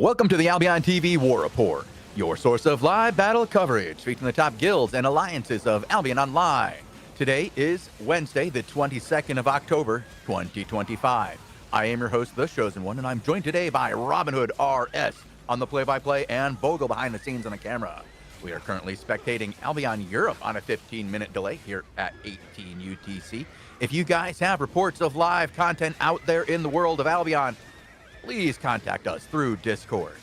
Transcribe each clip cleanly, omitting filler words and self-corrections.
Welcome to the AlbionTV War Report, your source of live battle coverage featuring the top guilds and alliances of Albion Online. Today is Wednesday, the 22nd of October, 2025. I am your host, The Chosen One, and I'm joined today by Robin Hood RS on the play-by-play and Bogle behind the scenes on the camera. We are currently spectating Albion Europe on a 15-minute delay here at 18 UTC. If you guys have reports of live content out there in the world of Albion, please contact us through Discord.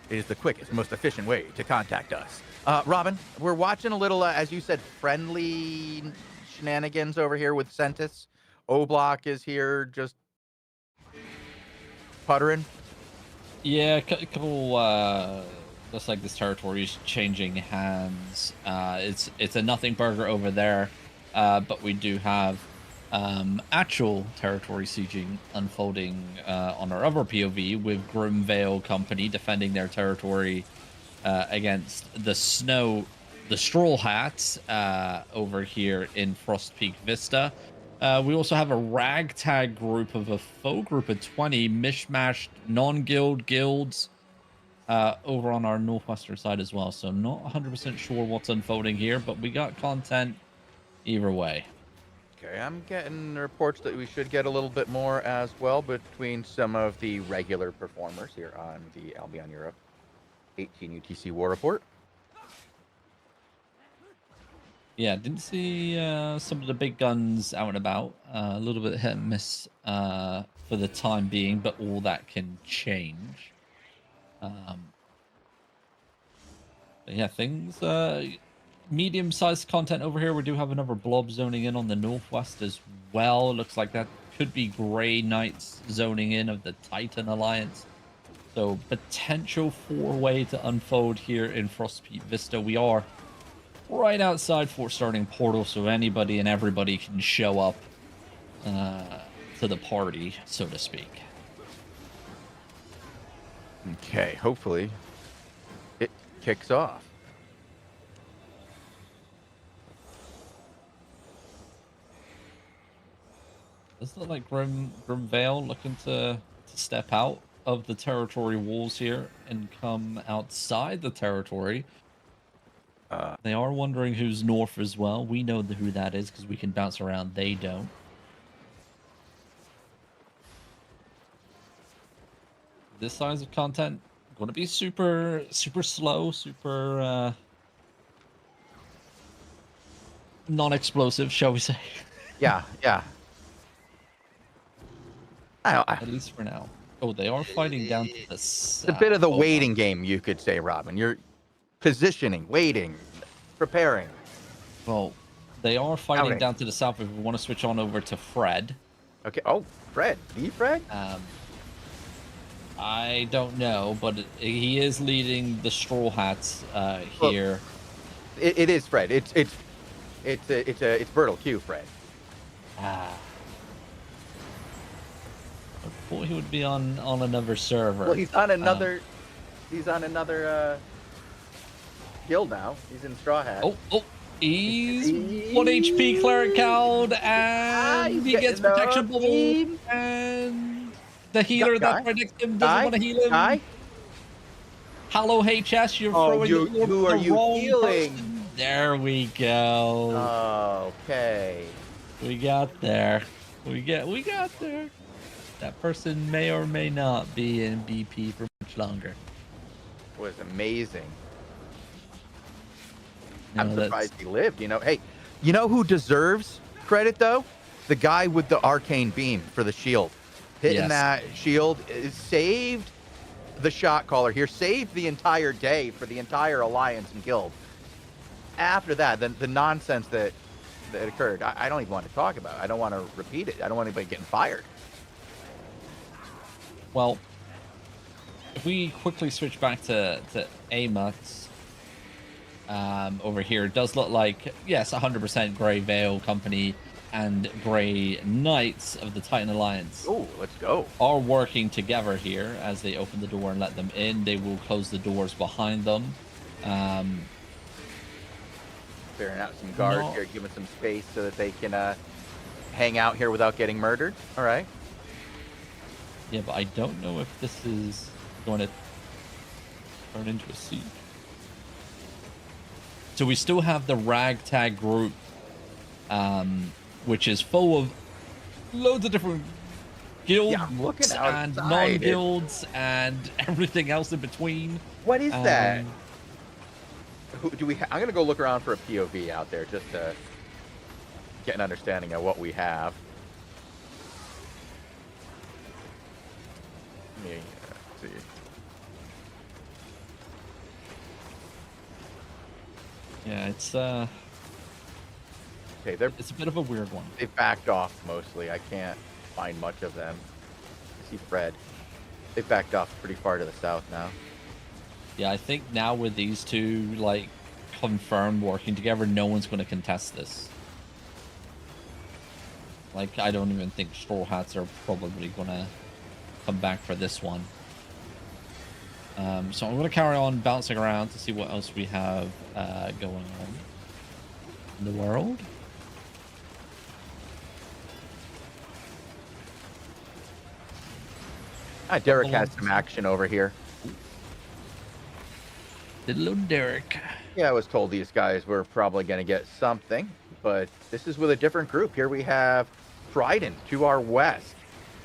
It is the quickest, most efficient way to contact us. Robin, we're watching a little, as you said, friendly shenanigans over here with Centis. O-Block is here just puttering. Yeah, a couple, looks like this territory is changing hands. It's a nothing burger over there, but we do have actual territory sieging unfolding on our other POV with Grimvale Company defending their territory against the Straw Hats over here in Frost Peak Vista. We also have a ragtag group of a faux group of 20 mishmashed non-guild guilds over on our northwestern side as well. So not 100% sure what's unfolding here, but we got content either way. Okay, I'm getting reports that we should get a little bit more as well between some of the regular performers here on the Albion Europe 18 UTC War Report. Yeah, didn't see some of the big guns out and about. A little bit hit and miss for the time being, but all that can change. But yeah, things... medium-sized content over here. We do have another blob zoning in on the northwest as well. It looks like that could be Grey Knights zoning in of the Titan Alliance. So potential four-way to unfold here in Frostpeak Vista. We are right outside Fort Starting Portal, so anybody and everybody can show up to the party, so to speak. Okay, hopefully it kicks off. Does look like Grimvale looking to step out of the territory walls here and come outside the territory. They are wondering who's north as well. We know who that is because we can bounce around. They don't. This size of content going to be super slow, super non-explosive, shall we say? Yeah. At least for now. Oh, they are fighting down to the south. It's a bit of the waiting game, you could say, Robin. You're positioning, waiting, preparing. Well, they are fighting down to the south. If we want to switch on over to Fred. Okay. Oh, Fred. The Fred? I don't know, but he is leading the Straw Hats here. Well, it is Fred. It's Bertle Q, Fred. I thought he would be on another server. Well, he's on another. He's on another guild now. He's in Straw Hat. Oh! He's 1 HP cleric cowed, and he gets protection bubble, and the healer that's right next to him doesn't want to heal him. Hello, HS, you're throwing who are you healing? Person. There we go. Okay. We got there. We got there. That person may or may not be in BP for much longer. It was amazing. I'm surprised he lived, Hey, you know who deserves credit, though? The guy with the arcane beam for the shield. Hitting that shield saved the shot caller here, saved the entire day for the entire alliance and guild. After that, the nonsense that occurred, I don't even want to talk about it. I don't want to repeat it. I don't want anybody getting fired. Well, if we quickly switch back to Amux over here, it does look like, yes, 100% Grey Veil Company and Grey Knights of the Titan Alliance. Oh, let's go. Are working together here as they open the door and let them in. They will close the doors behind them. Clearing out some guards here, giving some space so that they can hang out here without getting murdered. All right. Yeah, but I don't know if this is going to Turn into a sea. So we still have the ragtag group, which is full of loads of different guilds Yeah, I'm looking and outside. non-guilds and everything else in between. What is that? Um, Who do we? I'm gonna go look around for a POV out there just to get an understanding of what we have. Let me see. yeah, it's Okay, it's a bit of a weird one. they backed off mostly. I can't find much of them. I see Fred. They backed off pretty far to the south now. Yeah, I think now with these two like confirmed working together, no one's going to contest this. Like, I don't even think Straw Hats are probably going to come back for this one. So I'm going to carry on bouncing around to see what else we have going on in the world. Derek has some action over here. Little Derek. Yeah, I was told these guys were probably going to get something, but this is with a different group. Here we have Trident to our west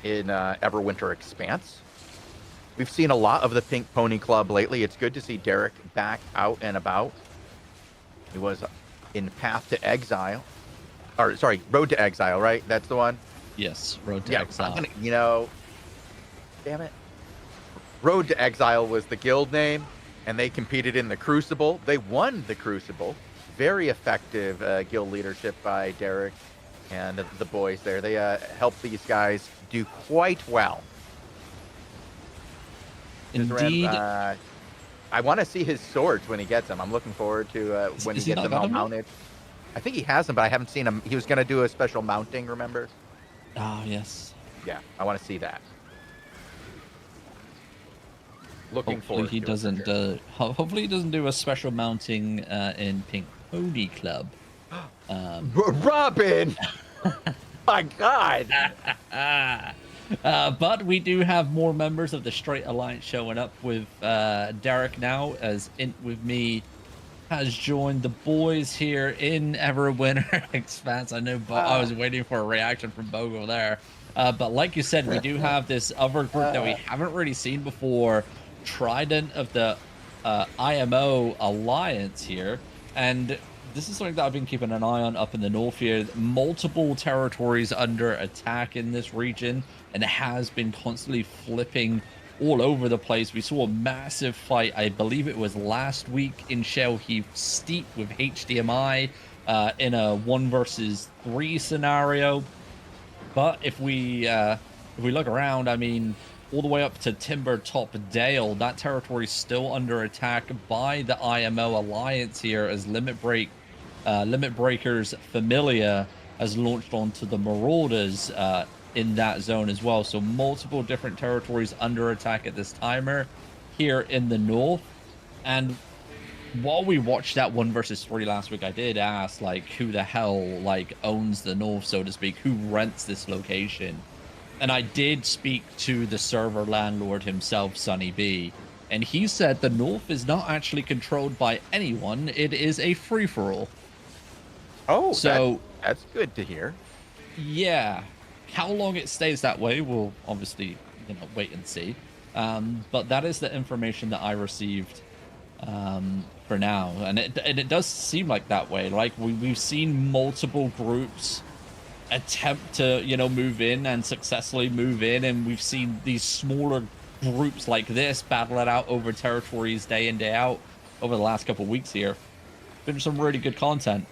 in Everwinter Expanse. We've seen a lot of the Pink Pony Club lately. It's good to see Derek back out and about. He was in Path to Exile. Or, sorry, Road to Exile, right? That's the one? Yes, Road to Yeah, Exile. I'm gonna, damn it. Road to Exile was the guild name, and they competed in the Crucible. They won the Crucible. Very effective guild leadership by Derek and the boys there. They helped these guys do quite well. Indeed. I want to see his swords when he gets them. I'm looking forward to when he gets them all mounted. I think he has them, but I haven't seen them. He was going to do a special mounting, remember? Oh, yes. Yeah, I want to see that. Looking Hopefully forward he to doesn't. it for sure. Hopefully he doesn't do a special mounting in Pink Pony Club. Robin! My God! But we do have more members of the Straight Alliance showing up with Derek now, as Int with me has joined the boys here in Everwinter Expanse. I know I was waiting for a reaction from Bogo there. But like you said, we do have this other group that we haven't really seen before, Trident of the IMO Alliance here. And this is something that I've been keeping an eye on up in the north here. Multiple territories under attack in this region, and it has been constantly flipping all over the place. We saw a massive fight, I believe it was last week in Shell Heap Steep with HDMI in a 1 versus 3 scenario. But if we look around, I mean, all the way up to Timber Top Dale, that territory is still under attack by the IMO Alliance here, as Limit Breaker's Familia has launched onto the Marauders in that zone as well. So multiple different territories under attack at this timer here in the north. And while we watched that 1 versus 3 last week, I did ask, like, who the hell, like, owns the north, so to speak, who rents this location. And I did speak to the server landlord himself, Sonny B, and he said the north is not actually controlled by anyone. It is a free-for-all. Oh, so that's good to hear. Yeah. How long it stays that way, we'll obviously, wait and see. But that is the information that I received for now, and it does seem like that way. Like we've seen multiple groups attempt to move in and successfully move in, and we've seen these smaller groups like this battle it out over territories day in, day out over the last couple of weeks here. Been some really good content.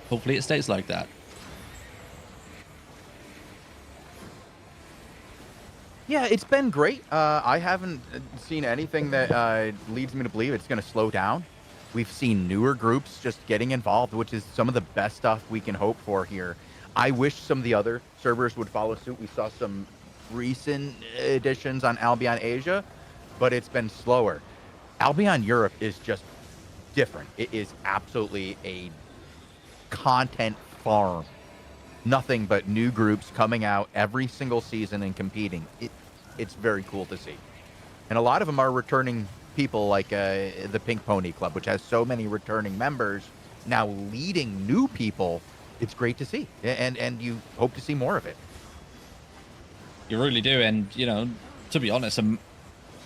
Hopefully it stays like that. Yeah, it's been great. I haven't seen anything that leads me to believe it's going to slow down. We've seen newer groups just getting involved, which is some of the best stuff we can hope for here. I wish some of the other servers would follow suit. We saw some recent additions on Albion Asia, but it's been slower. Albion Europe is just different. It is absolutely a content farm. Nothing but new groups coming out every single season and competing. It's very cool to see. And a lot of them are returning people like the Pink Pony Club, which has so many returning members, now leading new people. It's great to see, and you hope to see more of it. You really do, and you know, to be honest,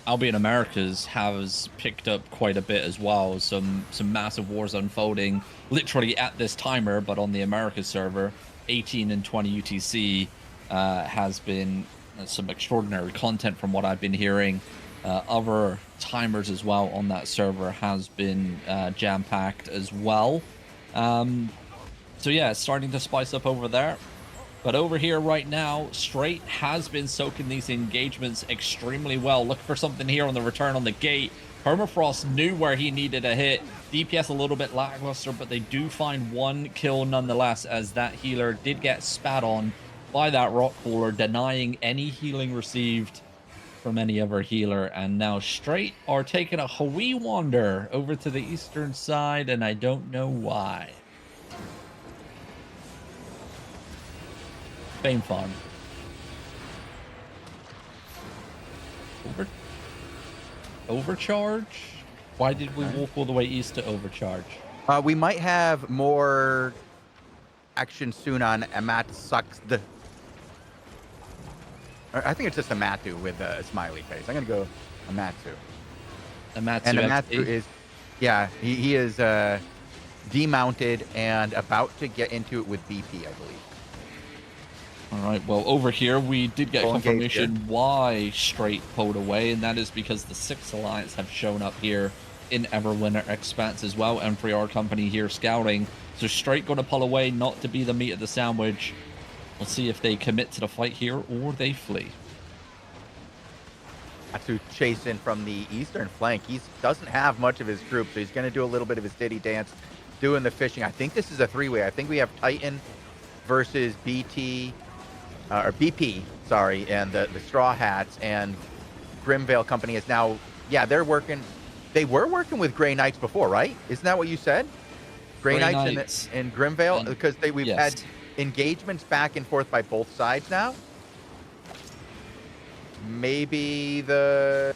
Albion Americas has picked up quite a bit as well. Some massive wars unfolding literally at this timer, but on the Americas server, 18 and 20 UTC has been some extraordinary content from what I've been hearing. Other timers as well on that server has been jam-packed as well. So yeah, it's starting to spice up over there. But over here right now, Straight has been soaking these engagements extremely well. Look for something here on the return on the gate. Permafrost knew where he needed a hit. DPS a little bit lackluster, but they do find one kill nonetheless, as that healer did get spat on by that rock cooler, denying any healing received from any other healer. And now Straight are taking a Hawaii wander over to the eastern side, and I don't know why. Fame Farm. Overcharge? Why did we walk all the way east to Overcharge? We might have more action soon on Amat Sucks the. I think it's just Amatu with a smiley face. I'm gonna go Amatsu. Amatsu, and Amatsu is, yeah, he is demounted and about to get into it with BP, I believe. All right, well, over here, we did get confirmation why Straight pulled away, and that is because the 6 Alliance have shown up here in Everwinter Expanse as well, and 3R Company here scouting. So Straight going to pull away, not to be the meat of the sandwich. We'll see if they commit to the fight here or they flee. To chase in from the eastern flank. He doesn't have much of his group, so he's going to do a little bit of his ditty dance, doing the fishing. I think this is a 3-way. I think we have Titan versus BT... or BP, sorry, and the Straw Hats, and Grimvale Company is now, yeah, they were working with Grey Knights before, right? Isn't that what you said? Grey Knights and Grimvale? Because we've had engagements back and forth by both sides now. Maybe the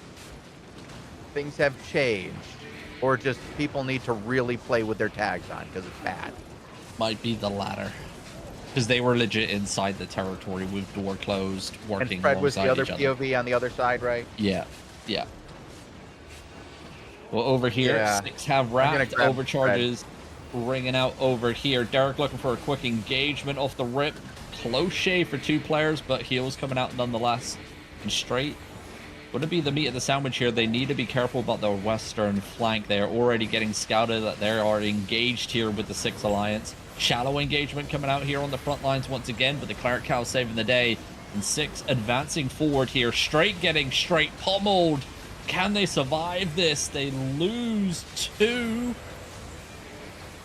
things have changed, or just people need to really play with their tags on because it's bad. Might be the latter. Because they were legit inside the territory with door closed, working and Fred was the other POV on the other side, right? Yeah, yeah. Well, over here, 6 have wrapped, overcharges ringing out over here. Derek looking for a quick engagement off the rip. Close shave for 2 players, but heals coming out nonetheless. And Straight would it be the meat of the sandwich here? They need to be careful about their western flank. They are already getting scouted. They are engaged here with the 6 Alliance. Shallow engagement coming out here on the front lines once again, but the Cleric Cow saving the day. And 6 advancing forward here. Straight getting straight pummeled. Can they survive this? They lose 2.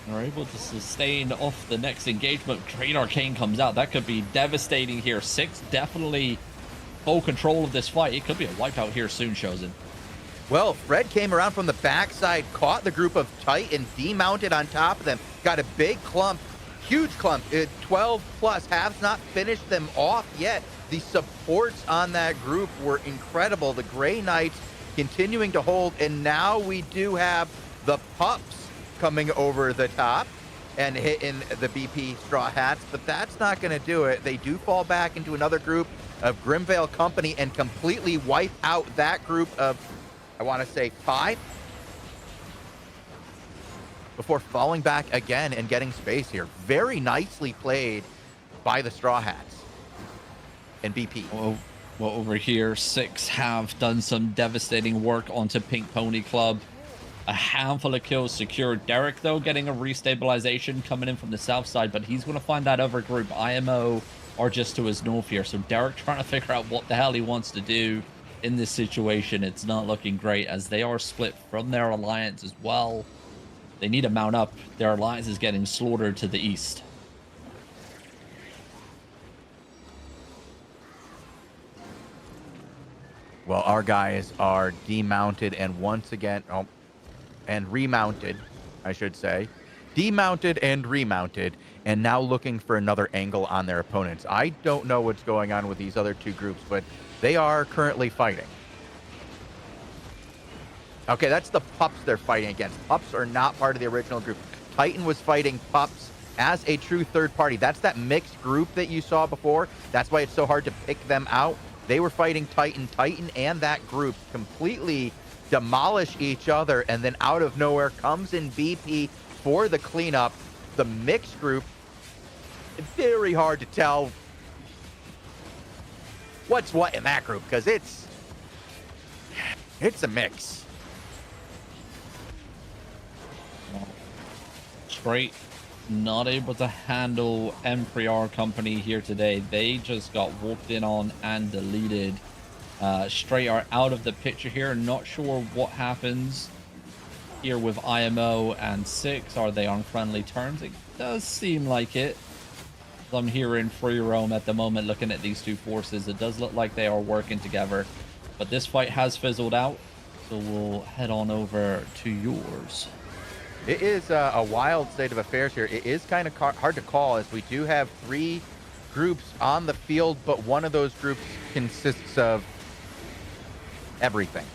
They're able to sustain off the next engagement. Great Arcane comes out. That could be devastating here. 6 definitely full control of this fight. It could be a wipeout here soon, Chosen. Well, Fred came around from the backside, caught the group of Titan, demounted on top of them, got a big clump, huge clump, 12 plus, has not finished them off yet. The supports on that group were incredible. The Grey Knights continuing to hold, and now we do have the pups coming over the top and hitting the BP Straw Hats, but that's not going to do it. They do fall back into another group of Grimvale Company and completely wipe out that group of, I want to say, 5 before falling back again and getting space here. Very nicely played by the Straw Hats and BP. Well, over here, 6 have done some devastating work onto Pink Pony Club. A handful of kills secured. Derek, though, getting a restabilization coming in from the south side, but he's going to find that other group, IMO, or just to his north here. So Derek trying to figure out what the hell he wants to do in this situation. It's not looking great, as they are split from their alliance as well. They need to mount up. Their alliance is getting slaughtered to the east. Well, our guys are demounted and once again, and remounted, I should say. Demounted and remounted, and now looking for another angle on their opponents. I don't know what's going on with these other 2 groups, but they are currently fighting. Okay, that's the pups they're fighting against. Pups are not part of the original group. Titan was fighting pups as a true third party. That's that mixed group that you saw before. That's why it's so hard to pick them out. They were fighting Titan. Titan and that group completely demolish each other, and then out of nowhere comes in BP for the cleanup. The mixed group, very hard to tell what's what in that group, because it's a mix. Straight not able to handle M3R company here today. They just got walked in on and deleted. Straight are out of the picture here. Not sure what happens here with IMO and 6. Are they on friendly terms? It does seem like it. I'm here in free roam at the moment looking at these two forces. It does look like they are working together, but this fight has fizzled out, so we'll head on over to yours. It is a wild state of affairs here. It is kind of hard to call, as we do have 3 groups on the field, but one of those groups consists of everything.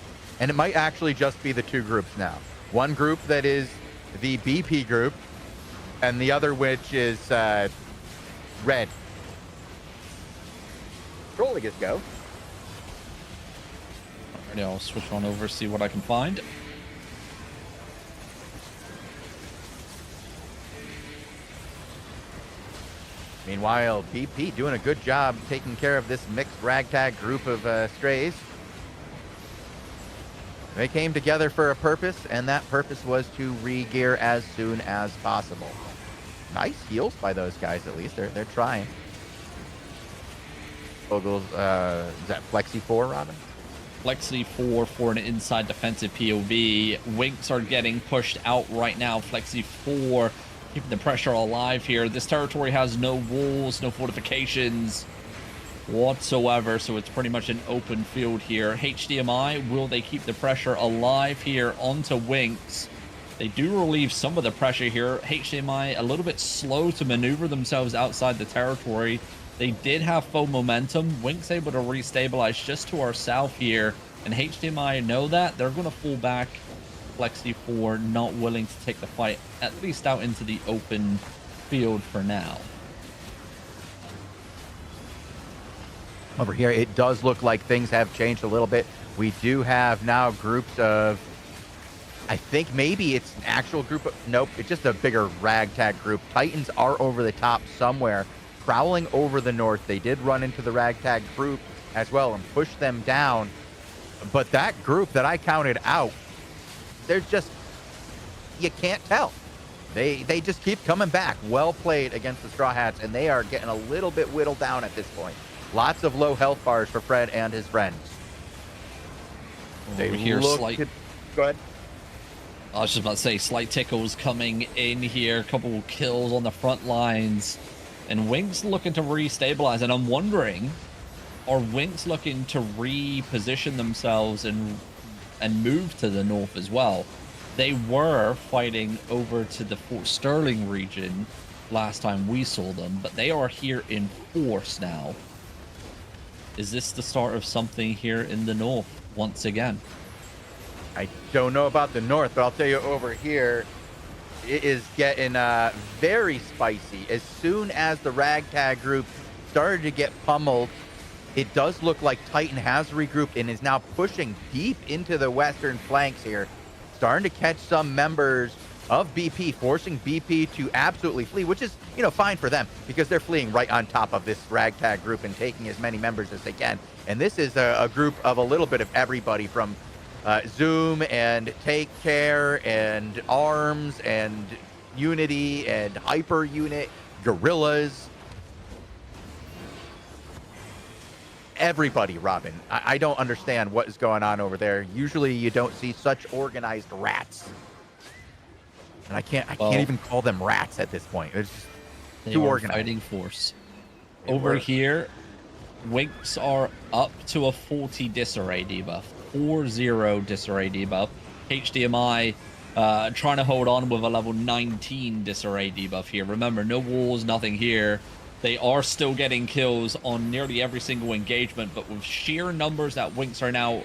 And it might actually just be the 2 groups now. One group that is the BP group, and the other which is red. Rolling is go. Alrighty, I'll switch on over, see what I can find. Meanwhile, BP doing a good job taking care of this mixed ragtag group of strays. They came together for a purpose, and that purpose was to re-gear as soon as possible. Nice heals by those guys, at least. They're trying. Ogles, is that Flexi 4, Robin? Flexi 4 for an inside defensive POV. Winks are getting pushed out right now. Flexi 4 keeping the pressure alive here. This territory has no walls, no fortifications whatsoever, so it's pretty much an open field here. HDMI, will they keep the pressure alive here onto Winks? They do relieve some of the pressure here. HDMI a little bit slow to maneuver themselves outside the territory. They did have full momentum. Winks able to restabilize just to our south here, and HDMI know that. They're going to fall back. Flexi 4 not willing to take the fight, at least out into the open field for now. Over here, it does look like things have changed a little bit. We do have now groups of, I think maybe it's an actual group of, nope, it's just a bigger ragtag group. Titans are over the top somewhere, prowling over the north. They did run into the ragtag group as well and push them down. But that group that I counted out, they're just, you can't tell. They just keep coming back. Well played against the Straw Hats, and they are getting a little bit whittled down at this point. Lots of low health bars for Fred and his friends. They hear slight. Go ahead. I was just about to say, slight tickles coming in here. A couple kills on the front lines. And Winks looking to restabilize. And I'm wondering, are Winks looking to reposition themselves and move to the north as well? They were fighting over to the Fort Sterling region last time we saw them, but they are here in force now. Is this the start of something here in the north once again? I don't know about the north, but I'll tell you over here, it is getting very spicy. As soon as the ragtag group started to get pummeled, it does look like Titan has regrouped and is now pushing deep into the western flanks here, starting to catch some members of BP, forcing BP to absolutely flee, which is, you know, fine for them because they're fleeing right on top of this ragtag group and taking as many members as they can. And this is a group of a little bit of everybody, from Zoom and Take Care and Arms and Unity and Hyper Unit, Gorillas. Everybody, Robin. I don't understand what is going on over there. Usually you don't see such organized rats. And I can't even call them rats at this point. It's just too organized. Fighting force. Over here, Winks are up to a 40 disarray debuff. 4-0 disarray debuff. HDMI trying to hold on with a level 19 disarray debuff here. Remember, no walls, nothing here. They are still getting kills on nearly every single engagement, but with sheer numbers that Winks are now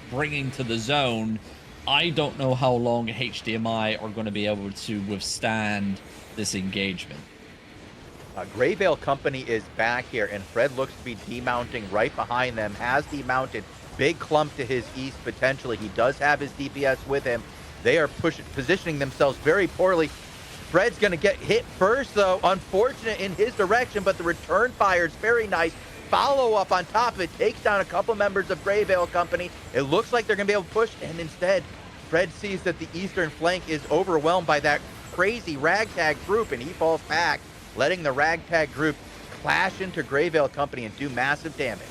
bringing to the zone, I don't know how long HDMI are going to be able to withstand this engagement. Gray Veil Company is back here, and Fred looks to be demounting right behind them, has demounted. Big clump to his east, potentially. He does have his DPS with him. They are positioning themselves very poorly. Fred's going to get hit first, though. Unfortunate in his direction, but the return fire is very nice. Follow up on top of it, takes down a couple members of Gray Veil Company. It looks like they're going to be able to push, and instead, Fred sees that the eastern flank is overwhelmed by that crazy ragtag group, and he falls back, letting the ragtag group clash into Gray Veil Company and do massive damage.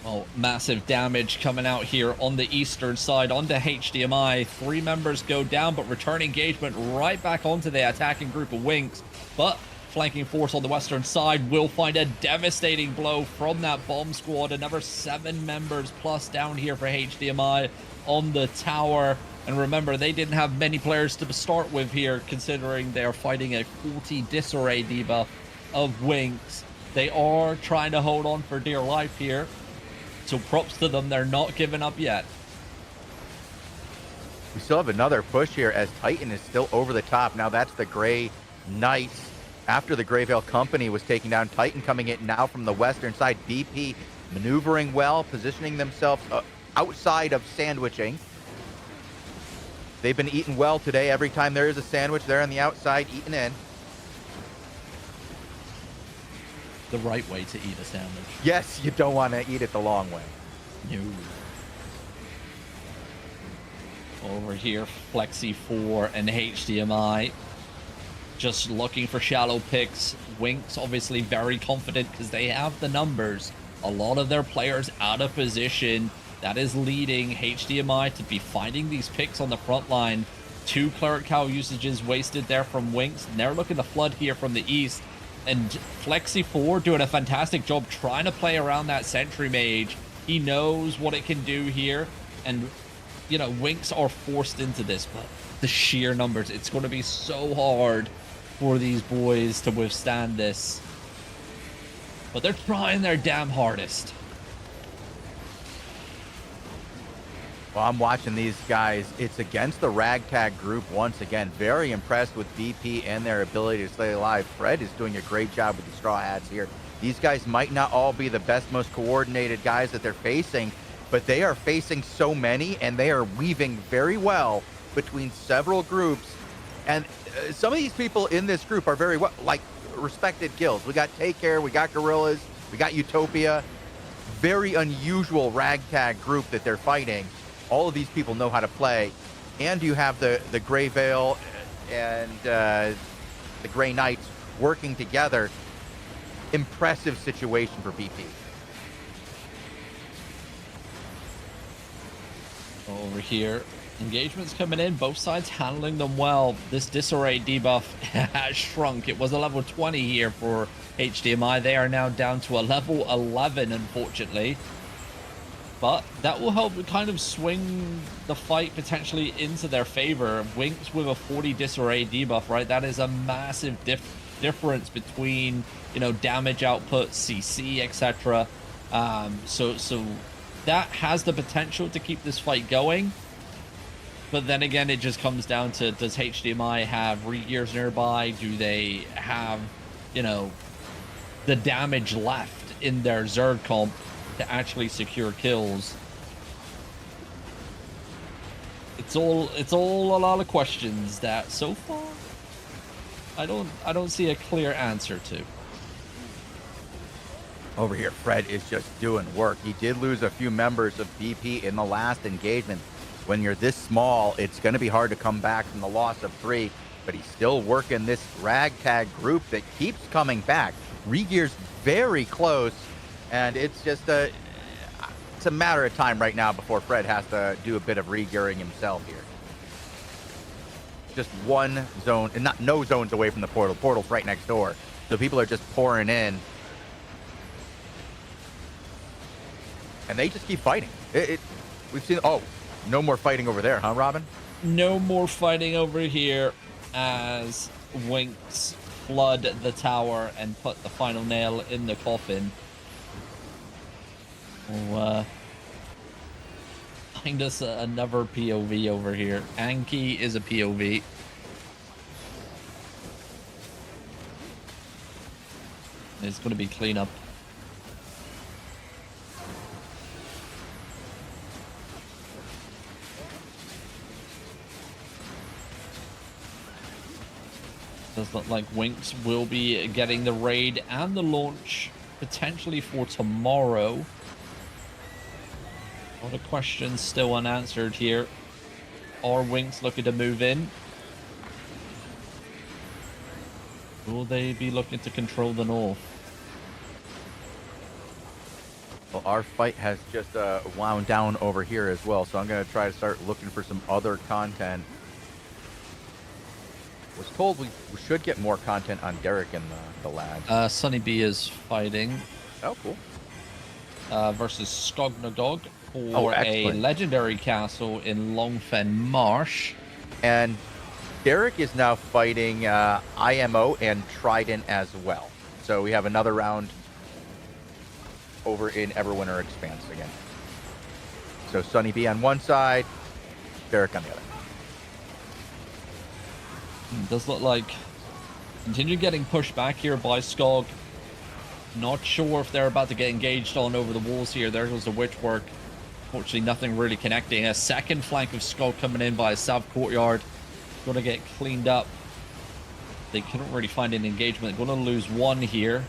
Well, massive damage coming out here on the eastern side onto HDMI. 3 members go down, but return engagement right back onto the attacking group of Winks. But flanking force on the western side will find a devastating blow from that bomb squad. Another 7 members plus down here for HDMI on the tower. And remember, they didn't have many players to start with here, considering they are fighting a faulty disarray debuff of Winks. They are trying to hold on for dear life here. So props to them, they're not giving up yet. We still have another push here as Titan is still over the top. Now that's the Gray Knights. After the Gray Veil Company was taken down, Titan coming in now from the western side. BP maneuvering well, positioning themselves outside of sandwiching. They've been eating well today. Every time there is a sandwich, they're on the outside eating in. The right way to eat a sandwich. Yes, you don't want to eat it the long way. No. Over here, Flexi 4 and HDMI. Just looking for shallow picks. Winks obviously very confident because they have the numbers. A lot of their players out of position. That is leading HDMI to be finding these picks on the front line. 2 Cleric Cow usages wasted there from Winks. And they're looking to flood here from the east. And Flexi 4 doing a fantastic job trying to play around that Sentry Mage. He knows what it can do here. And, you know, Winks are forced into this. But the sheer numbers, it's going to be so hard for these boys to withstand this. But they're trying their damn hardest. Well, I'm watching these guys. It's against the ragtag group once again. Very impressed with BP and their ability to stay alive. Fred is doing a great job with the Straw Hats here. These guys might not all be the best, most coordinated guys that they're facing, but they are facing so many, and they are weaving very well between several groups. And some of these people in this group are very well, like, respected guilds. We got Take Care, we got Gorillas, we got Utopia. Very unusual ragtag group that they're fighting. All of these people know how to play. And you have the Gray Veil and the Gray Knights working together. Impressive situation for BP. Over here, engagements coming in, both sides handling them well. This disarray debuff has shrunk. It was a level 20 here for HDMI. They are now down to a level 11, unfortunately. But that will help kind of swing the fight potentially into their favor. Winks with a 40 disarray debuff, right? That is a massive difference between, you know, damage output, CC, etc. So that has the potential to keep this fight going. But then again, it just comes down to, does HDMI have re-gears nearby? Do they have, you know, the damage left in their Zerg comp to actually secure kills? It's all a lot of questions that so far I don't see a clear answer to. Over here, Fred is just doing work. He did lose a few members of BP in the last engagement. When you're this small, it's going to be hard to come back from the loss of 3, but he's still working this ragtag group that keeps coming back. Re-gear's very close, and it's just it's a matter of time right now before Fred has to do a bit of re-gearing himself here. Just one zone, and no zones away from the portal. Portal's right next door, so people are just pouring in. And they just keep fighting. We've seen, oh, no more fighting over there, huh, Robin? No more fighting over here as Winks flood the tower and put the final nail in the coffin. find us another POV over here. Anki is a POV. It's going to be cleanup. Does look like Winx will be getting the raid and the launch potentially for tomorrow. A lot of questions still unanswered here. Are Winx looking to move in? Will they be looking to control the north? Well, our fight has just wound down over here as well, so I'm going to try to start looking for some other content. Was told we should get more content on Derek and the lad. Sunny B is fighting. Oh, cool. Versus Skognagog for a legendary castle in Longfen Marsh. And Derek is now fighting IMO and Trident as well. So we have another round over in Everwinter Expanse again. So Sunny B on one side, Derek on the other. It does look like continue getting pushed back here by Skog. Not sure if they're about to get engaged on over the walls here. There goes the witch work. Fortunately, nothing really connecting. A second flank of Skog coming in by a south courtyard. Going to get cleaned up. They couldn't really find an engagement. Going to lose one here.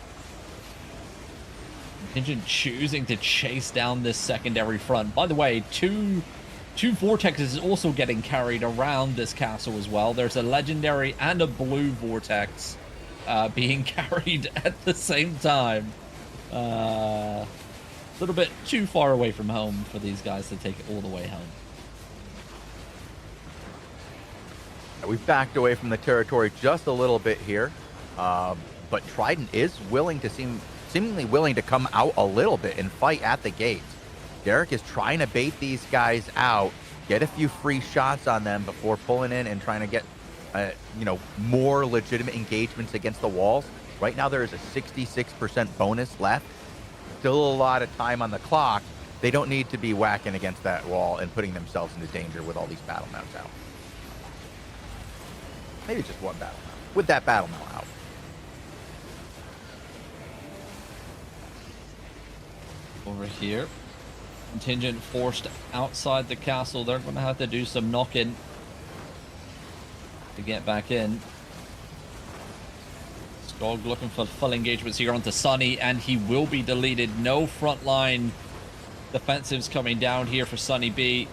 Contingent choosing to chase down this secondary front. By the way, two vortexes also getting carried around this castle as well. There's a legendary and a blue vortex being carried at the same time. A little bit too far away from home for these guys to take it all the way home. We've backed away from the territory just a little bit here, but Trident is willing to seemingly willing to come out a little bit and fight at the gates. Derek is trying to bait these guys out, get a few free shots on them before pulling in and trying to get, more legitimate engagements against the walls. Right now, there is a 66% bonus left. Still a lot of time on the clock. They don't need to be whacking against that wall and putting themselves into danger with all these battle mounts out. Maybe just one battle mount. With that battle mount out. Over here. Contingent forced outside the castle. They're going to have to do some knocking to get back in. Skog looking for full engagements here onto Sunny, and he will be deleted. No frontline defensives coming down here for Sunny B.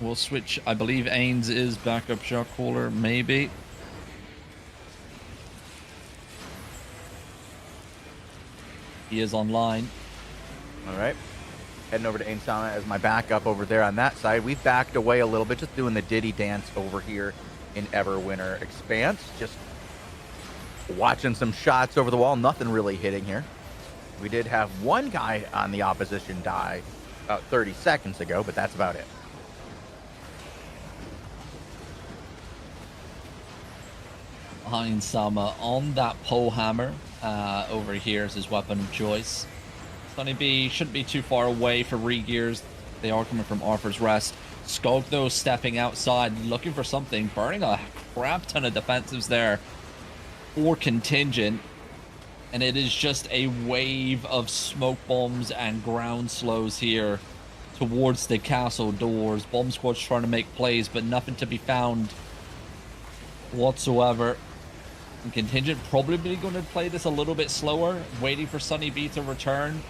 We'll switch. I believe Ains is backup shot caller, maybe. He is online. All right. Heading over to Ainsama as my backup over there on that side. We've backed away a little bit, just doing the Diddy dance over here in Everwinter Expanse. Just watching some shots over the wall. Nothing really hitting here. We did have one guy on the opposition die about 30 seconds ago, but that's about it. Ainsama on that pole hammer over here is his weapon of choice. Sunny B shouldn't be too far away for re-gears. They are coming from Arthur's Rest. Skog, though, stepping outside, looking for something, burning a crap ton of defensives there for Contingent. And it is just a wave of smoke bombs and ground slows here towards the castle doors. Bomb squad's trying to make plays, but nothing to be found whatsoever. And Contingent probably going to play this a little bit slower, waiting for Sunny B to return.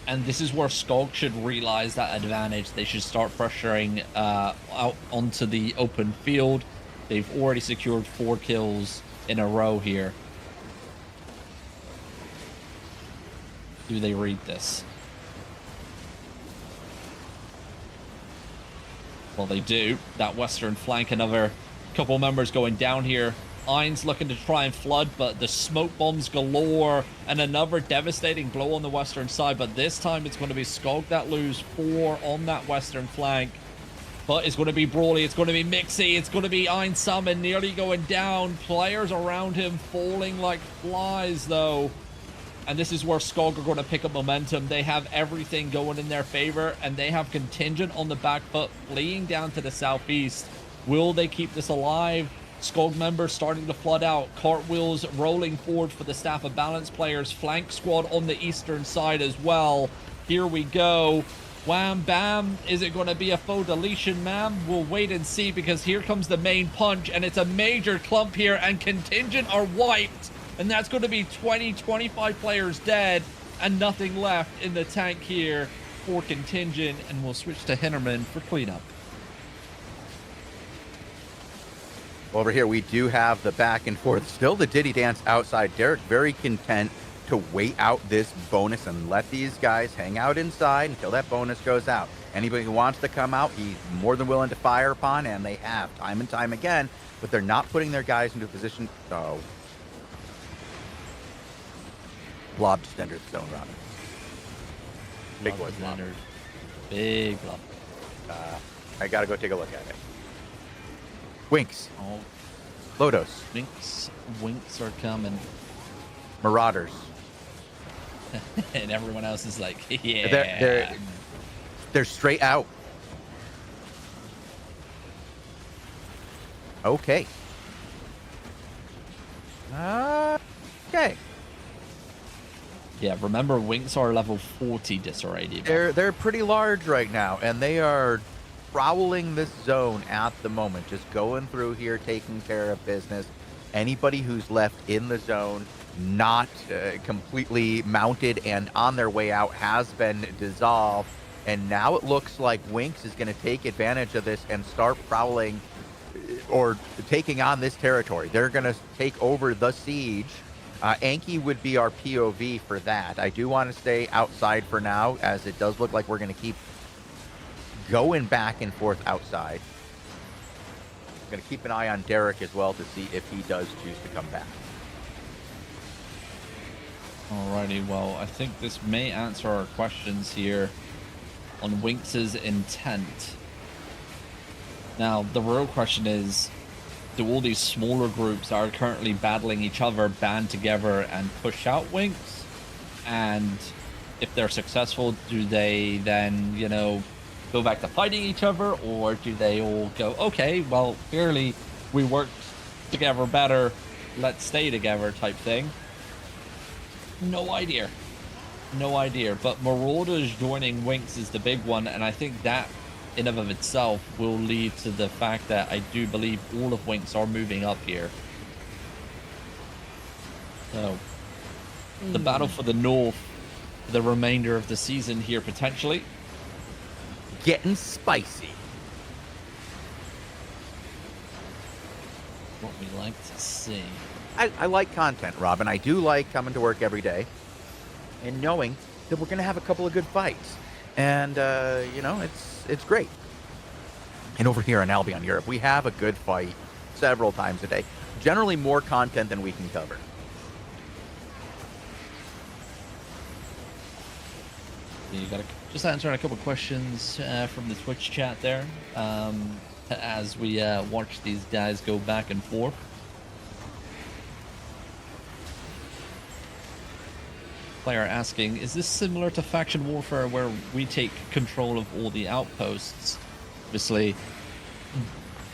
And this is where Skog should realize that advantage. They should start pressuring out onto the open field. They've already secured 4 kills in a row here. Do they read this? Well, they do. That western flank, another couple members going down here. Ain's looking to try and flood, but the smoke bombs galore and another devastating blow on the western side. But this time it's going to be Skog that lose 4 on that western flank. But it's going to be Brawly, it's going to be Mixie, it's going to be Ainsama nearly going down. Players around him falling like flies, though. And this is where Skog are going to pick up momentum. They have everything going in their favor, and they have Contingent on the back foot, fleeing down to the southeast. Will they keep this alive? Skog members starting to flood out. Cartwheels rolling forward for the Staff of Balance players. Flank squad on the eastern side as well. Here we go. Wham, bam. Is it going to be a faux deletion, ma'am? We'll wait and see, because here comes the main punch, and it's a major clump here, and Contingent are wiped. And that's going to be 20-25 players dead, and nothing left in the tank here for Contingent. And we'll switch to Hinnerman for cleanup. Over here, we do have the back and forth. Still the Diddy dance outside. Derek very content to wait out this bonus and let these guys hang out inside until that bonus goes out. Anybody who wants to come out, he's more than willing to fire upon, and they have time and time again, but they're not putting their guys into a position. Oh. Blob just entered the zone, Robin. Big boy blob. Big blob. I gotta go take a look at it. Winks. Oh. Lodos. Winks are coming. Marauders. And everyone else is like, yeah. They're straight out. Okay. Okay. Yeah, remember, Winks are level 40 disarray. They're pretty large right now, and they are prowling this zone at the moment, just going through here, taking care of business. Anybody who's left in the zone, not completely mounted and on their way out, has been dissolved. And now it looks like Winks is going to take advantage of this and start prowling or taking on this territory. They're going to take over the siege. Anki would be our POV for that. I do want to stay outside for now, as it does look like we're going to keep going back and forth outside. I'm going to keep an eye on Derek as well to see if he does choose to come back. Alrighty, well, I think this may answer our questions here on Winx's intent. Now, the real question is, do all these smaller groups that are currently battling each other band together and push out Winx? And if they're successful, do they then, you know, go back to fighting each other? Or do they all go, okay, well, clearly we worked together better, let's stay together type thing? No idea. No idea. But Marauders joining Winx is the big one, and I think that in and of itself will lead to the fact that I do believe all of Winx are moving up here. So, the battle for the North for the remainder of the season here, potentially. Getting spicy. What we like to see. I like content, Robin. I do like coming to work every day and knowing that we're going to have a couple of good fights. And, you know, it's great. And over here in Albion Europe, we have a good fight several times a day. Generally more content than we can cover. You got just answering a couple questions from the Twitch chat there as we watch these guys go back and forth. Player asking, is this similar to faction warfare where we take control of all the outposts? Obviously,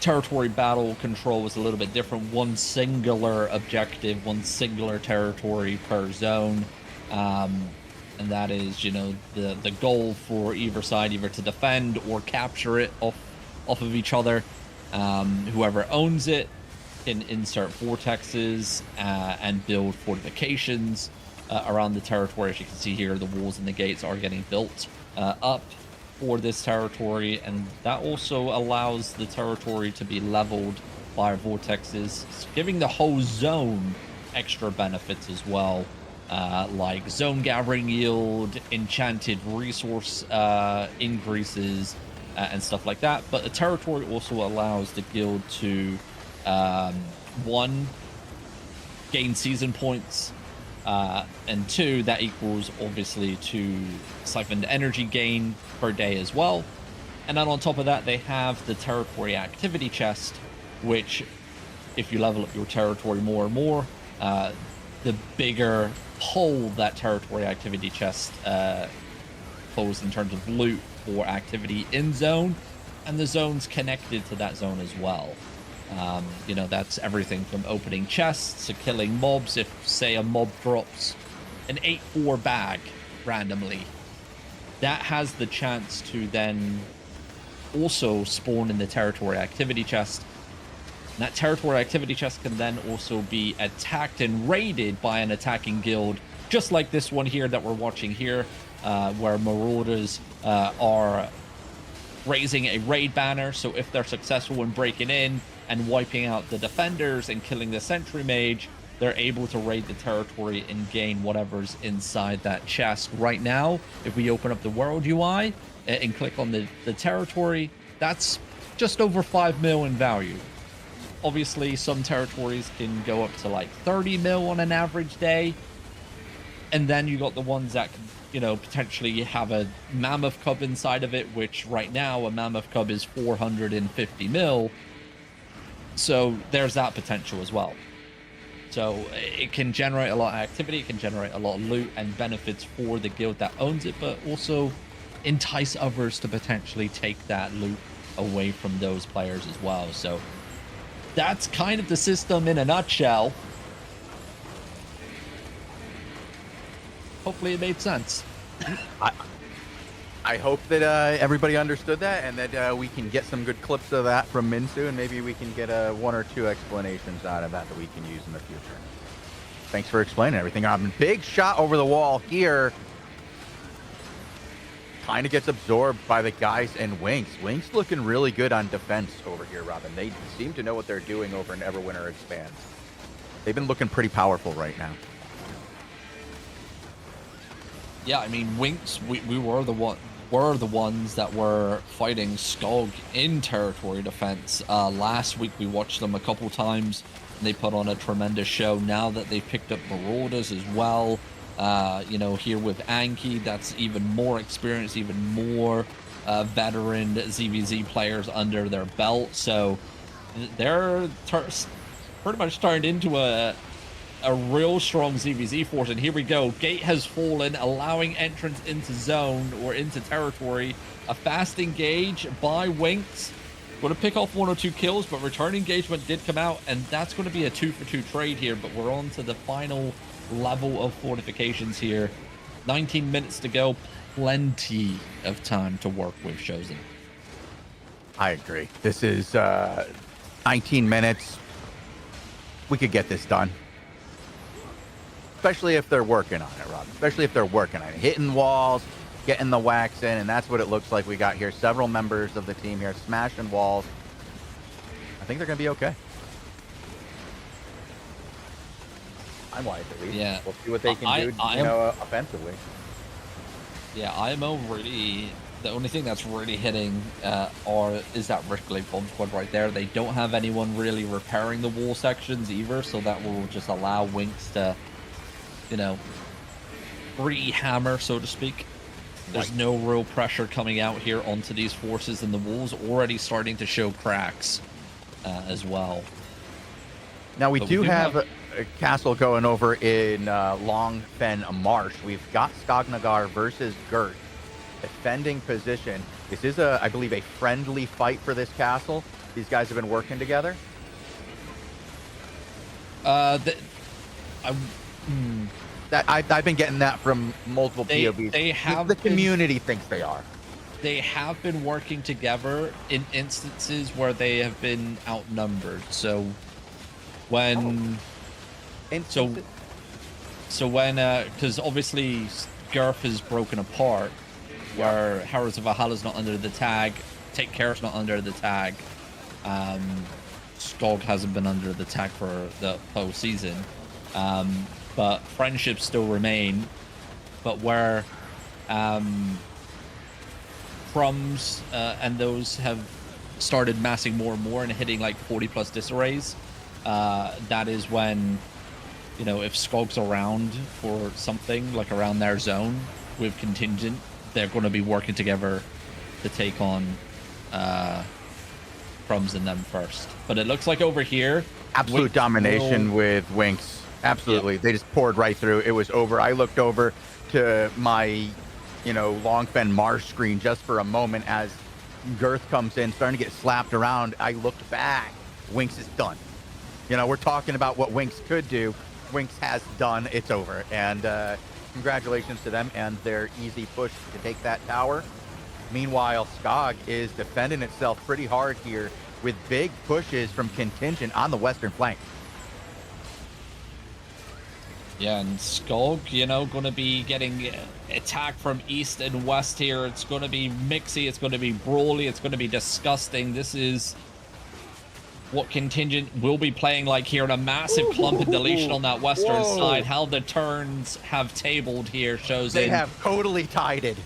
territory battle control was a little bit different. One singular objective, one singular territory per zone. And that is, you know, the goal for either side, either to defend or capture it off of each other. Whoever owns it can insert vortexes and build fortifications around the territory. As you can see here, the walls and the gates are getting built up for this territory, and that also allows the territory to be leveled by vortexes, giving the whole zone extra benefits as well, like zone gathering yield, enchanted resource increases, and stuff like that. But the territory also allows the guild to one, gain season points, and two, that equals obviously to siphoned energy gain per day as well. And then on top of that, they have the territory activity chest, which if you level up your territory more and more, the bigger hole that territory activity chest posed in terms of loot for activity in zone, and the zones connected to that zone as well. You know, that's everything from opening chests to killing mobs. If, say, a mob drops an 8-4 bag randomly, that has the chance to then also spawn in the territory activity chest. And that territory activity chest can then also be attacked and raided by an attacking guild, just like this one here that we're watching here, where Marauders are raising a raid banner. So if they're successful in breaking in and wiping out the defenders and killing the sentry mage, they're able to raid the territory and gain whatever's inside that chest. Right now, if we open up the world UI and click on the territory, that's just over 5 mil in value. Obviously, some territories can go up to like 30 mil on an average day. And then you got the ones that can, you know, potentially have a mammoth cub inside of it, which right now a mammoth cub is 450 mil. So there's that potential as well. So it can generate a lot of activity, it can generate a lot of loot and benefits for the guild that owns it, but also entice others to potentially take that loot away from those players as well. So that's kind of the system in a nutshell. Hopefully it made sense. I hope that everybody understood that, and that we can get some good clips of that from Minsu, and maybe we can get 1 or 2 explanations out of that we can use in the future. Thanks for explaining everything, Robin. Big shot over the wall here. Kind of gets absorbed by the guys in Winks. Winks looking really good on defense over here, Robin. They seem to know what they're doing over in Everwinter Expands. They've been looking pretty powerful right now. Yeah, I mean, Winks, we were the ones that were fighting Skog in territory defense. Last week we watched them a couple times, and they put on a tremendous show. Now that they've picked up Marauders as well, you know, here with Anki, that's even more experience, even more veteran ZVZ players under their belt. So they're pretty much turned into a real strong ZVZ force. And here we go. Gate has fallen, allowing entrance into zone or into territory. A fast engage by Winks. Going to pick off 1 or 2 kills, but return engagement did come out, and that's going to be a 2-for-2 trade here. But we're on to the final level of fortifications here. 19 minutes to go. Plenty of time to work with, Chosen. I agree. This is 19 minutes. We could get this done. Especially if they're working on it, Rob. Especially if they're working on it. Hitting walls, getting the wax in, and that's what it looks like we got here. Several members of the team here smashing walls. I think they're going to be okay. Time-wise, at least. Yeah. We'll see what they can do, offensively. Yeah, IMO really... The only thing that's really hitting is that Rift Glade Bomb Squad right there. They don't have anyone really repairing the wall sections either, so that will just allow Winks to, you know, re-hammer, so to speak. There's no real pressure coming out here onto these forces, and the walls already starting to show cracks as well. Now we do have a castle going over in Longfen Marsh. We've got Skognagar versus Gert. Defending position. This is I believe a friendly fight for this castle. These guys have been working together. I've been getting that from multiple POVs. The community thinks they are. They have been working together in instances where they have been outnumbered. So when, because obviously Gurf is broken apart. Where Harrows of Valhalla is not under the tag, Take Care is not under the tag, Skog hasn't been under the tag for the whole season, but friendships still remain. But where Crumbs and those have started massing more and more and hitting like 40+ disarrays, that is when, you know, if Skog's around for something like around their zone with contingent, they're going to be working together to take on Crumbs and them first. But it looks like over here, absolute domination with Winks Absolutely. They just poured right through. It was over. I looked over to my, Longfen Marsh screen just for a moment as Girth comes in, starting to get slapped around. I looked back. Winx is done. We're talking about what Winx could do. Winx has done. It's over. And congratulations to them and their easy push to take that tower. Meanwhile, Skog is defending itself pretty hard here with big pushes from Contingent on the western flank. Yeah, and Skog, going to be getting attacked from east and west here. It's going to be mixy. It's going to be brawly. It's going to be disgusting. This is what Contingent will be playing like here in a massive clump and deletion on that western side. How the turns have tabled here shows they have totally tided.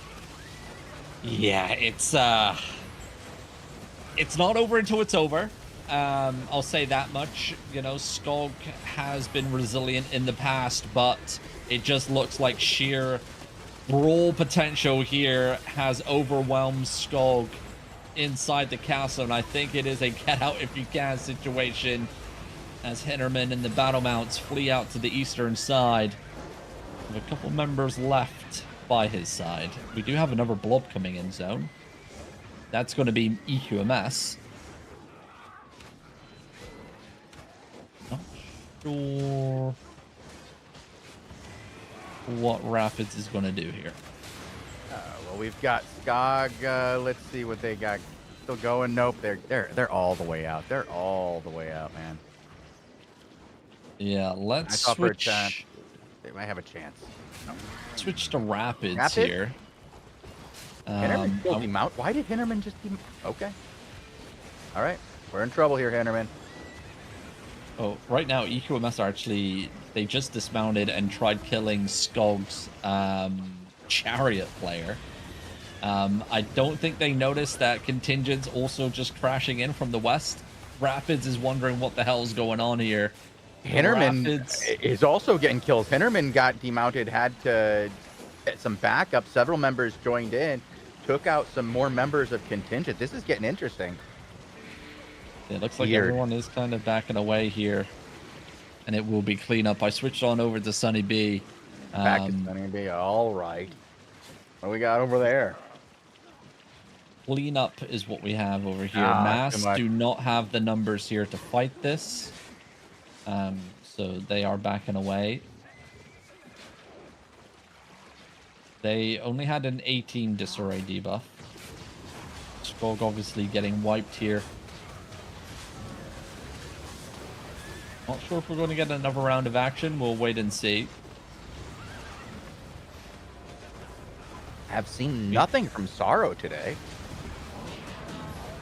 Yeah, it's not over until it's over. I'll say that much. Skog has been resilient in the past, but it just looks like sheer brawl potential here has overwhelmed Skog inside the castle, and I think it is a get out if you can situation as Hinterman and the battle mounts flee out to the eastern side with a couple members left by his side. We do have another blob coming in zone. That's going to be EQMS. Not sure what Rapids is going to do here. Well, we've got Skog. Let's see what they got. Still going? Nope. They're all the way out. They're all the way out, man. Yeah, let's switch. They might have a chance. No. Switch to Rapids here. Hinterman killed him out. Why did Hinterman just be... Okay. All right. We're in trouble here, Hinterman. Oh, right now, EQMS are actually... They just dismounted and tried killing Skog's chariot player. I don't think they noticed that Contingent's also just crashing in from the west. Rapids is wondering what the hell's going on here. Hinterman is also getting kills. Hinterman got demounted, had to get some backup. Several members joined in, took out some more members of Contingent. This is getting interesting. It looks like everyone is kind of backing away here, and it will be cleanup. I switched on over to Sunny B. Back to Sunny B. All right. What we got over there? Cleanup is what we have over here. Mass do not have the numbers here to fight this. So they are backing away. They only had an 18 disarray debuff. Skog obviously getting wiped here. Not sure if we're going to get another round of action. We'll wait and see. I've seen nothing from Sorrow today.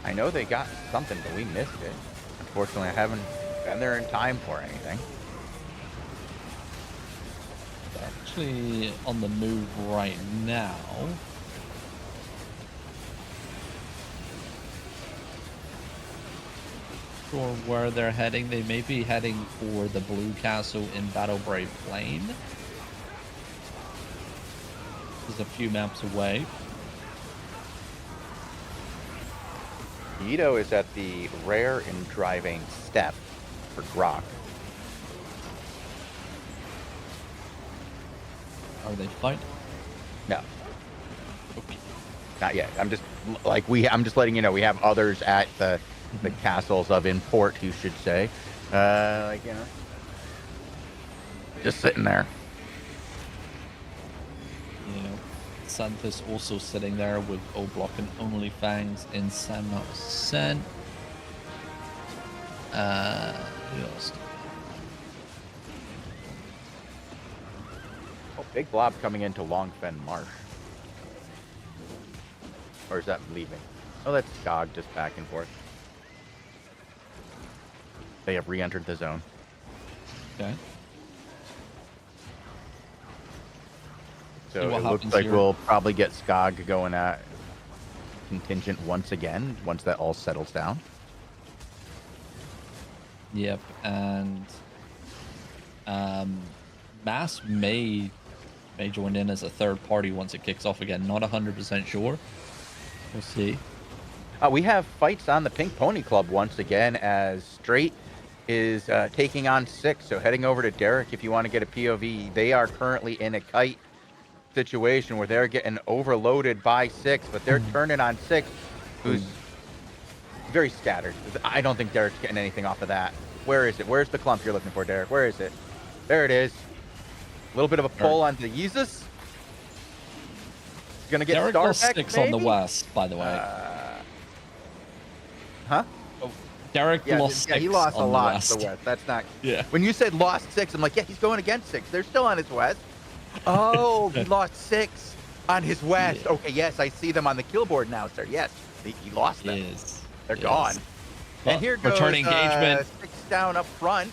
I know they got something, but we missed it. Unfortunately, I haven't been there in time for anything. Actually on the move right now. Sure where they're heading. They may be heading for the Blue Castle in Battle Brave Plain. This is a few maps away. Ito is at the rare and driving step for Grok. Are they fighting? No, Okay. not yet. I'm just letting you know we have others at the castles of import, you should say. Just sitting there. Yeah. Santhus also sitting there with O-Block and Only Fangs in San Sen. Who else? Oh, big blob coming into Longfen Marsh. Or is that leaving? Oh, that's Skog just back and forth. They have re-entered the zone. Okay. So it looks like we'll probably get Skog going at Contingent once again, once that all settles down. Yep, and Mass may join in as a third party once it kicks off again. Not 100% sure. We'll see. We have fights on the Pink Pony Club once again as Straight is taking on 6. So heading over to Derek if you want to get a POV. They are currently in a kite situation where they're getting overloaded by 6, but they're turning on 6, who's very scattered. I don't think Derek's getting anything off of that. Where is it? Where's the clump you're looking for, Derek? Where is it? There it is. A little bit of a pull on the Yeezus. Gonna get Derek Star lost Pack, 6 maybe? on the west, by the way. Huh? Derek lost 6 he lost a on lot the west. to the west. That's not. Yeah. When you said lost 6, I'm like, yeah, he's going against 6. They're still on his west. Oh, he lost 6 on his west. Yeah. Okay, yes, I see them on the kill board now, sir. Yes, he lost them. They're Yes. gone. Well, And here goes returning engagement. 6 down up front,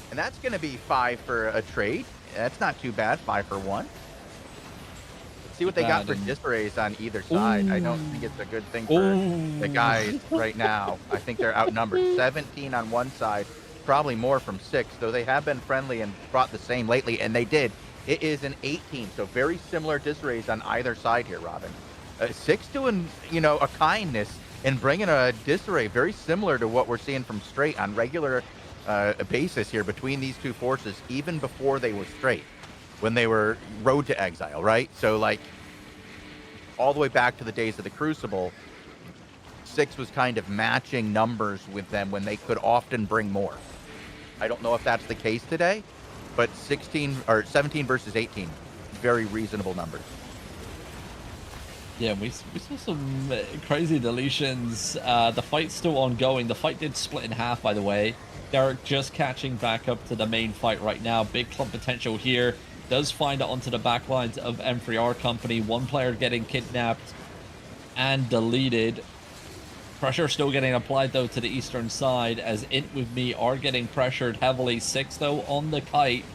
and that's going to be 5 for a trade. That's not too bad. 5 for 1. Let's see what they got for disarrays on either side. I don't think it's a good thing for the guys right now. I think they're outnumbered. 17 on one side, probably more from 6, though they have been friendly and brought the same lately, and they did. It is an 18, so very similar disarrays on either side here, Robin. 6 doing, a kindness and bringing a disarray very similar to what we're seeing from Straight on regular basis here between these two forces, even before they were Straight, when they were Road to Exile, right? So, like, all the way back to the days of the Crucible, 6 was kind of matching numbers with them when they could often bring more. I don't know if that's the case today, but 17 versus 18, very reasonable numbers. Yeah, we saw some crazy deletions. The fight's still ongoing. The fight did split in half, by the way. Derek just catching back up to the main fight right now. Big clump potential here. Does find it onto the back lines of M3R Company. One player getting kidnapped and deleted. Pressure still getting applied, though, to the eastern side, as Int with me are getting pressured heavily. 6, though, on the kite.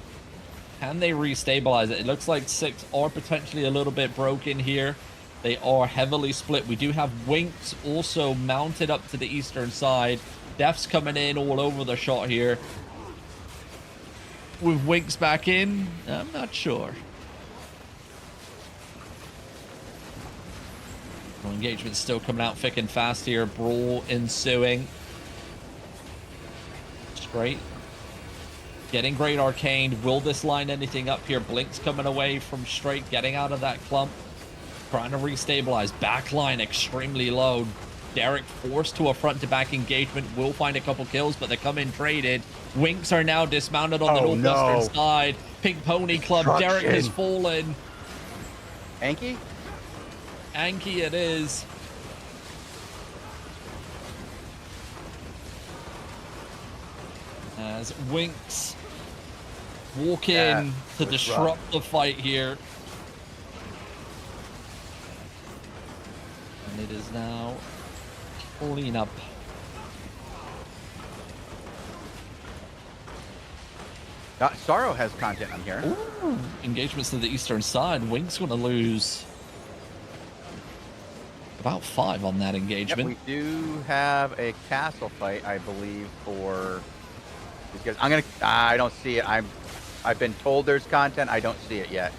Can they restabilize it? It looks like 6 are potentially a little bit broken here. They are heavily split. We do have Winks also mounted up to the eastern side. Def's coming in all over the shot here. With Winks back in, I'm not sure. Well, engagement's still coming out thick and fast here. Brawl ensuing. Straight. Getting Great Arcane. Will this line anything up here? Blink's coming away from Straight, getting out of that clump. Trying to restabilize. Backline extremely low. Derek forced to a front-to-back engagement. Will find a couple kills, but they come in traded. Winks are now dismounted on the northwestern side. Pink Pony Club. Derek has fallen. Anki? Anki it is. As Winks walk in to disrupt the fight here. And it is now clean up. Sorrow has content on here. Ooh, engagements to the eastern side. Wing's going to lose about 5 on that engagement. Yep, we do have a castle fight, I believe, for these guys. I don't see it. I've been told there's content. I don't see it yet.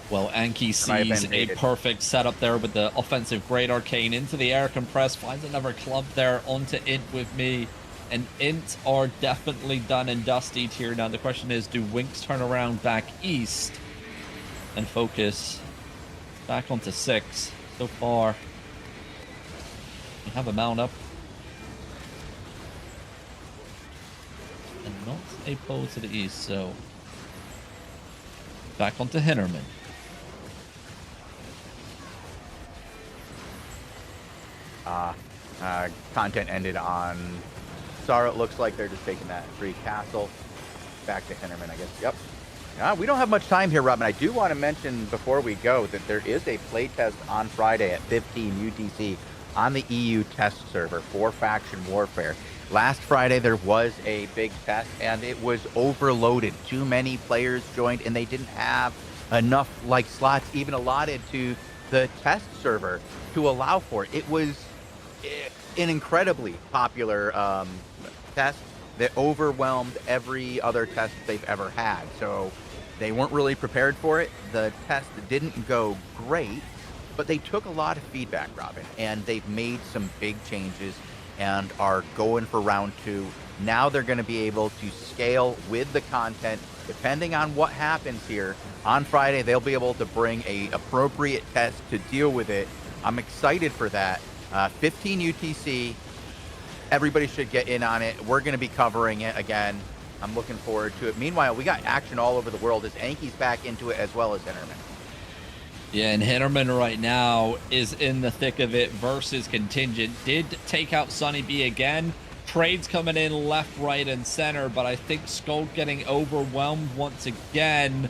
Well, Anki sees a perfect setup there with the offensive Great Arcane into the air compress, finds another clump there onto Int with me. And Int are definitely done and dusted here. Now, the question is, do Winks turn around back east and focus back onto 6? So far, we have a mount up. And not a pole to the east, so back onto Hinnerman. Content ended on Sorrow. It looks like they're just taking that free castle back to Hinnerman, I guess. Yep. We don't have much time here, Robin. I do want to mention before we go that there is a playtest on Friday at 15 UTC on the EU test server for Faction Warfare. Last Friday, there was a big test, and it was overloaded. Too many players joined, and they didn't have enough slots even allotted to the test server to allow for it. It was an incredibly popular test that overwhelmed every other test they've ever had. So they weren't really prepared for it. The test didn't go great, but they took a lot of feedback, Robin, and they've made some big changes. and are going for round 2. Now they're going to be able to scale with the content. Depending on what happens here on Friday, they'll be able to bring a appropriate test to deal with it. I'm excited for that. 15 UTC. Everybody should get in on it. We're going to be covering it again. I'm looking forward to it. Meanwhile, we got action all over the world as Anki's back into it, as well as Hinterman. Yeah, and Hinterman right now is in the thick of it versus Contingent. Did take out Sunny B again. Trades coming in left, right, and center, but I think Skull getting overwhelmed once again.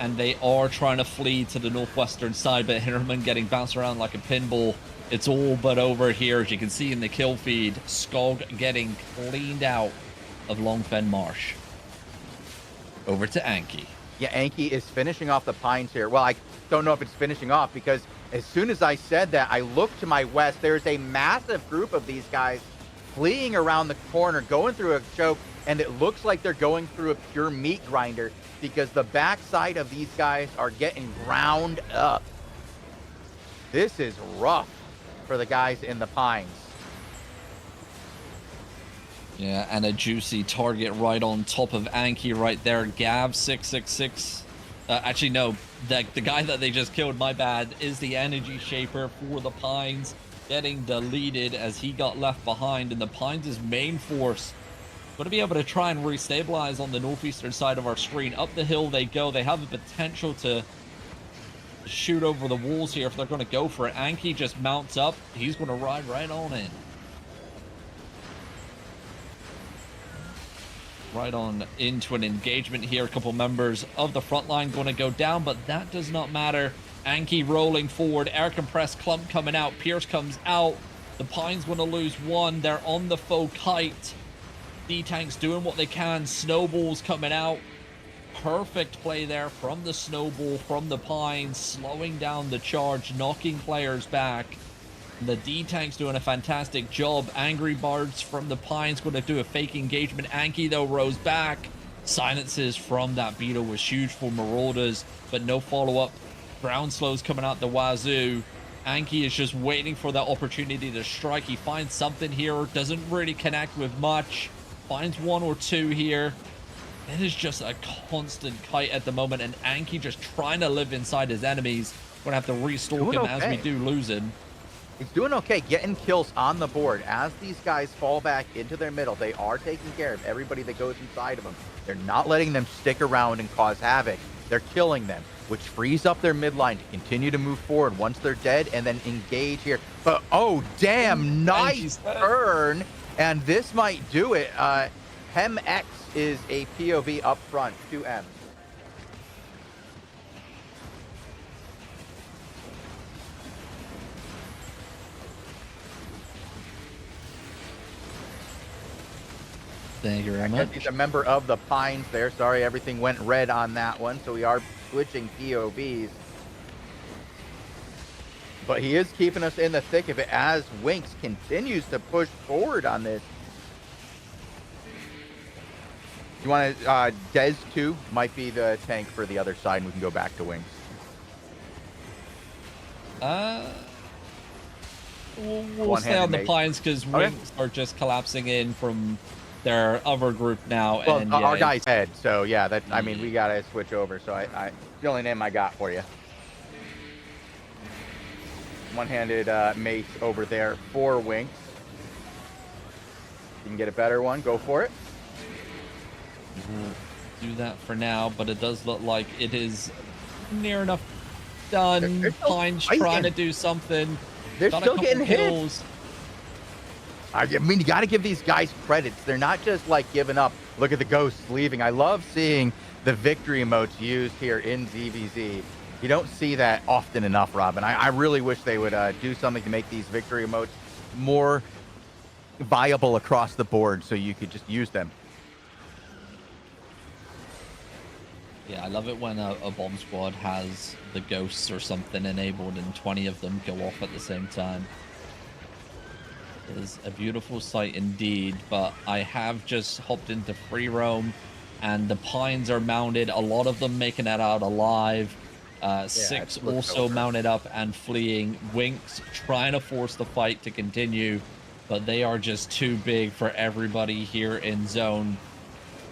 And they are trying to flee to the northwestern side, but Hinterman getting bounced around like a pinball. It's all but over here, as you can see in the kill feed. Skog getting cleaned out of Longfen Marsh. Over to Anki. Yeah, Anki is finishing off the Pines here. Well, I don't know if it's finishing off, because as soon as I said that, I looked to my west. There's a massive group of these guys fleeing around the corner, going through a choke, and it looks like they're going through a pure meat grinder, because the backside of these guys are getting ground up. This is rough for the guys in the Pines. Yeah, and a juicy target right on top of Anki right there. Gav 666. Actually, no, the guy that they just killed, my bad, is the energy shaper for the Pines, getting deleted as he got left behind. And the Pines' main force going to be able to try and restabilize on the northeastern side of our screen. Up the hill they go. They have the potential to shoot over the walls here if they're going to go for it. Anki just mounts up. He's going to ride right on in. Right on into an engagement here. A couple members of the front line going to go down, but that does not matter. Anki rolling forward. Air compressed clump coming out. Pierce comes out. The Pines going to lose one. They're on the faux kite. D-Tanks doing what they can. Snowballs coming out. Perfect play there from the Snowball, from the Pines, slowing down the charge, knocking players back. The D-Tank's doing a fantastic job. Angry Bards from the Pines going to do a fake engagement. Anki, though, rose back. Silences from that beetle was huge for Marauders, but no follow-up. Ground slows coming out the wazoo. Anki is just waiting for that opportunity to strike. He finds something here, doesn't really connect with much. Finds one or two here. It is just a constant kite at the moment, and Anki just trying to live inside his enemies. We're going to have to restalk him as we do lose him. He's doing okay, getting kills on the board. As these guys fall back into their middle, they are taking care of everybody that goes inside of them. They're not letting them stick around and cause havoc. They're killing them, which frees up their midline to continue to move forward once they're dead and then engage here. But, oh, damn, nice turn. And this might do it. Hem X is a POV up front, 2M. Thank you very much. He's a member of the Pines there. Sorry, everything went red on that one, so we are switching POVs. But he is keeping us in the thick of it as Winx continues to push forward on this. You want to, Dez 2 might be the tank for the other side, and we can go back to Winx. We'll stay on the Pines because Winx are just collapsing in from their other group now. Well, and our guy's dead, so yeah, that I mean, we got to switch over. So I the only name I got for you. One-handed mace over there for Winx. You can get a better one, go for it. We'll do that for now, but it does look like it is near enough done. They're Pines trying to do something. They're Got still getting kills. hit. I mean, you got to give these guys credits. They're not just like giving up. Look at the ghosts leaving. I love seeing the victory emotes used here in ZVZ. You don't see that often enough, Robin. I really wish they would do something to make these victory emotes more viable across the board so you could just use them. Yeah, I love it when a bomb squad has the ghosts or something enabled and 20 of them go off at the same time. It is a beautiful sight indeed, but I have just hopped into free roam and the Pines are mounted, a lot of them making it out alive. Six also mounted up and fleeing. Winx trying to force the fight to continue. but they are just too big for everybody here in zone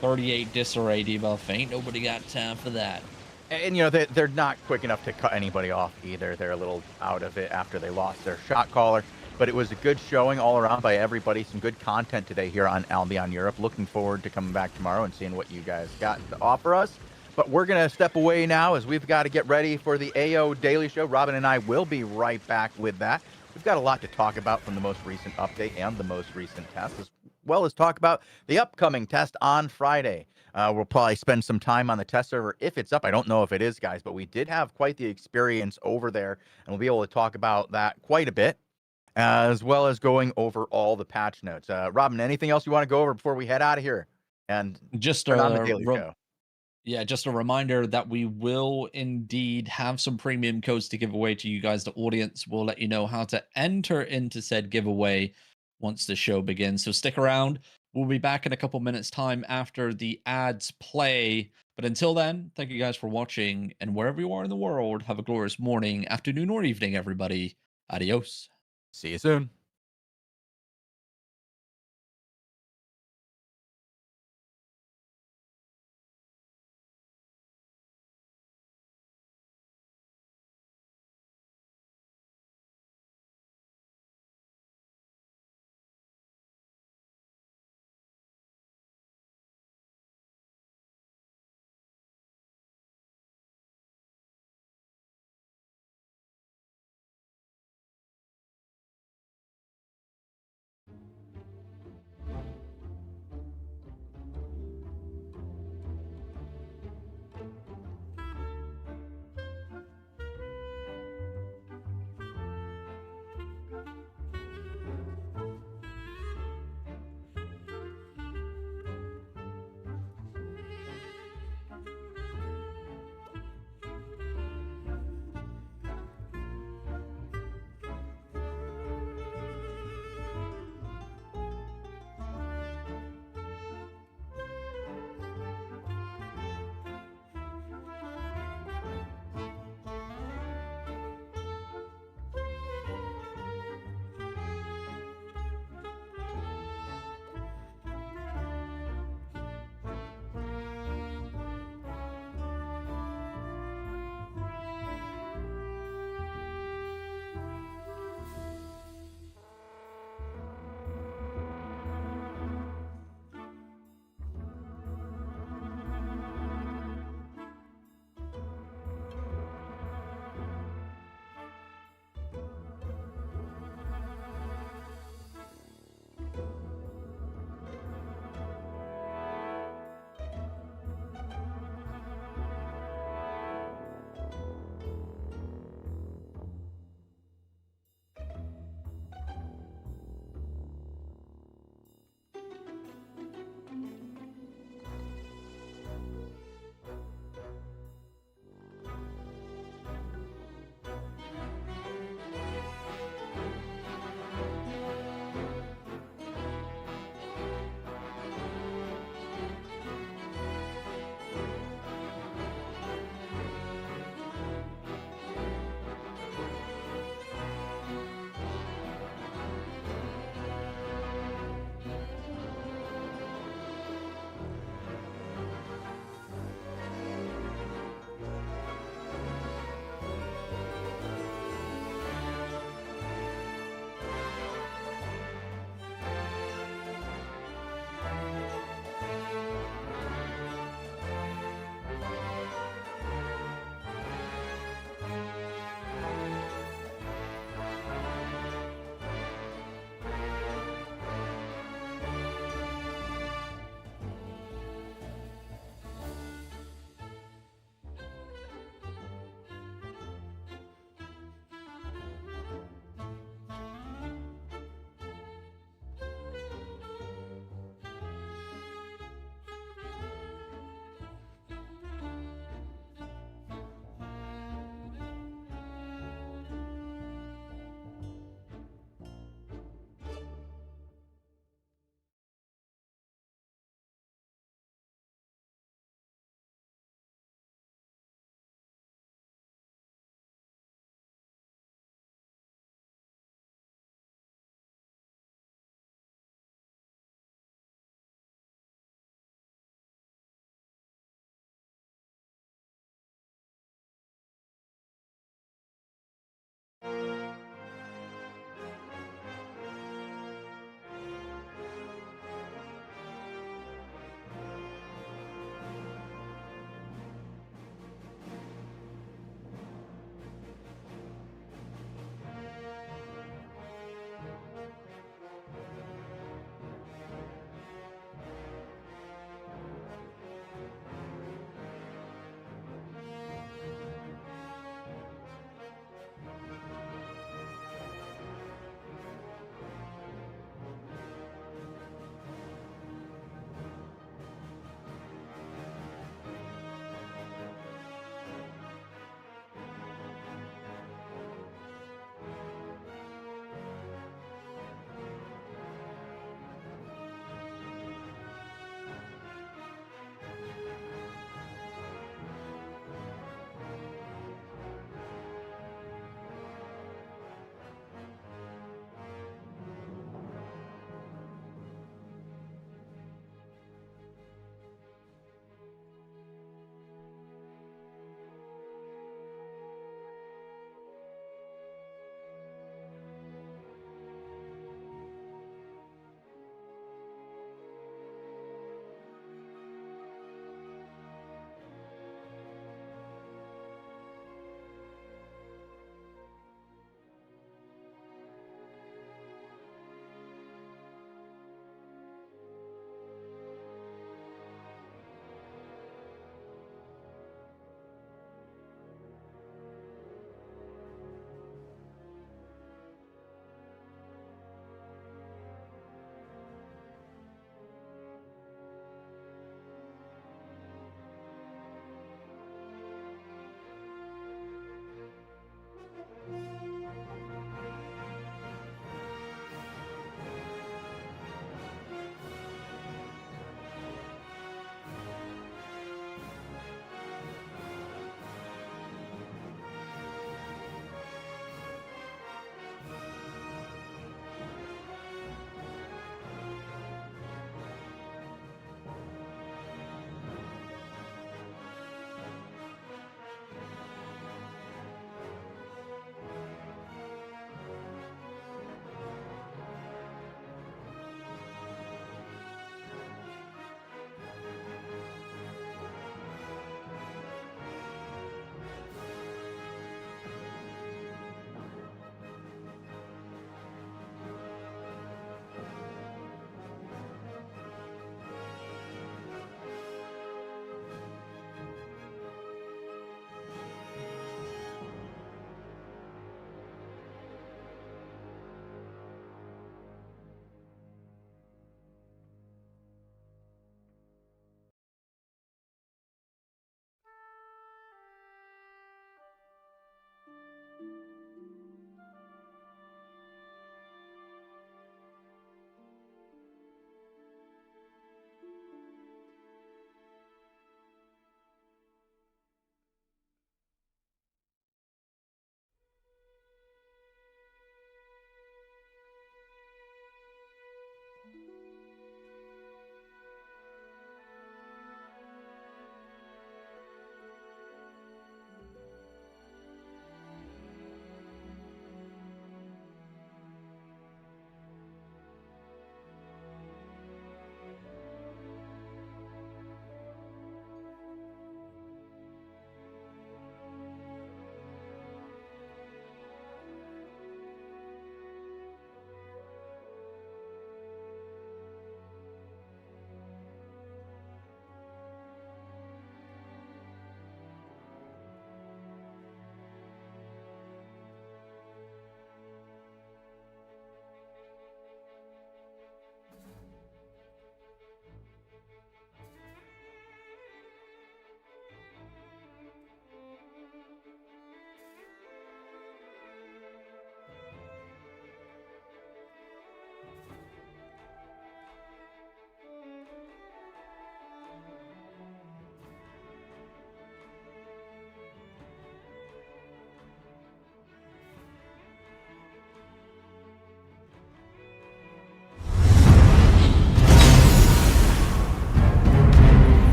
38 disarray debuff. Ain't nobody got time for that. And, you know, they're not quick enough to cut anybody off either. They're a little out of it after they lost their shot caller. But it was a good showing all around by everybody. Some good content today here on Albion Europe. Looking forward to coming back tomorrow and seeing what you guys got to offer us. But we're going to step away now as we've got to get ready for the AO Daily Show. Robin and I will be right back with that. We've got a lot to talk about from the most recent update and the most recent test, as well as talk about the upcoming test on Friday. We'll probably spend some time on the test server if it's up. I don't know if it is, guys, but we did have quite the experience over there, and we'll be able to talk about that quite a bit, as well as going over all the patch notes. Robin, anything else you want to go over before we head out of here and Just turn on the a Daily Show? Yeah, just a reminder that we will indeed have some premium codes to give away to you guys, the audience. We'll let you know how to enter into said giveaway once the show begins. So stick around. We'll be back in a couple minutes' time after the ads play. But until then, thank you guys for watching. And wherever you are in the world, have a glorious morning, afternoon, or evening, everybody. Adios. See you soon.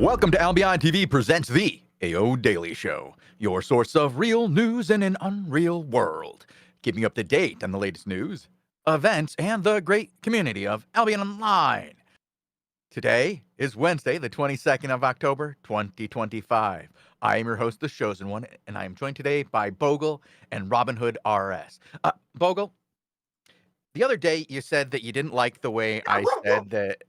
Welcome to AlbionTV presents the AO Daily Show, your source of real news in an unreal world. Keeping you up to date on the latest news, events, and the great community of Albion Online. Today is Wednesday, the 22nd of October, 2025. I am your host, The Chosen One, and I am joined today by Bogle and Robin Hood RS. Bogle, the other day you said that you didn't like the way I said that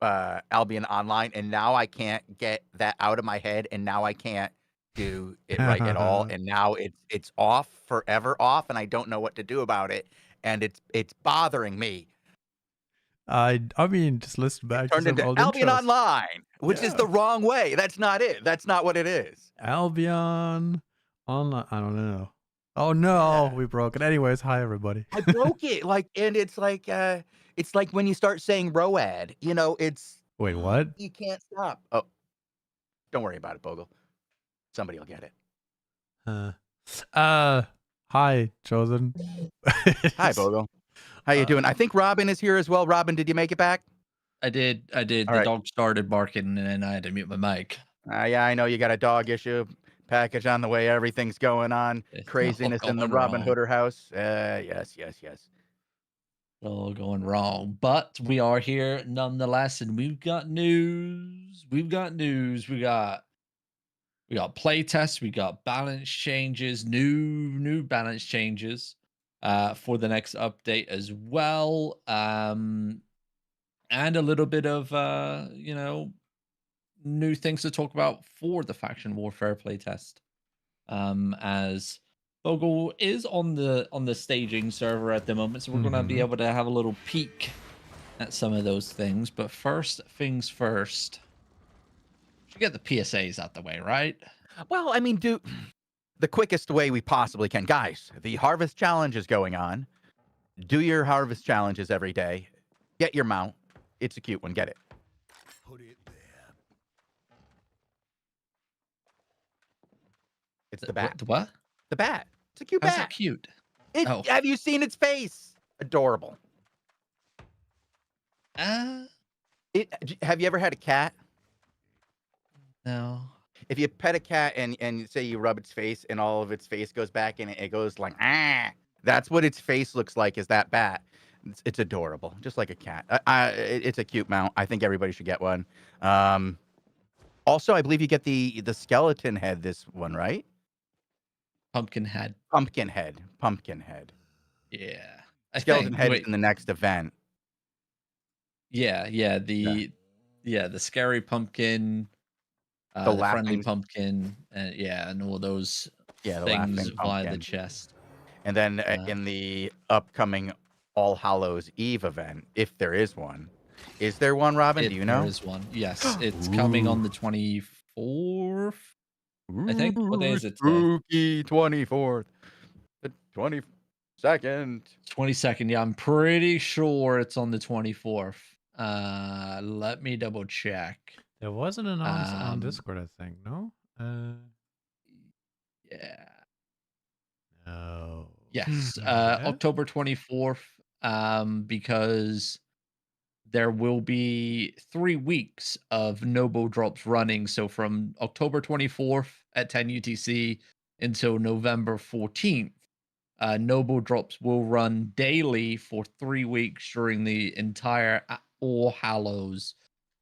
Albion Online, and now I can't get that out of my head, and now I can't do it right at all, and now it's off, forever off, and I don't know what to do about it, and it's bothering me. I mean, just listen back to Turned some into old Albion intros. Online, which is the wrong way. That's not it. That's not what it is. Albion Online. I don't know. Oh no, Yeah. we broke it. Anyways, hi everybody. I broke it, and it's like when you start saying ROAD, it's Wait, what? you can't stop. Oh, don't worry about it, Bogle. Somebody will get it. Hi, Chosen. Hi, Bogle. How you doing? I think Robin is here as well. Robin, did you make it back? I did. All The right. dog started barking, and then I had to mute my mic. Yeah, I know you got a dog issue. Package on the way. Everything's going on. It's Craziness all in the going Robin wrong. Hooder house. Yes. All going wrong, but we are here nonetheless, and we've got news. We got play tests. We got balance changes. New balance changes for the next update as well. And a little bit of new things to talk about for the faction warfare playtest. As Bogle is on the staging server at the moment, so we're gonna be able to have a little peek at some of those things. But first things first, should get the PSAs out the way, right? Well, I mean, do the quickest way we possibly can. Guys, the Harvest Challenge is going on. Do your Harvest Challenges every day. Get your mount. It's a cute one. Get it. Put it there. It's the bat. What? The bat. It's a cute How's bat. that cute? Oh. Have you seen its face? Adorable. Have you ever had a cat? No. If you pet a cat and say you rub its face and all of its face goes back and it goes like, that's what its face looks like, is that bat. It's adorable, just like a cat. It's a cute mount. I think everybody should get one. Also, I believe you get the skeleton head, this one, right? Pumpkin head. Pumpkin head. Yeah. Skeleton head is in the next event. Yeah. The scary pumpkin. The friendly pumpkin, and all those things via the chest. And then in the upcoming All Hallows Eve event, if there is one. Is there one, Robin? Do you know? There is one. Yes, it's coming on the 24th. I think. What day is it today? Spooky 24th. The 22nd. 22nd. Yeah, I'm pretty sure it's on the 24th. Let me double check. There was an announce on Discord, I think. No. Yeah. No. Yes. October 24th. Because there will be 3 weeks of Noble drops running. So from October 24th at 10 UTC until November 14th, Noble drops will run daily for 3 weeks during the entire All Hallows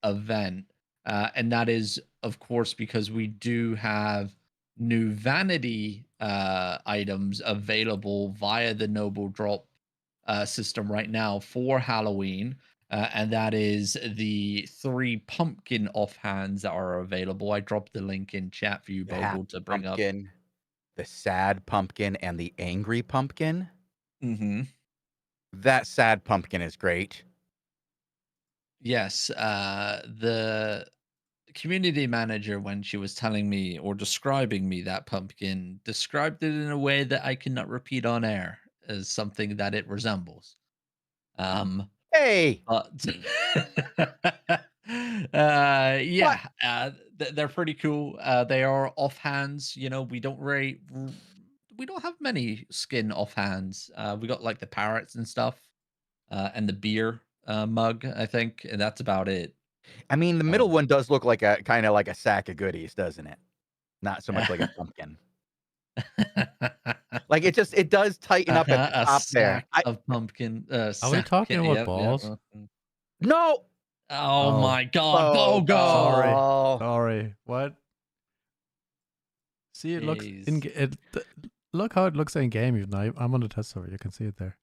event. And that is, of course, because we do have new vanity items available via the Noble drop system right now for Halloween. And that is the 3 pumpkin offhands that are available. I dropped the link in chat for you, Bogle, to bring pumpkin, the sad pumpkin, and the angry pumpkin. That sad pumpkin is great. Yes. The community manager, when she was telling me or describing me that pumpkin, described it in a way that I cannot repeat on air as something that it resembles. Hey. They're pretty cool. They are offhands. We don't have many skin offhands. We got like the parrots and stuff, and the beer mug, I think, and that's about it. I mean, the middle one does look like a kind of like a sack of goodies, doesn't it? Not so much like a pumpkin. Like it does tighten up at the A top there. sack of pumpkin. Are we talking about Yep, yep. balls? No. Oh Oh, my God, Bogo! sorry. What? See, it looks in Jeez. look how it looks in game. Even I'm on the test server. You can see it there.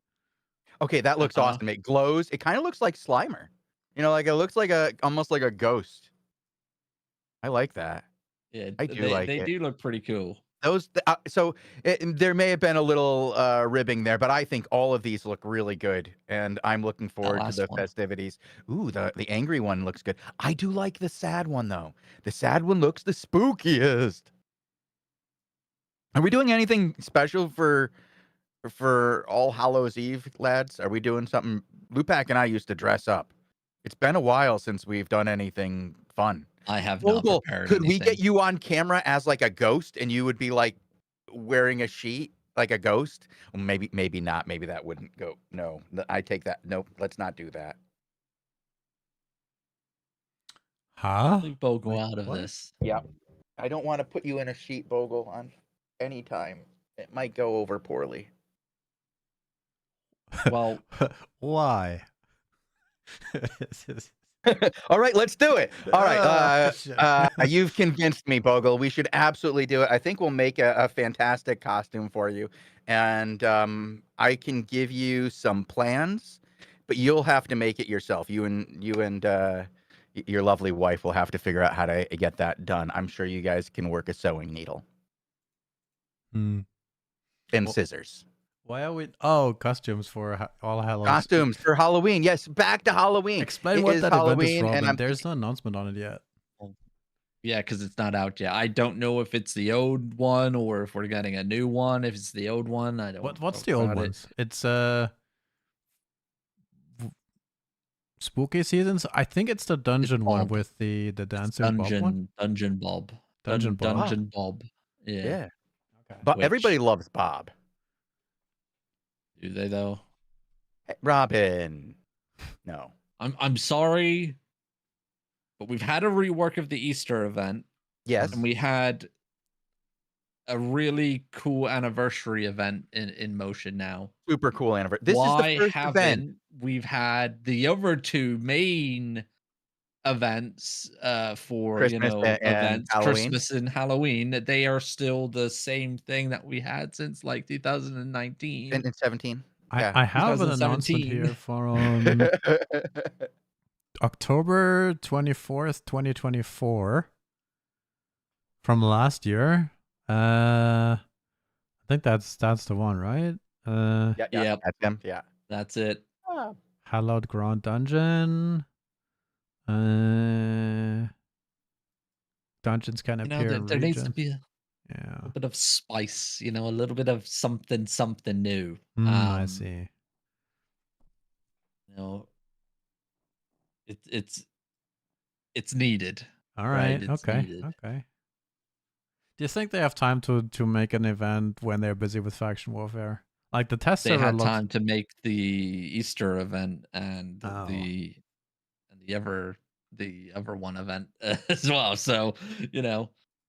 Okay, that looks awesome. It glows. It kind of looks like Slimer. You know, like it looks like almost like a ghost. I like that. Yeah, I do like they it. do look pretty cool. Those there may have been a little ribbing there, but I think all of these look really good, and I'm looking forward to last the one. festivities. Ooh, the angry one looks good. I do like the sad one though. The sad one looks the spookiest. Are we doing anything special for All Hallows Eve, lads? Are we doing something? Lupac and I used to dress up. It's been a while since we've done anything fun. I have not Vogel, prepared could we get anything. you on camera as like a ghost and you would be like wearing a sheet like a ghost? Well, maybe not. Maybe that wouldn't go. No, I take that. Nope, let's not do that. Huh? Leave Bogo Like, out of what? this. Yeah. I don't want to put you in a sheet, Bogle, on any time. It might go over poorly. Well, why? All right, let's do it. All right, shit. you've convinced me, Bogle. We should absolutely do it. I think we'll make a fantastic costume for you, and I can give you some plans, but you'll have to make it yourself. You and your lovely wife will have to figure out how to get that done. I'm sure you guys can work a sewing needle and scissors. Why are we? Oh, costumes for All Hallows. Costumes for Halloween. Yes, back to Halloween. Explain what that event is, Robin. and There's no announcement on it yet. yeah, because it's not out yet. I don't know if it's the old one or if we're getting a new one. If it's the old one, I don't. What's know the old about it. ones? It's spooky seasons. I think it's the dungeon one with the dancing Bob one. Dungeon Bob. Dungeon Bob. Dungeon Bob. Yeah. Yeah. Okay. But everybody loves Bob. Do they though? Hey, Robin. No. I'm sorry, but we've had a rework of the Easter event. Yes. And we had a really cool anniversary event in motion now. Super cool anniversary. This Why is the first event. We've had the other two main events for Christmas and events, Halloween. Christmas and Halloween. They are still the same thing that we had since like 2019 and 17. I have an announcement here for October 24th, 2024 from last year. I think that's the one, right? Yeah, that's him. Yeah. That's it. Hallowed Grand Dungeon. Dungeons can appear in there needs to regions. be a bit of spice, a little bit of something new. I see. It's needed. All right. Okay. Needed. Okay. Do you think they have time to make an event when they're busy with faction warfare? Like the test server had time to make the Easter event and the other one event as well. So,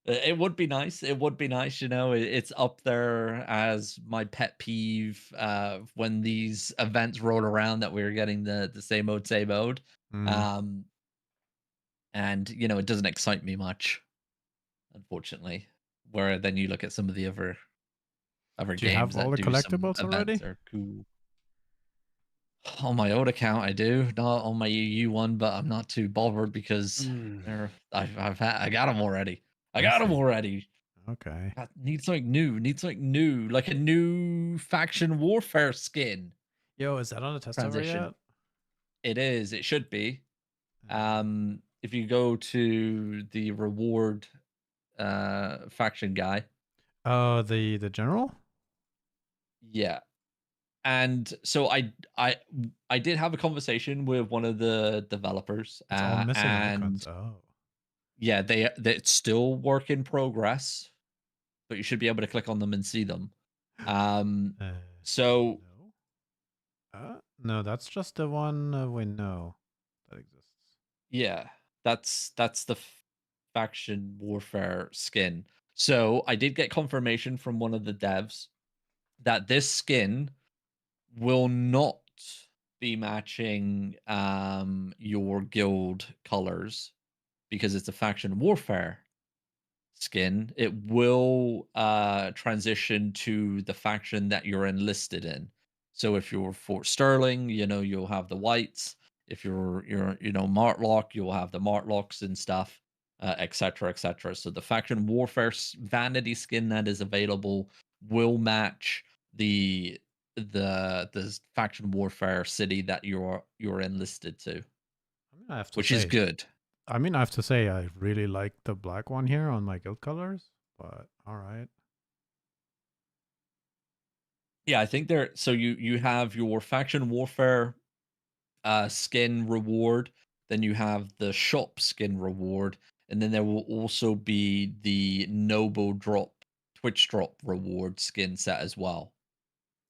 it would be nice. It would be nice, it's up there as my pet peeve when these events roll around that we're getting the same mode. And it doesn't excite me much, unfortunately. Where then you look at some of the other games. Do you have all the collectibles already? Are cool. On my old account, I do. Not on my EU one, but I'm not too bothered because I got them already. I got them already. Okay. Need something new. Like a new faction warfare skin. Yo, is that on the test server yet? It is. It should be. If you go to the reward faction guy. Oh, the general? Yeah. And so I did have a conversation with one of the developers, it's all missing and yeah, it's still work in progress, but you should be able to click on them and see them. So no, that's just the one we know that exists. Yeah. That's the faction warfare skin. So I did get confirmation from one of the devs that this skin will not be matching your guild colors because it's a faction warfare skin. It will transition to the faction that you're enlisted in. So if you're Fort Sterling, you'll have the whites. If you're Martlock, you'll have the Martlocks and stuff, etc. etc. So the faction warfare vanity skin that is available will match the the faction warfare city that you're enlisted to, I mean, I have to which is say, good. I really like the black one here on my guild colors, but all right. Yeah, I think there. So you have your faction warfare skin reward, then you have the shop skin reward, and then there will also be the noble drop Twitch drop reward skin set as well.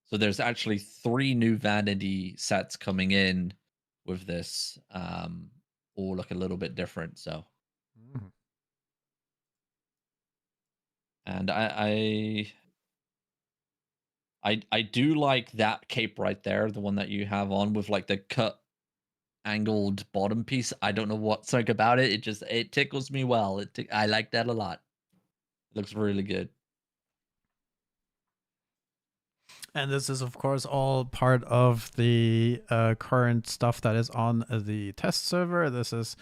So there's actually 3 new vanity sets coming in with this, all look a little bit different. So, Mhm. and I do like that cape right there, the one that you have on with like the cut angled bottom piece. I don't know what's like about it. It tickles me well. I like that a lot. It looks really good. And this is, of course, all part of the current stuff that is on the test server. This is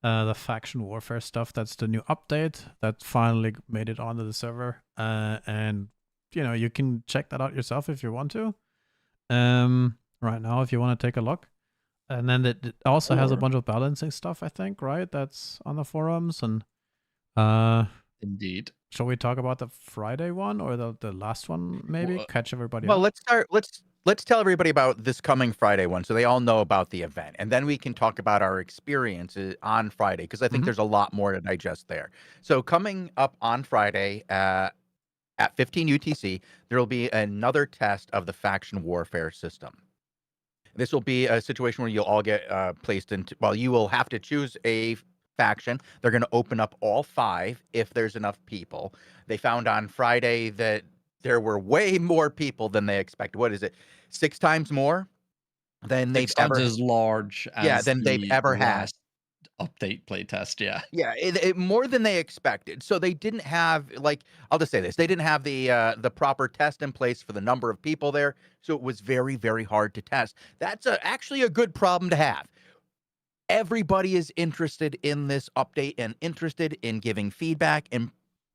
the faction warfare stuff. That's the new update that finally made it onto the server. And, you can check that out yourself if you want to. Right now, if you want to take a look. And then it also has a Or bunch of balancing stuff, I think, right? That's on the forums. And indeed. shall we talk about the Friday one or the last one, maybe? Well, Catch everybody Well, up? let's start. Let's tell everybody about this coming Friday one, so they all know about the event, and then we can talk about our experiences on Friday because I think Mhm. there's a lot more to digest there. So coming up on Friday at 15 UTC, there will be another test of the faction warfare system. This will be a situation where you'll all get placed into. Well, you will have to choose a faction. They're going to open up all 5 if there's enough people. They found on Friday that there were way more people than they expected. What is it? 6 times more than they've 6 times ever. as large Yeah, as than they've the ever had. last update playtest. Yeah. Yeah, more than they expected. So they didn't have like I'll just say this: they didn't have the proper test in place for the number of people there, so it was very very hard to test. That's actually a good problem to have. Everybody is interested in this update and interested in giving feedback and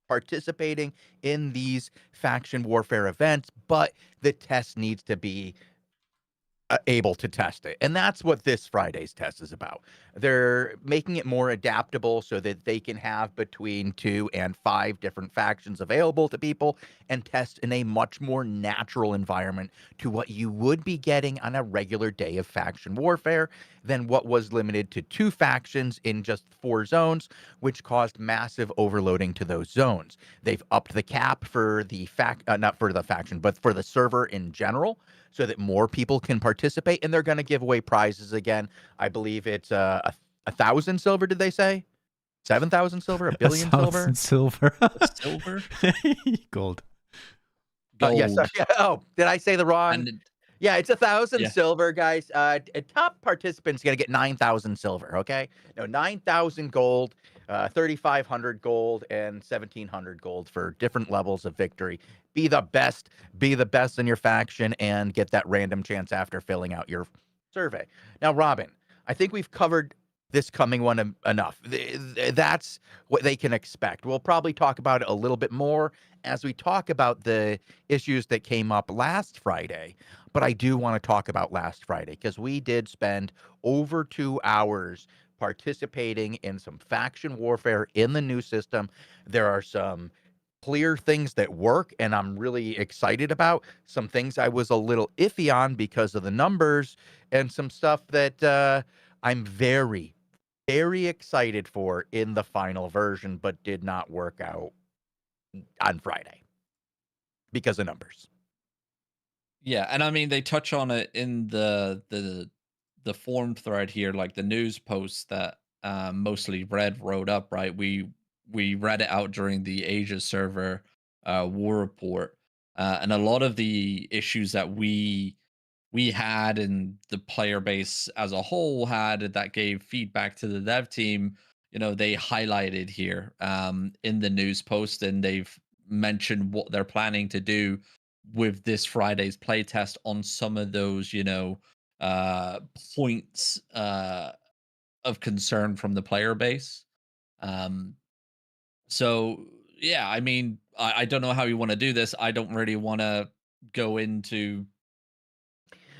participating in these faction warfare events, but the test needs to be able to test it. And that's what this Friday's test is about. They're making it more adaptable so that they can have between 2 and 5 different factions available to people and test in a much more natural environment to what you would be getting on a regular day of faction warfare than what was limited to 2 factions in just 4 zones, which caused massive overloading to those zones. They've upped the cap for the not for the faction, but for the server in general, so that more people can participate, and they're going to give away prizes again. I believe it's 1,000 silver. Did they say 7,000 silver? A billion silver? 1,000 silver. Silver? Gold. Yes. Gold. Yeah. Oh, did I say the wrong? And Yeah, it's 1,000 yeah. silver, guys. Top participants gonna get 9,000 silver. Okay, no, 9,000 gold, 3,500 gold, and 1,700 gold for different levels of victory. Be the best. Be the best in your faction, and get that random chance after filling out your survey. Now, Robin, I think we've covered this coming one enough. That's what they can expect. We'll probably talk about it a little bit more as we talk about the issues that came up last Friday. But I do want to talk about last Friday because we did spend over 2 hours participating in some faction warfare in the new system. There are some clear things that work, and I'm really excited about. Some things I was a little iffy on because of the numbers, and some stuff that I'm very, very excited for in the final version, but did not work out on Friday because of numbers. Yeah, and I mean they touch on it in the forum thread here, like the news post that mostly red wrote up, right? We read it out during the Asia server war report, and a lot of the issues that we had and the player base as a whole had that gave feedback to the dev team, they highlighted here in the news post, and they've mentioned what they're planning to do with this Friday's playtest on some of those, uh, points of concern from the player base. Um, so yeah, I mean, I don't know how you want to do this. I don't really want to go into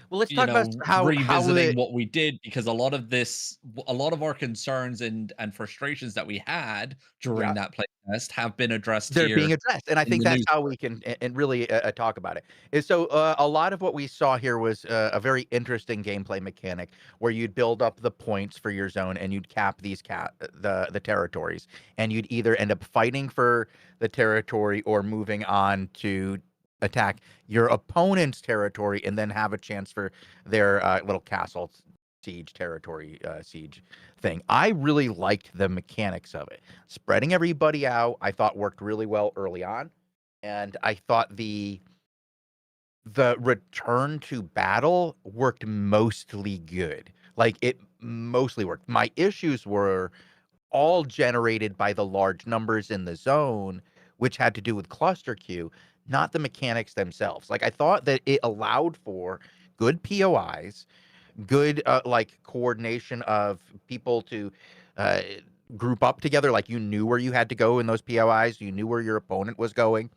Well, let's talk about how the revisiting what we did, because a lot of our concerns and frustrations that we had during yeah. that playtest have been addressed They're being here addressed, and I in think the that's news how we post. can and really talk about it. Is so a lot of what we saw here was a very interesting gameplay mechanic where you'd build up the points for your zone and you'd cap these the territories, and you'd either end up fighting for the territory or moving on to attack your opponent's territory and then have a chance for their little castle siege territory siege thing. I really liked the mechanics of it. Spreading everybody out, I thought worked really well early on, and I thought the return to battle worked mostly good. Like it mostly worked. My issues were all generated by the large numbers in the zone, which had to do with cluster queue, not the mechanics themselves. Like I thought that it allowed for good POIs, good like coordination of people to uh, group up together. Like you knew where you had to go in those POIs, you knew where your opponent was going.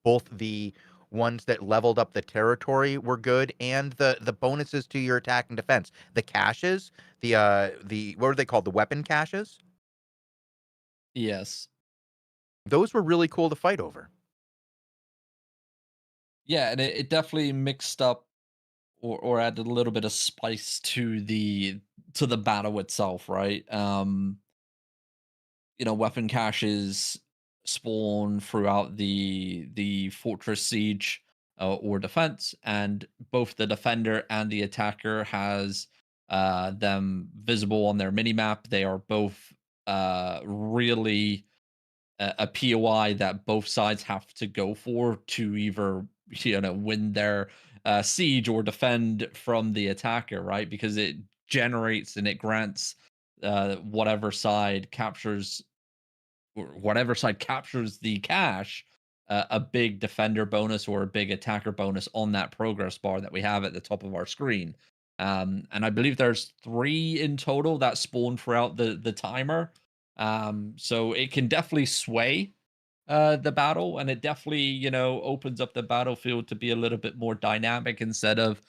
Both the ones that leveled up the territory were good, and the bonuses to your attack and defense. The caches, the what are they called? The weapon caches. Yes. Those were really cool to fight over. Yeah, and it definitely mixed up or added a little bit of spice to the battle itself, right? Weapon caches spawn throughout the fortress siege or defense, and both the defender and the attacker has them visible on their mini map. They are both really a POI that both sides have to go for to either win their siege or defend from the attacker, right? Because it generates and it grants whatever side captures the cache, a big defender bonus or a big attacker bonus on that progress bar that we have at the top of our screen. And I believe there's 3 in total that spawn throughout the timer. So it can definitely sway the battle, and it definitely opens up the battlefield to be a little bit more dynamic instead of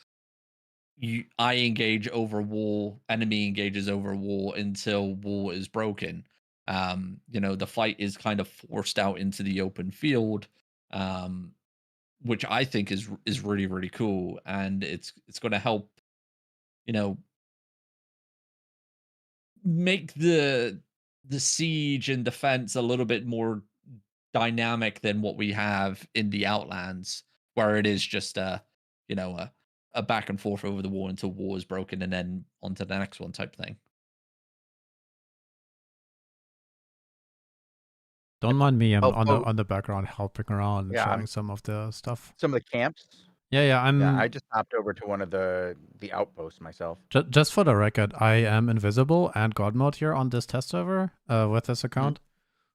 I engage over wall, enemy engages over wall until wall is broken. The fight is kind of forced out into the open field, um, which I think is really really cool, and it's going to help you know make the siege and defense a little bit more dynamic than what we have in the Outlands, where it is just a back and forth over the wall until war is broken and then on to the next one type thing. Don't mind me. I'm Oh, on the oh on the background helping around and yeah, showing some of the stuff. some of the camps. Yeah, yeah. Yeah, I I'm just hopped over to one of the outposts myself. just for the record, I am invisible and God mode here on this test server with this Mhm. account.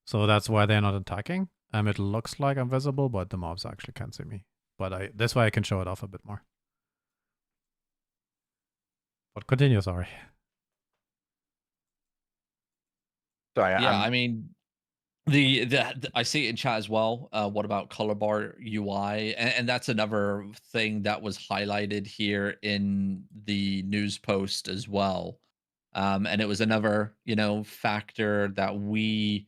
So that's why they're not attacking. It looks like I'm visible, but the mobs actually can't see me. But this way I can show it off a bit more. But continue, sorry. So Yeah, I'm I mean, I see it in chat as well. What about color bar UI? And that's another thing that was highlighted here in the news post as well. And it was another, factor that we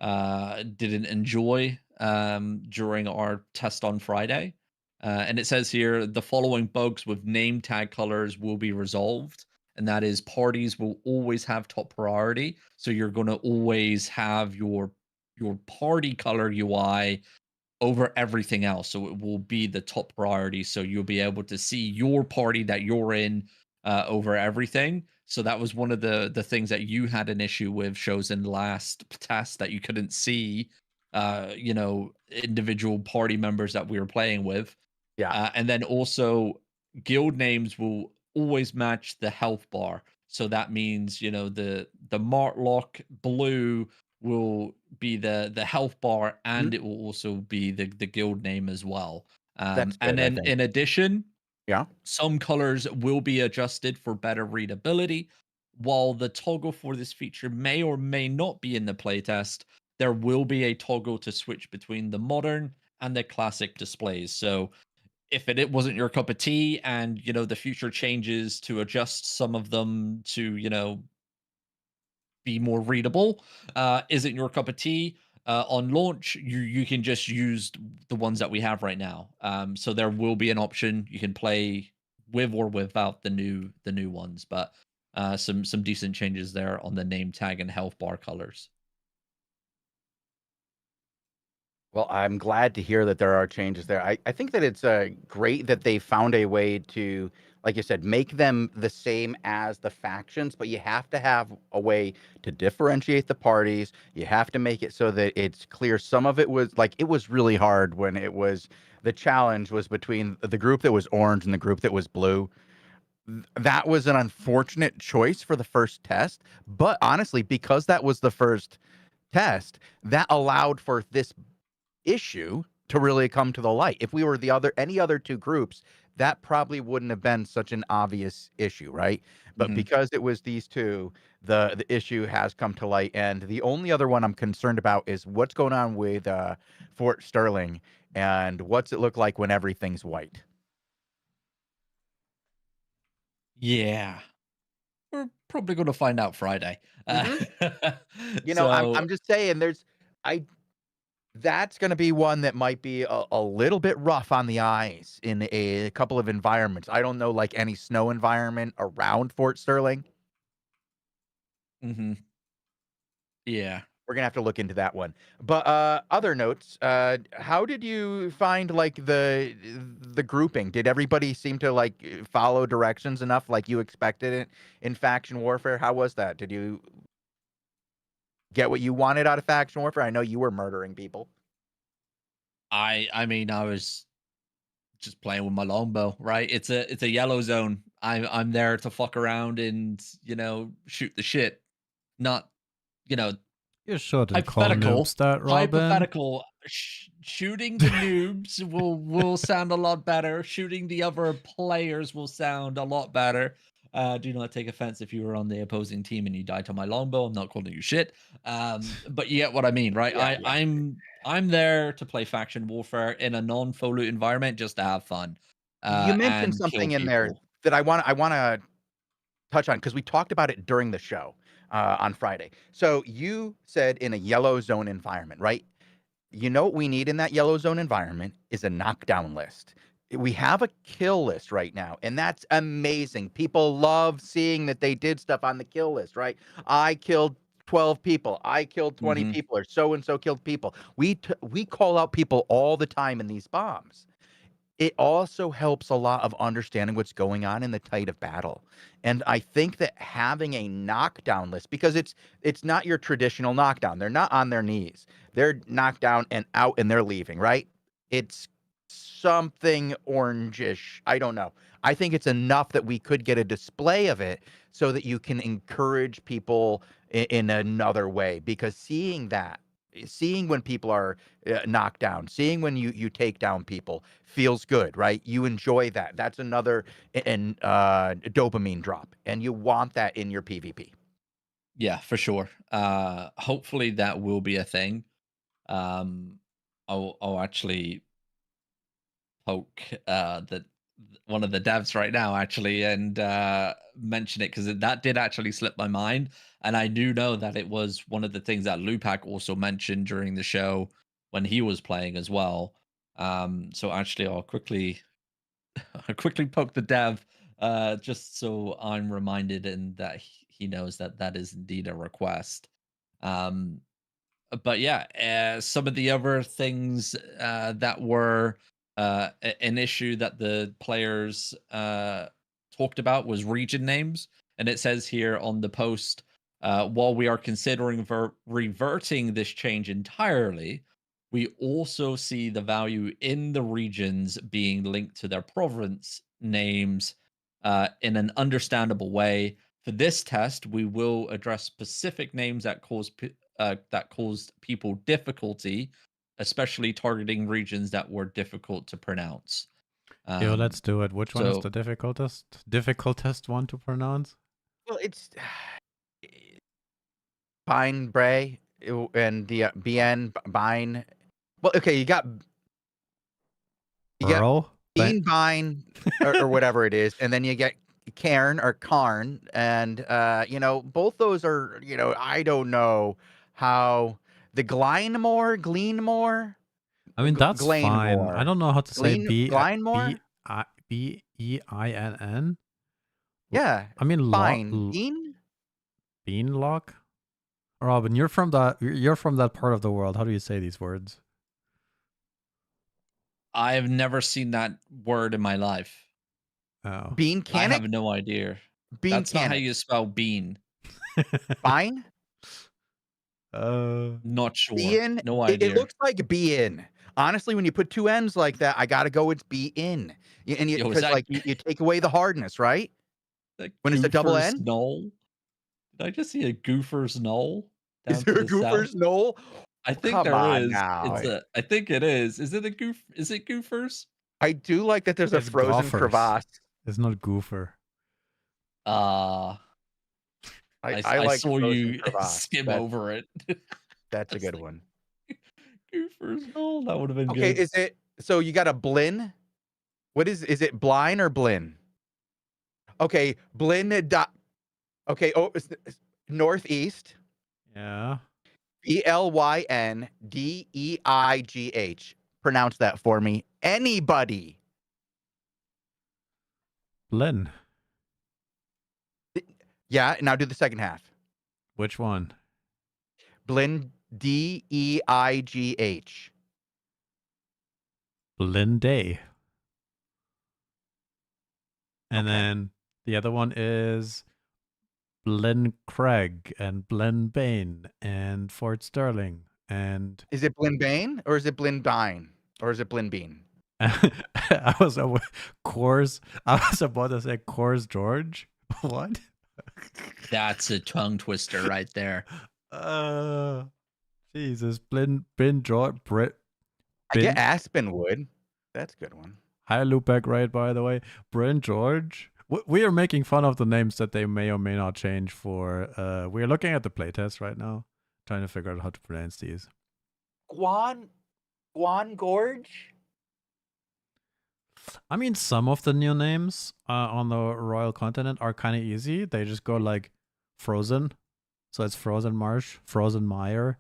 didn't enjoy during our test on Friday. And it says here the following bugs with name tag colors will be resolved. And that is parties will always have top priority. So you're going to always have your party color UI over everything else. So it will be the top priority. So you'll be able to see your party that you're in over everything. So that was one of the things that you had an issue with shows in the last test, that you couldn't see, individual party members that we were playing with. Yeah. And then also, guild names will always match the health bar. So that means, the Martlock blue will be the health bar, Mhm. and it will also be the guild name as well. That's And good, I then think. in addition, Yeah. some colors will be adjusted for better readability. While the toggle for this feature may or may not be in the playtest, there will be a toggle to switch between the modern and the classic displays. So if it wasn't your cup of tea, and the future changes to adjust some of them to be more readable, isn't your cup of tea, on launch, you can just use the ones that we have right now. So there will be an option you can play with or without the new ones, but some decent changes there on the name tag and health bar colors. Well, I'm glad to hear that there are changes there. I think that it's great that they found a way to, like you said, make them the same as the factions, but you have to have a way to differentiate the parties. You have to make it so that it's clear. Some of it was like, it was really hard when it was the challenge was between the group that was orange and the group that was blue. That was an unfortunate choice for the first test, but honestly, because that was the first test, that allowed for this issue to really come to the light. If we were any other two groups, that probably wouldn't have been such an obvious issue, right? But Hmm. because it was these two, the issue has come to light. And the only other one I'm concerned about is what's going on with Fort Sterling, and what's it look like when everything's white. Yeah, we're probably going to find out Friday. Hmm. I'm So. I'm just saying I that's going to be one that might be a little bit rough on the eyes in a couple of environments. I don't know, like any snow environment around Fort Sterling. Mhm. Yeah. We're gonna have to look into that one. But other notes. How did you find like the grouping? Did everybody seem to like follow directions enough, like you expected it in faction warfare? How was that? Did you get what you wanted out of faction warfare? I know you were murdering people. I mean, I was just playing with my longbow, right? It's a yellow zone. I'm there to fuck around and, shoot the shit. Not, you know, You shouldn't call hypothetical. noobs that, Robin. Hypothetical. Shooting the noobs will sound a lot better. Shooting the other players will sound a lot better. Do not take offense if you were on the opposing team and you died to my longbow. I'm not calling you shit. But you get what I mean, right? Yeah, I, yeah. I'm there to play faction warfare in a non-full loot environment, just to have fun, You mentioned and kill something in there people. that I wanna touch on because we talked about it during the show on Friday. So you said in a yellow zone environment, right? You know what we need in that yellow zone environment is a knockdown list. We have a kill list right now, and that's amazing. People love seeing that they did stuff on the kill list, right? I killed 12 people. I killed 20 Hmm. people, or so and so killed people. We call out people all the time in these bombs. It also helps a lot of understanding what's going on in the tide of battle. And I think that having a knockdown list, because it's not your traditional knockdown. They're not on their knees. They're knocked down and out and they're leaving, right? It's something orangish. I don't know. I think it's enough that we could get a display of it so that you can encourage people in another way, because seeing when people are knocked down, seeing when you take down people feels good, right? You enjoy that. That's another dopamine drop, and you want that in your PvP. Yeah, for sure. Hopefully that will be a thing. Um, I'll actually poke one of the devs right now, actually, and mention it, because that did actually slip my mind, and I do know that it was one of the things that Lupak also mentioned during the show when he was playing as well. So actually, I'll quickly I'll quickly poke the dev, just so I'm reminded and that he knows that that is indeed a request. Um, but yeah, some of the other things that were an issue that the players talked about was region names. And it says here on the post, while we are considering reverting this change entirely, we also see the value in the regions being linked to their province names in an understandable way. For this test, we will address specific names that caused people difficulty, especially targeting regions that were difficult to pronounce. Yo, let's do it. Which one is So the difficultest one to pronounce? Well, it's Pine Bray and the BN Bine. Well, okay, you got Bro? Bean Bine or whatever it is, and then you get Cairn or Carn, and both those are, I don't know how the Glenmore. I mean, that's fine. Glainmore. I don't know how to say Glainmore? Beinn. Yeah. I mean, Fine. Bean? Beanlock? Robin, you're from that part of the world. How do you say these words? I've never seen that word in my life. Oh. Bean I canic? have no idea. Bean That's not how canic. you spell bean. Fine? Not sure. Bein? No idea. It looks like bein. Honestly, when you put two N's like that, I gotta go with bein. And Yo, is because that- like you take away the hardness, right? That When it's a double Goofer's N? Knoll? Did I just see a Goofer's Knoll down Is to there a the south? Goofer's Knoll? I think Come there on is. now. I think it is. Is it a goof? Is it Goofers? I do like that there's a It's frozen Gophers. crevasse. It's not Goofer. I like saw frozen you crevasse. skim over it. That's a That's good like- one. Goofer's Knoll. That would have been Okay, good. is it so you got a Blin? What is it Blin or Blin? Okay, Blin okay, it's northeast. Yeah. BLYNDEIGH. Pronounce that for me. Anybody. Blin. Yeah, now do the second half. Which one? Blin DEIGH. Blinday. And Okay. then the other one is Blin Craig and Blin Bain and Fort Sterling and Is it Blin Bane or is it Blin Bine? Or is it Blin Bean? I was about to say Coors George. What? That's a tongue twister right there. Jesus, Blin George Brit. I get Aspenwood. That's a good one. Hi, Lubeck, right, by the way. Bryn George. We are making fun of the names that they may or may not change for. We're looking at the playtest right now, trying to figure out how to pronounce these. Guan Gorge? I mean, some of the new names on the Royal Continent are kind of easy. They just go like Frozen. So it's Frozen Marsh, Frozen Mire,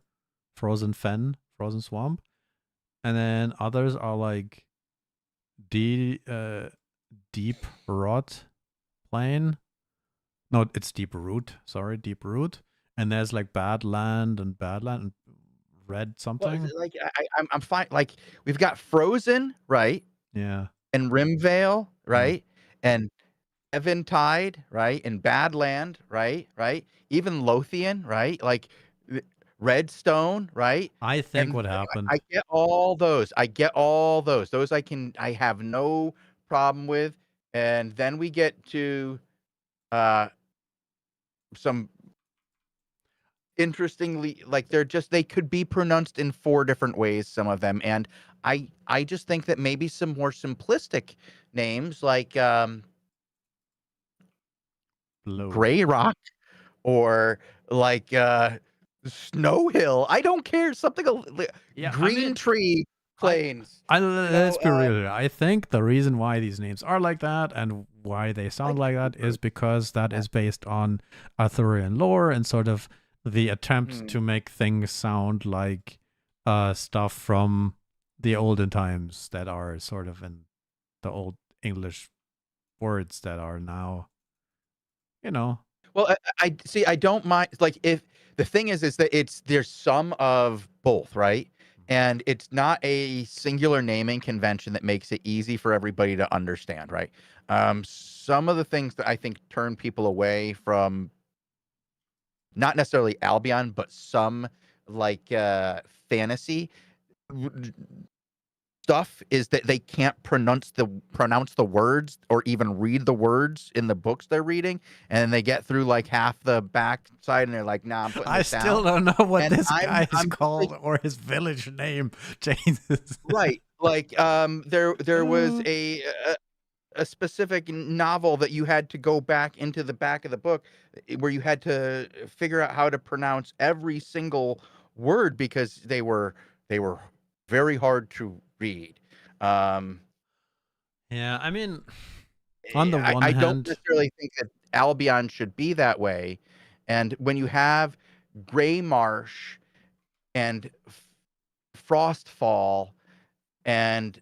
Frozen Fen, Frozen Swamp. And then others are like Deep Rot Plain. No, it's Deep Root. Sorry, Deep Root. And there's like Badland and Red something. Well, like I'm fine. Like we've got Frozen, right? Yeah. And Rimvale, right? And Eventide, right? And Badland, right? Even Lothian, right? Like Redstone, right? I think what happened. I get all those. Those I have no problem with. And then we get to some interestingly, like they could be pronounced in 4 different ways, some of them. And I just think that maybe some more simplistic names like Gray Rock or like Snow Hill. I don't care. Something Green Tree Plains. Let's be real here. I think the reason why these names are like that and why they sound like that is because that is based on Arthurian lore and sort of the attempt to make things sound like stuff from the olden times that are sort of in the old English words that are now, Well, I see. I don't mind. Like, if the thing is that there's some of both, right? and it's not a singular naming convention that makes it easy for everybody to understand, right? Some of the things that I think turn people away from not necessarily Albion, but some like fantasy stuff is that they can't pronounce the words or even read the words in the books they're reading, and they get through like half the back side and they're like, "Nah, I'm putting I this still down." don't know what And this guy is I'm just like, called or his village name changes. right, like there was a specific novel that you had to go back into the back of the book where you had to figure out how to pronounce every single word because they were very hard to read. Um, Yeah, I mean, on the I, one I don't hand, necessarily think that Albion should be that way. And when you have Gray Marsh and Frostfall and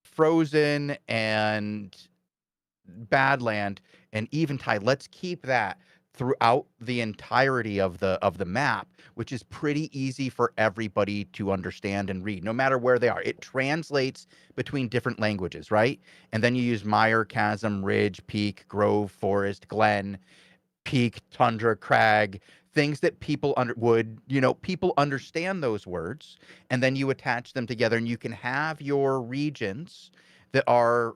Frozen and Badland and Eventide, let's keep that throughout the entirety of the map, which is pretty easy for everybody to understand and read, no matter where they are. It translates between different languages, right? And then you use mire, chasm, ridge, peak, grove, forest, glen, peak, tundra, crag, things that people people understand those words, and then you attach them together, and you can have your regions that are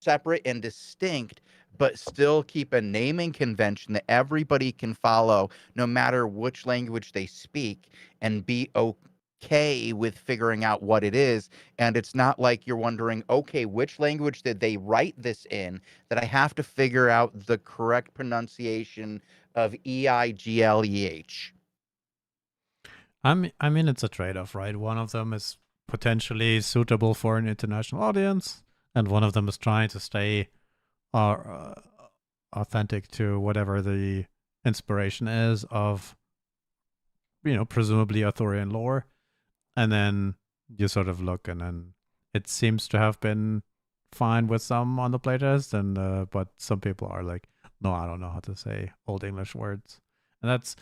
separate and distinct, but still keep a naming convention that everybody can follow, no matter which language they speak, and be okay with figuring out what it is. And it's not like you're wondering, okay, which language did they write this in, that I have to figure out the correct pronunciation of EIGLEH. I mean, it's a trade-off, right? One of them is potentially suitable for an international audience, and one of them is trying to stay uh, authentic to whatever the inspiration is of, presumably Arthurian lore. And then you sort of look, and then it seems to have been fine with some on the playtest, and but some people are like, no, I don't know how to say Old English words, and that's,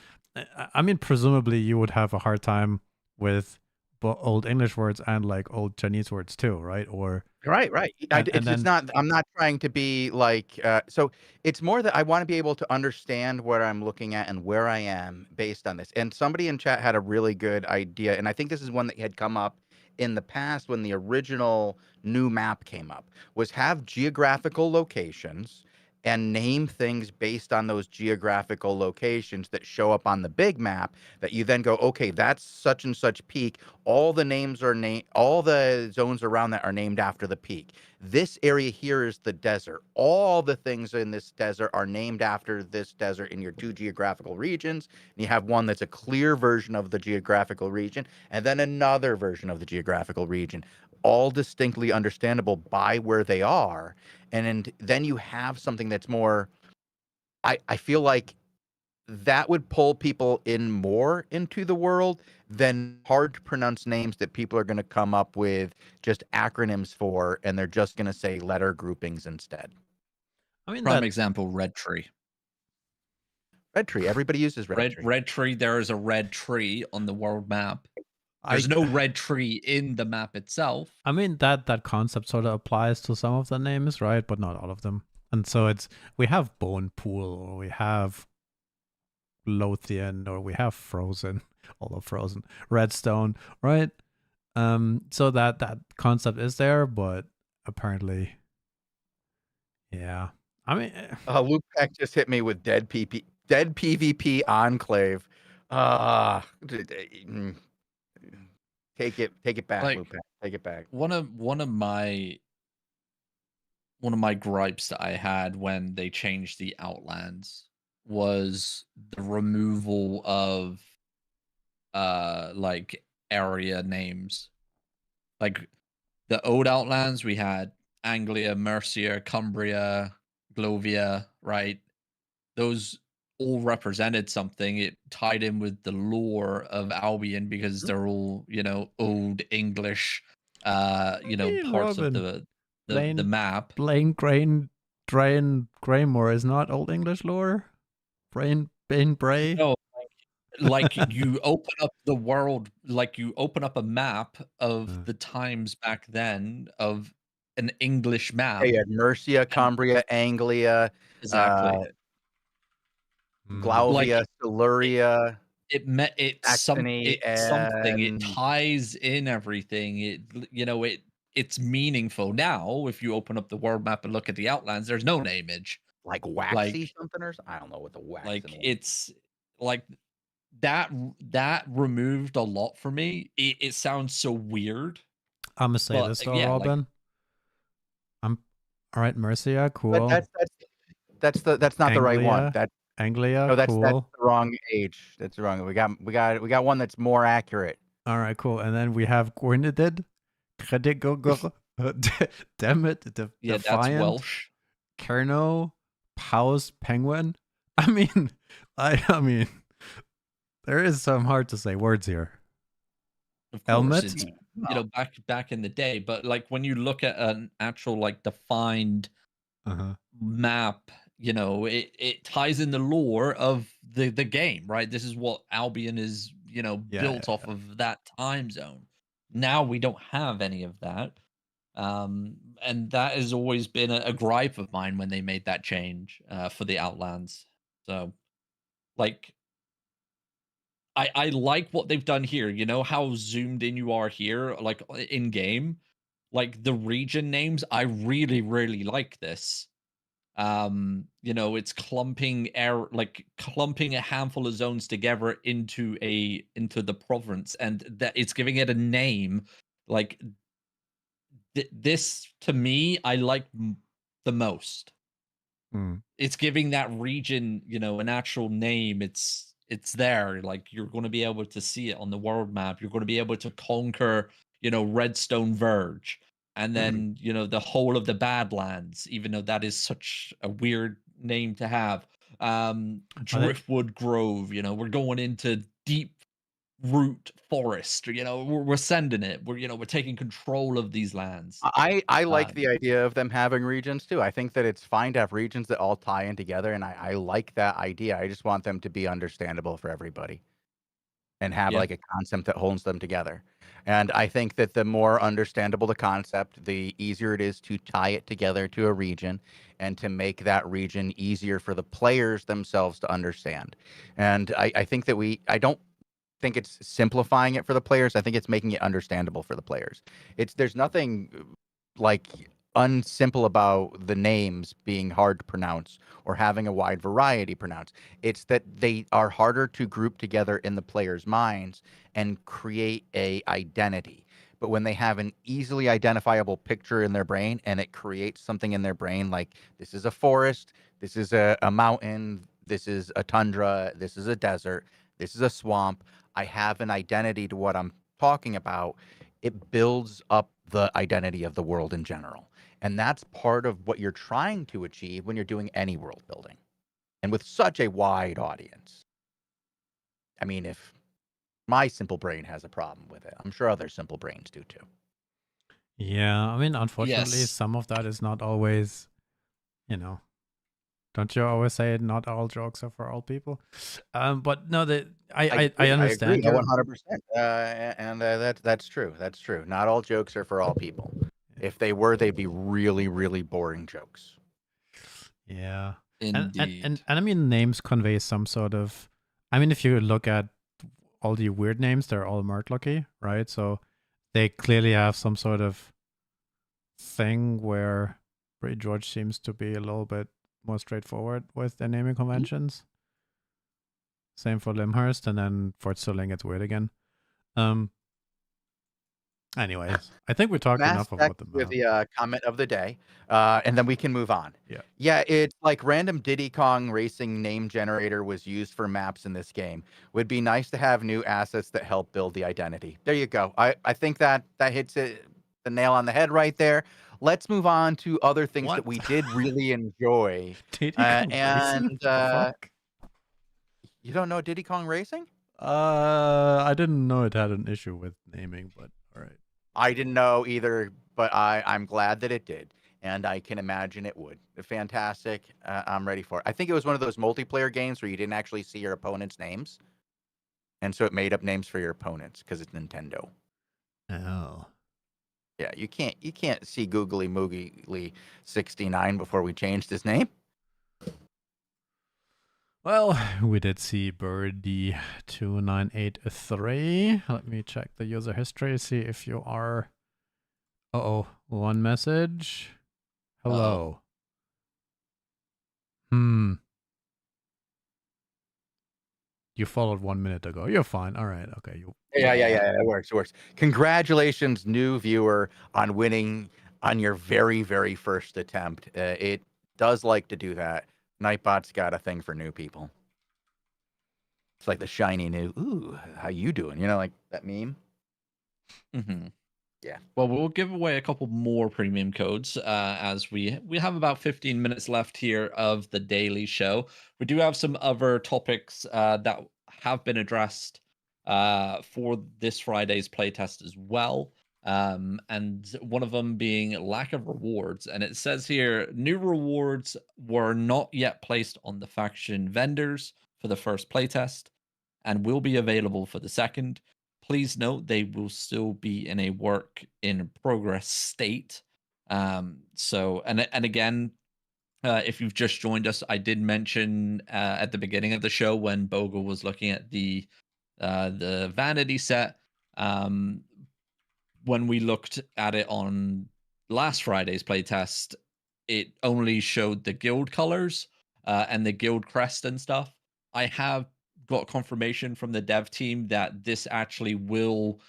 I mean, presumably you would have a hard time with Old English words and like Old Chinese words too, right? Or Right, right. and It's then not. I'm not trying to be like. So it's more that I want to be able to understand what I'm looking at and where I am based on this. And somebody in chat had a really good idea, and I think this is one that had come up in the past when the original new map came up. Was have geographical locations and name things based on those geographical locations that show up on the big map. That you then go, okay, that's such and such peak. All the names are named, all the zones around that are named after the peak. This area here is the desert. All the things in this desert are named after this desert in your two geographical regions. And you have one that's a clear version of the geographical region, and then another version of the geographical region, all distinctly understandable by where they are. And then you have something that's more, I feel like that would pull people in more into the world than hard to pronounce names that people are going to come up with just acronyms for, and they're just going to say letter groupings instead. I mean Prime that example, red tree. Red tree. Everybody uses red tree. Red tree. There is a red tree on the world map. I There's no red tree in the map itself. I mean that concept sort of applies to some of the names, right? But not all of them. And so we have Bone Pool, or we have Lothian, or we have Frozen, although Frozen, Redstone, right? So that concept is there, but apparently, yeah. I mean, Luke Peck just hit me with dead PvP Enclave. Take it back, Like, Luke Peck. Take it back. One of my gripes that I had when they changed the Outlands was the removal of like area names. Like the old Outlands, we had Anglia, Mercia, Cumbria, Glovia, right? Those all represented something. It tied in with the lore of Albion because they're all, old English, mean, parts of Robin, the map. Blaine Graymore is not Old English lore. Bray. No, like you open up the world, like you open up a map of Uh, the times back then of an English Yeah, map, you had Mercia, and Cumbria, Anglia, exactly, uh, mm, like Glauvia, Siluria, Saxony, it's something. It and ties in everything. It's meaningful now. If you open up the world map and look at the outlines, there's no namage. like Like Waxy something I don't know what the Waxen one. it's like that removed a lot for me. It sounds so weird, I'm gonna say but this though, yeah, like Robin. I'm all right. Mercia, But cool. that's not the right one. Anglia, Anglia, No, that's cool. the wrong age. That's the wrong. We got one that's more accurate. All right, cool. And then we have Gwynedid, Credigogor, damn it, yeah, that's Defiant, Welsh. Kerno, Paus, Penguin. I mean, I mean, there is some hard to say words here. Of course, Elmet, it's No. back in the day, but like when you look at an actual like defined uh-huh. map, it ties in the lore of the game, right? This is what Albion is, Yeah, built off of that time zone. Now we don't have any of that. And that has always been a gripe of mine when they made that change for the Outlands. So, like, I like what they've done here. You know how zoomed in you are here, like in game, like the region names. I really, really like this. It's clumping a handful of zones together into the province, and that it's giving it a name. Like this to me, I like the most. Mm. It's giving that region, an actual name. It's there. Like you're going to be able to see it on the world map. You're going to be able to conquer, Redstone Verge, and then the whole of the Badlands. Even though that is such a weird name to have. Are they, Driftwood Grove. We're going into deep root forest. We're sending it. We're taking control of these lands. I like Um, the idea of them having regions too. I think that it's fine to have regions that all tie in together, and I like that idea. I just want them to be understandable for everybody and have yeah. like a concept that holds them together. And I think that the more understandable the concept, the easier it is to tie it together to a region and to make that region easier for the players themselves to understand. And I think that I don't think it's simplifying it for the players. I think it's making it understandable for the players. There's nothing like unsimple about the names being hard to pronounce or having a wide variety pronounced. It's that they are harder to group together in the players' minds and create a identity. But when they have an easily identifiable picture in their brain and it creates something in their brain like this is a forest, this is a mountain, this is a tundra, this is a desert, this is a swamp. I have an identity to what I'm talking about. It builds up the identity of the world in general. And that's part of what you're trying to achieve when you're doing any world building. And with such a wide audience. I mean, if my simple brain has a problem with it, I'm sure other simple brains do too. yeah, I mean, unfortunately, Yes. some of that is not always, you know, don't you always say not all jokes are for all people? But no, I I agree understand your 100%. And that's true. That's true. Not all jokes are for all people. If they were, they'd be really, really boring jokes. yeah. Indeed. And I mean names convey some sort of I mean if you look at all the weird names, they're all Murtlocky, right? So they clearly have some sort of thing where Bray George seems to be a little bit more straightforward with their naming conventions. Same for Limhurst, and then Fort Sterling gets weird again. Anyways, I think we talked Mass enough Effect about the with map. the comment of the day, and then we can move on. Yeah. Yeah, it's like random Diddy Kong racing name generator was used for maps in this game. Would be nice to have new assets that help build the identity. There you go. I think that hits it the nail on the head right there. Let's move on to other things that What? we did really enjoy. Diddy Kong And Racing? What the fuck? you don't know Diddy Kong Racing? I didn't know it had an issue with naming, but all right. I didn't know either, but I'm glad that it did, and I can imagine it would. Fantastic. I'm ready for it. I think it was one of those multiplayer games where you didn't actually see your opponent's names. and so it made up names for your opponents because it's Nintendo. Oh. Yeah, you can't see Googly Moogly 69 before we changed his name. Well, we did see Birdie 2983. Let me check the user history, see if you are. Uh-oh, one message. Hello. You followed 1 minute ago. You're fine. All right. Okay. Yeah. It works. It works. Congratulations, new viewer, on winning on your very, very first attempt. It does like to do that. Nightbot's got a thing for new people. It's like the shiny new. Ooh, how you doing? You know, like that meme. Mm-hmm. Yeah. Well, we'll give away a couple more premium codes as we have about 15 minutes left here of the daily show. We do have some other topics that have been addressed for this Friday's playtest as well. And one of them being lack of rewards. And it says here, new rewards were not yet placed on the faction vendors for the first playtest and will be available for the second. Please note they will still be in a work in progress state. So, and again, if you've just joined us, I did mention at the beginning of the show when Bogle was looking at the vanity set. When we looked at it on last Friday's playtest, it only showed the guild colors and the guild crest and stuff. I have got confirmation from the dev team that this actually will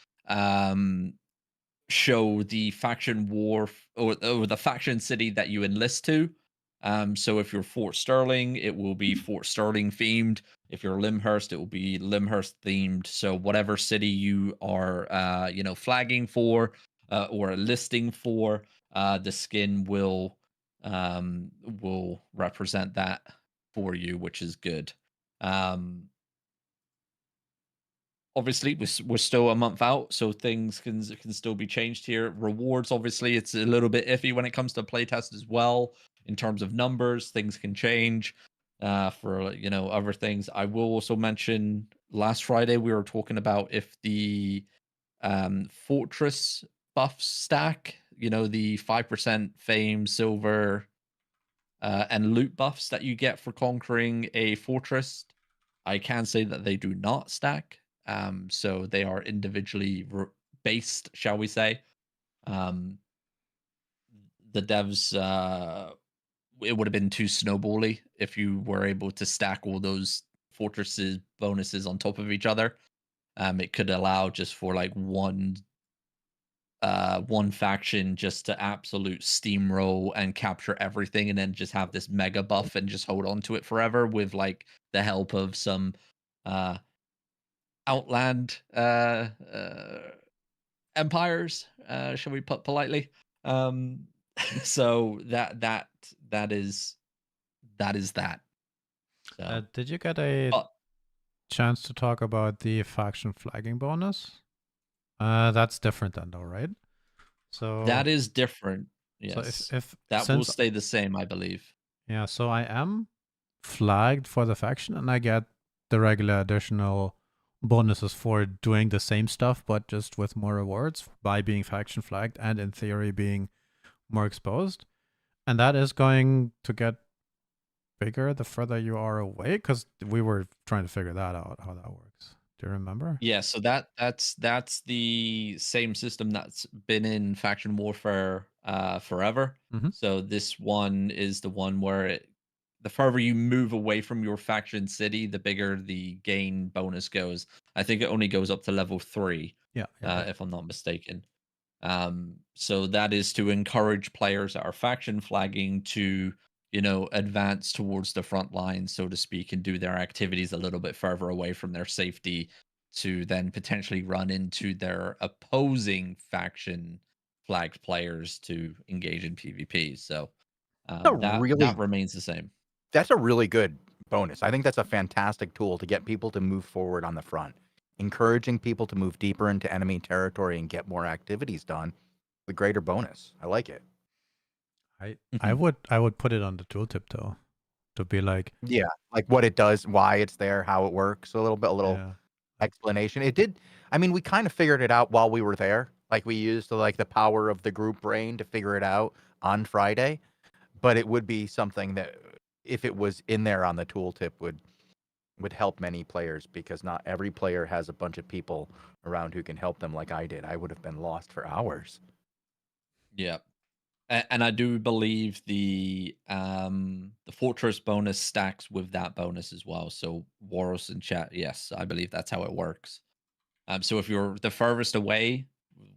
show the faction war or the faction city that you enlist to. So if you're Fort Sterling, it will be Fort Sterling themed. If you're Limhurst, it will be Limhurst themed. So whatever city you are, flagging for or listing for, the skin will represent that for you, which is good. Obviously, we're still a month out, so things can still be changed here. Rewards, obviously, it's a little bit iffy when it comes to playtest as well. In terms of numbers, things can change for other things. I will also mention last Friday we were talking about if the fortress buff stack, the 5% fame, silver, and loot buffs that you get for conquering a fortress. I can say that they do not stack. So they are individually based, shall we say. The devs, it would have been too snowbally if you were able to stack all those fortresses bonuses on top of each other. It could allow just for like one faction just to absolute steamroll and capture everything and then just have this mega buff and just hold on to it forever with like the help of some outland empires, shall we put politely. So that is that. So Did you get a chance to talk about the faction flagging bonus? That's different then, though, right? So that is different. Yes. So if that will stay the same, I believe. Yeah, so I am flagged for the faction and I get the regular additional bonuses for doing the same stuff but just with more rewards by being faction flagged and in theory being more exposed. And that is going to get bigger the further you are away, because we were trying to figure that out, how that works. Do you remember? Yeah, so that's the same system that's been in faction warfare forever. So this one is the one where the further you move away from your faction city, the bigger the gain bonus goes. I think it only goes up to level 3. Yeah, if I'm not mistaken. So that is to encourage players that are faction flagging to, advance towards the front line, so to speak, and do their activities a little bit further away from their safety to then potentially run into their opposing faction flagged players to engage in PvP. So that remains the same. That's a really good bonus. I think that's a fantastic tool to get people to move forward on the front. Encouraging people to move deeper into enemy territory and get more activities done, the greater bonus. I like it. I would put it on the tooltip though, to be like, yeah, like what it does, why it's there, how it works, a little. explanation. It did. I mean, we kind of figured it out while we were there. Like we used like the power of the group brain to figure it out on Friday. But it would be something that, if it was in there on the tooltip, would help many players, because not every player has a bunch of people around who can help them like I did. I would have been lost for hours. Yeah. And I do believe the fortress bonus stacks with that bonus as well. So Waros in chat, yes, I believe that's how it works. So if you're the furthest away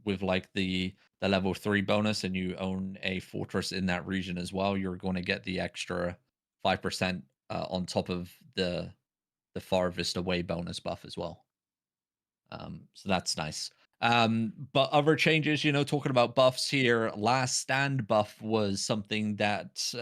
with like the level 3 bonus and you own a fortress in that region as well, you're going to get the extra 5% on top of the farthest away bonus buff as well. So that's nice. But other changes, talking about buffs here, last stand buff was something that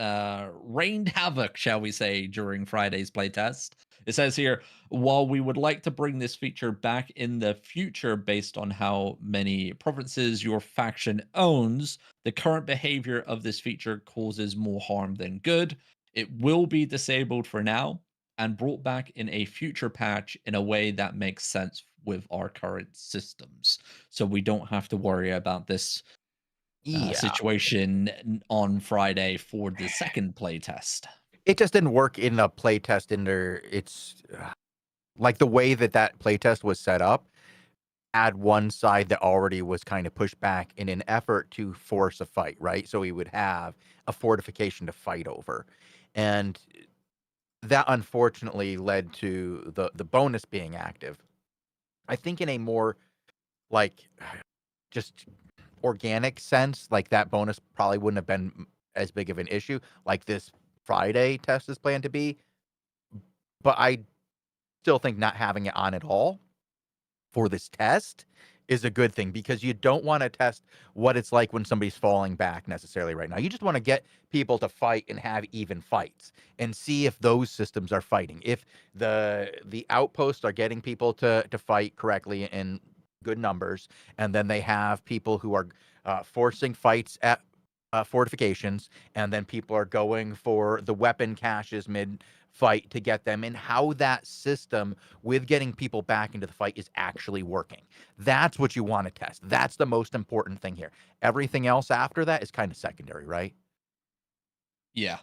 rained havoc, shall we say, during Friday's playtest. It says here, while we would like to bring this feature back in the future based on how many provinces your faction owns, the current behavior of this feature causes more harm than good. It will be disabled for now and brought back in a future patch in a way that makes sense with our current systems. So we don't have to worry about this Yeah. situation on Friday for the second playtest. It just didn't work in the playtest it's like the way that playtest was set up. Had one side that already was kind of pushed back in an effort to force a fight, right? So we would have a fortification to fight over. And that unfortunately led to the bonus being active. I think in a more like just organic sense, like that bonus probably wouldn't have been as big of an issue like this Friday test is planned to be. But I still think not having it on at all for this test is a good thing, because you don't want to test what it's like when somebody's falling back necessarily right now. You just want to get people to fight and have even fights and see if those systems are fighting. If the outposts are getting people to fight correctly in good numbers, and then they have people who are forcing fights at fortifications, and then people are going for the weapon caches mid fight to get them, and how that system with getting people back into the fight is actually working. That's what you want to test. That's the most important thing here. Everything else after that is kind of secondary, right? Yeah,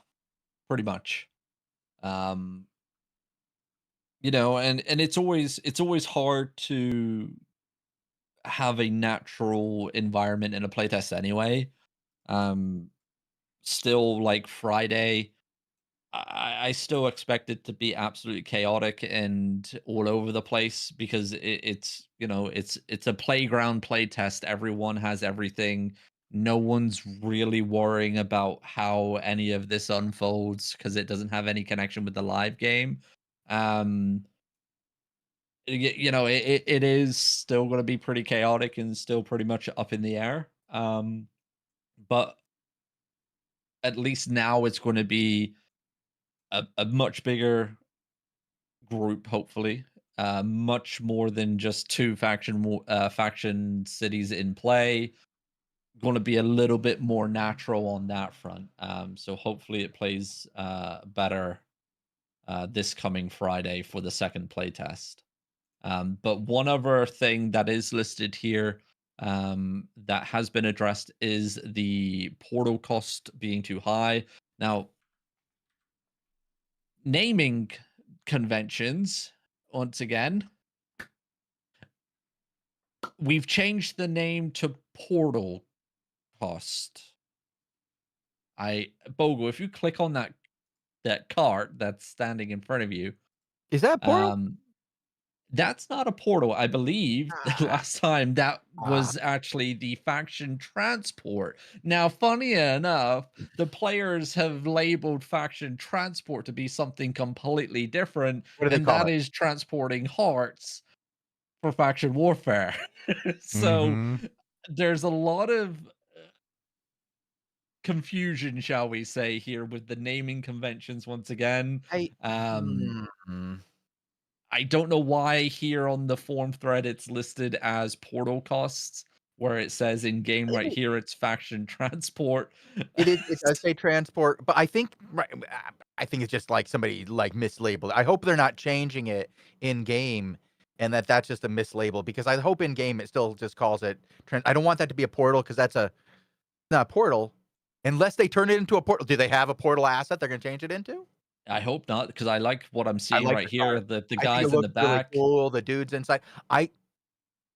pretty much. And it's always hard to have a natural environment in a playtest anyway. Um Still, like Friday, I still expect it to be absolutely chaotic and all over the place, because it's a playground play test. Everyone has everything. No one's really worrying about how any of this unfolds because it doesn't have any connection with the live game. Um, it is still going to be pretty chaotic and still pretty much up in the air. But at least now it's going to be a much bigger group, hopefully. Much more than just two faction cities in play. Going to be a little bit more natural on that front. So hopefully it plays better this coming Friday for the second playtest. But one other thing that is listed here that has been addressed is the portal cost being too high. Now, naming conventions, once again, we've changed the name to portal cost. Bogle, if you click on that cart that's standing in front of you, Is that portal? um that's not a portal. I believe the last time that Ah, was actually the faction transport. Now, funny enough, the players have labeled faction transport to be something completely different, what do they and call that it? is transporting hearts for faction warfare. So Mm-hmm. there's a lot of confusion, shall we say, here with the naming conventions once again. I Um, hmm. I don't know why here on the forum thread it's listed as portal costs, where it says in game right here it's faction transport. It does say transport, but I think I think it's just like somebody like mislabeled. I hope they're not changing it in game and that's just a mislabel because I hope in game it still just calls it. I don't want that to be a portal because that's not a portal unless they turn it into a portal. Do they have a portal asset they're going to change it into? I hope not, because I like what I'm I seeing like right the here. card. The I think it guys in the looks really back. cool. The dudes inside.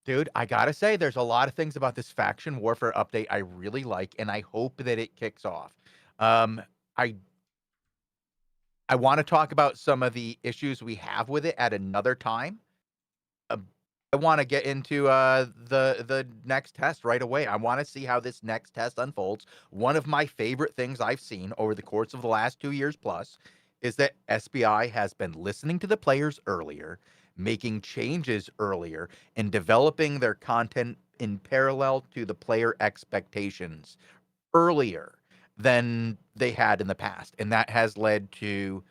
Dude, I gotta say, there's a lot of things about this faction warfare update I really like, and I hope that it kicks off. Um, I I want to talk about some of the issues we have with it at another time. Uh, I want to get into the next test right away. I want to see how this next test unfolds. One of my favorite things I've seen over the course of the last 2 years plus is that SBI has been listening to the players earlier, making changes earlier, and developing their content in parallel to the player expectations earlier than they had in the past. And that has led to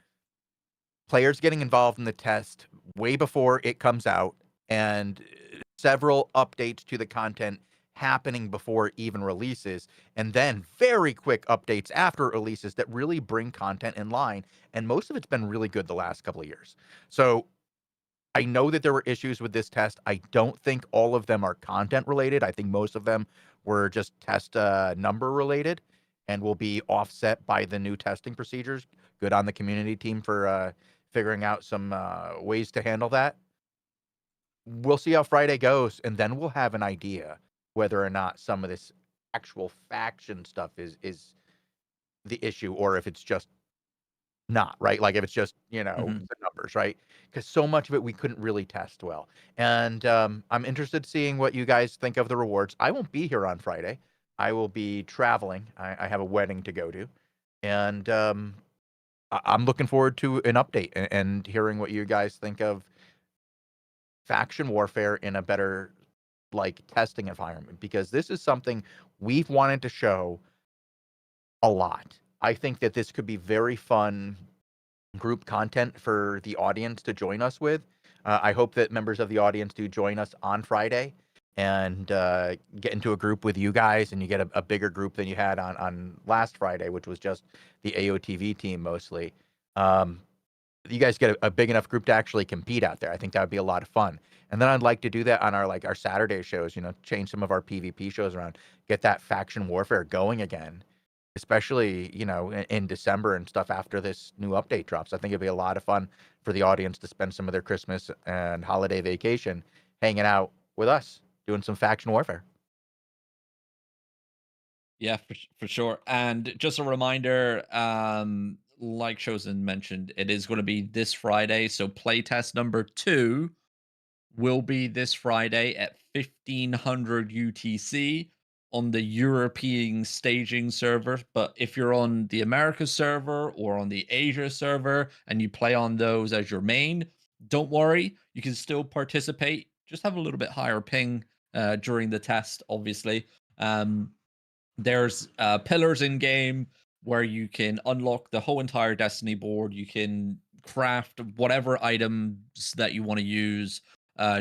players getting involved in the test way before it comes out and several updates to the content happening before it even releases, and then very quick updates after it releases that really bring content in line. And most of it's been really good the last couple of years. So I know that there were issues with this test. I don't think all of them are content related. I think most of them were just test number related and will be offset by the new testing procedures. Good on the community team for figuring out some ways to handle that. We'll see how Friday goes, and then we'll have an idea whether or not some of this actual faction stuff is the issue, or if it's just not, right? Like if it's just, Mhm. the numbers, right? Because so much of it we couldn't really test well. And I'm interested seeing what you guys think of the rewards. I won't be here on Friday. I will be traveling. I have a wedding to go to. And I'm looking forward to an update and hearing what you guys think of faction warfare in a better like testing environment, because this is something we've wanted to show a lot. I think that this could be very fun group content for the audience to join us with. I hope that members of the audience do join us on Friday and get into a group with you guys, and you get a bigger group than you had on last Friday, which was just the AOTV team mostly. Um, you guys get a big enough group to actually compete out there. I think that would be a lot of fun. And then I'd like to do that on our Saturday shows, change some of our PvP shows around, get that faction warfare going again, especially, in December and stuff after this new update drops. I think it'd be a lot of fun for the audience to spend some of their Christmas and holiday vacation hanging out with us, doing some faction warfare. Yeah, for sure. And just a reminder, like Chosen mentioned, it is going to be this Friday. So playtest number 2 will be this Friday at 1500 UTC on the European staging server. But if you're on the America server or on the Asia server and you play on those as your main, don't worry, you can still participate. Just have a little bit higher ping during the test, obviously. There's pillars in game where you can unlock the whole entire Destiny board. You can craft whatever items that you want to use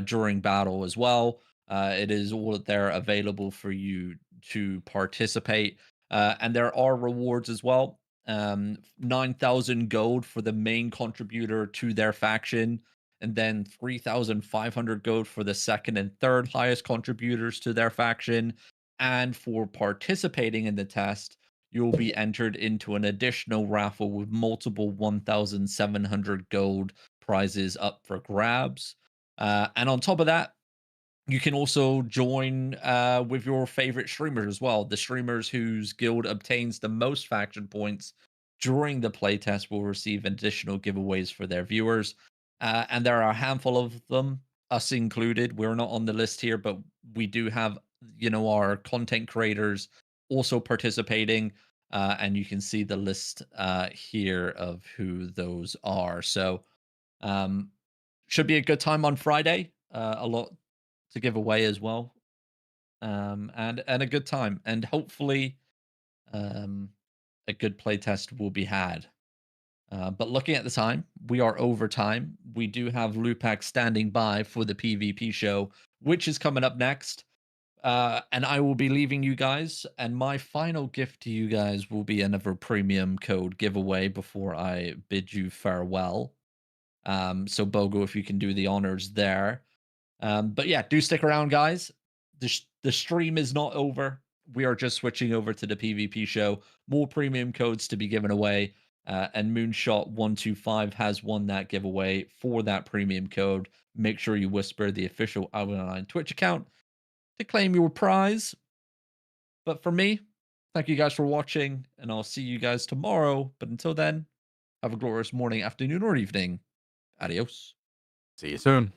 during battle as well. It is all there available for you to participate. And there are rewards as well. 9,000 gold for the main contributor to their faction, and then 3,500 gold for the second and third highest contributors to their faction. And for participating in the test, you'll be entered into an additional raffle with multiple 1,700 gold prizes up for grabs. And on top of that, you can also join with your favorite streamers as well. The streamers whose guild obtains the most faction points during the playtest will receive additional giveaways for their viewers. And there are a handful of them, us included. We're not on the list here, but we do have, our content creators also participating. And you can see the list here of who those are. So, um, should be a good time on Friday. A lot to give away as well, and a good time, and hopefully, um, a good playtest will be had. But looking at the time, we are over time. We do have Lupac standing by for the PvP show, which is coming up next. And I will be leaving you guys. And my final gift to you guys will be another premium code giveaway before I bid you farewell. So Bogo, if you can do the honors there. But yeah, do stick around, guys. The stream is not over. We are just switching over to the PvP show. More premium codes to be given away. And Moonshot125 has won that giveaway for that premium code. Make sure you whisper the official Albion Online Twitch account to claim your prize. But for me, thank you guys for watching, and I'll see you guys tomorrow. But until then, have a glorious morning, afternoon, or evening. Adios. See you soon.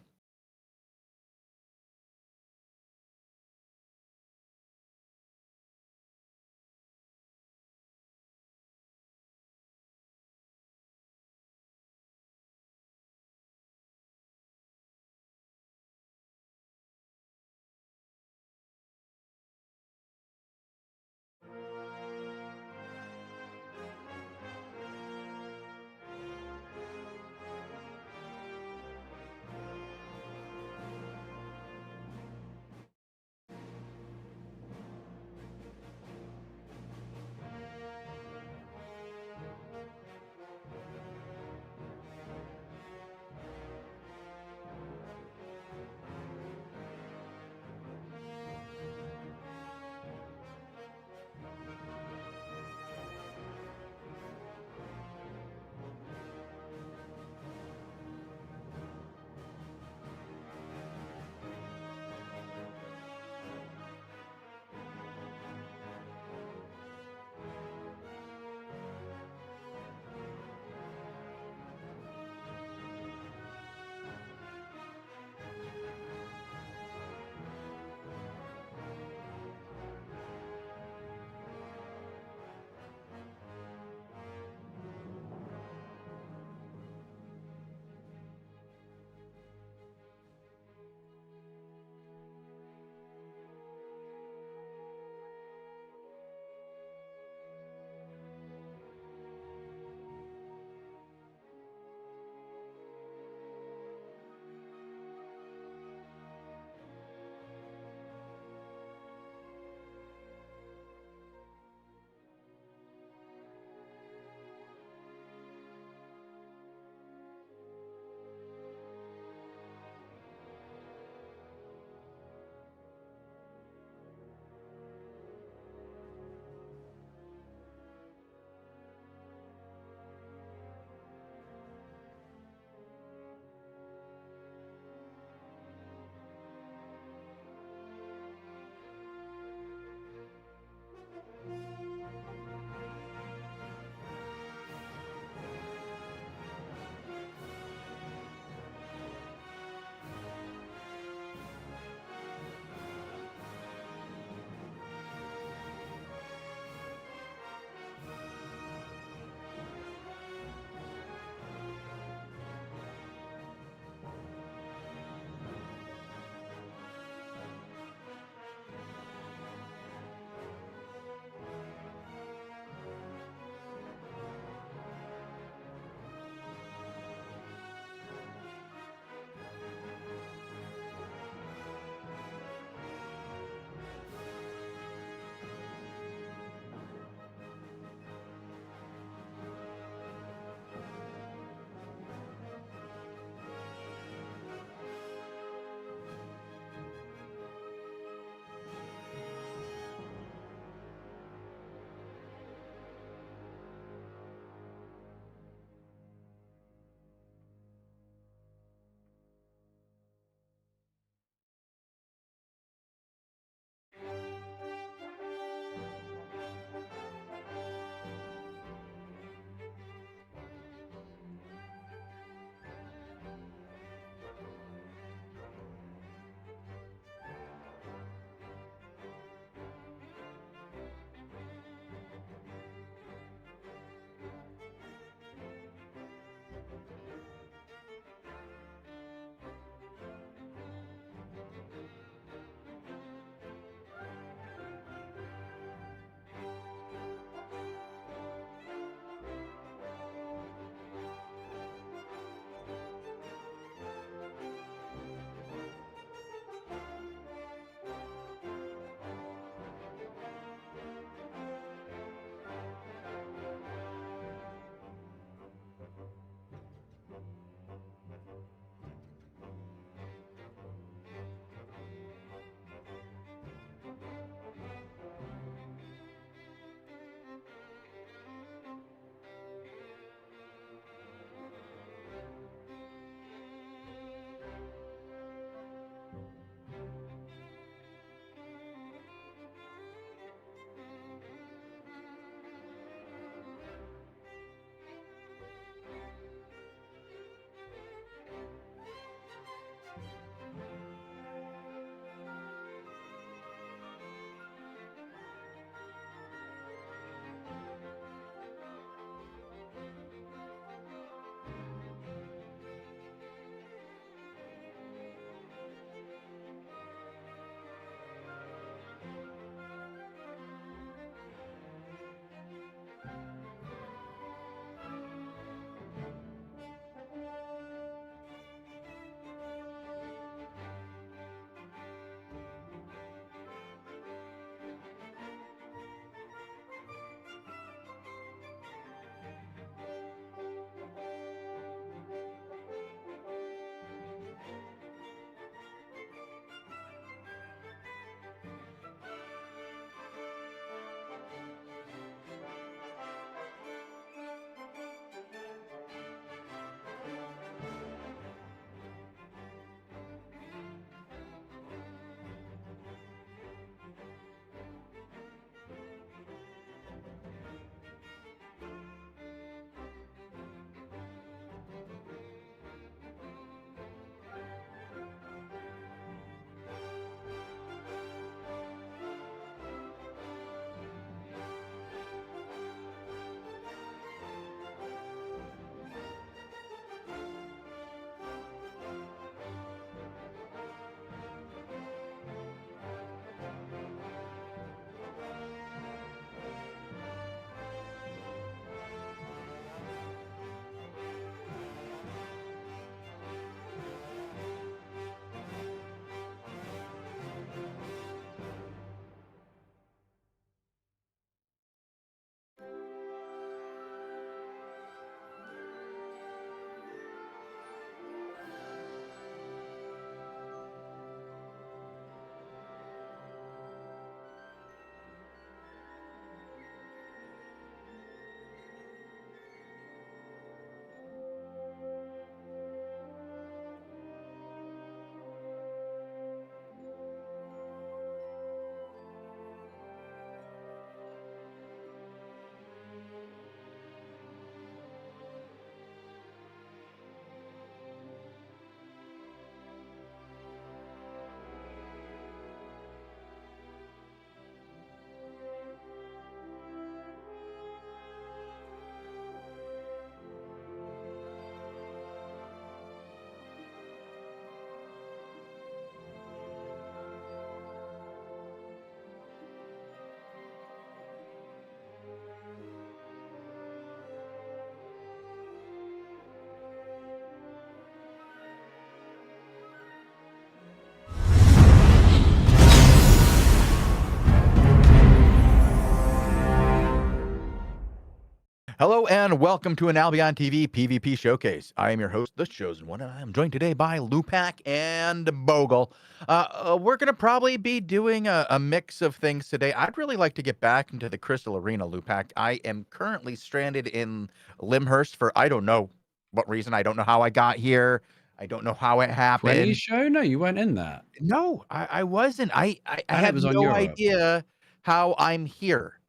Hello and welcome to an Albion TV PvP showcase. I am your host, the Chosen One, and I am joined today by Lupac and Bogle. We're going to probably be doing a mix of things today. I'd really like to get back into the Crystal Arena, Lupac. I am currently stranded in Limhurst for I don't know what reason. I don't know how I got here. I don't know how it 20 happened. show? No, you weren't in that. No, I wasn't. I And have it was on no Europe. idea how I'm here.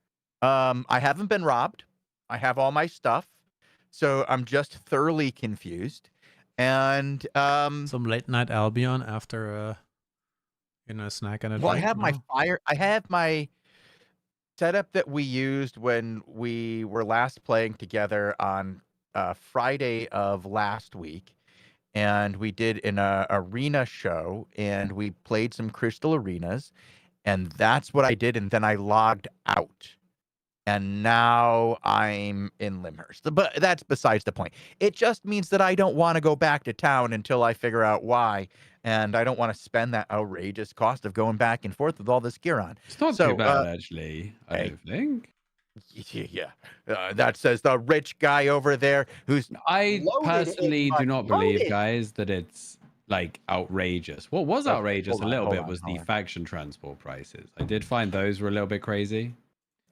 I haven't been robbed. I have all my stuff. So I'm just thoroughly confused. And Some late night Albion after a snack and a well, I drink. have my no? fire. I have my setup that we used when we were last playing together on Friday of last week. And we did an arena show and we played some Crystal Arenas. And that's what I did. And then I logged out. And now I'm in Limhurst. But that's besides the point. It just means that I don't want to go back to town until I figure out why. And I don't want to spend that outrageous cost of going back and forth with all this gear on. It's not So, too bad, actually. I hey. don't think. Yeah. That says the rich guy over there who's I loaded personally in do not money. believe, Loaded. guys, that it's like outrageous. What was Okay, outrageous hold a on, little hold bit on, was hold the on. faction transport prices. I did find those were a little bit crazy.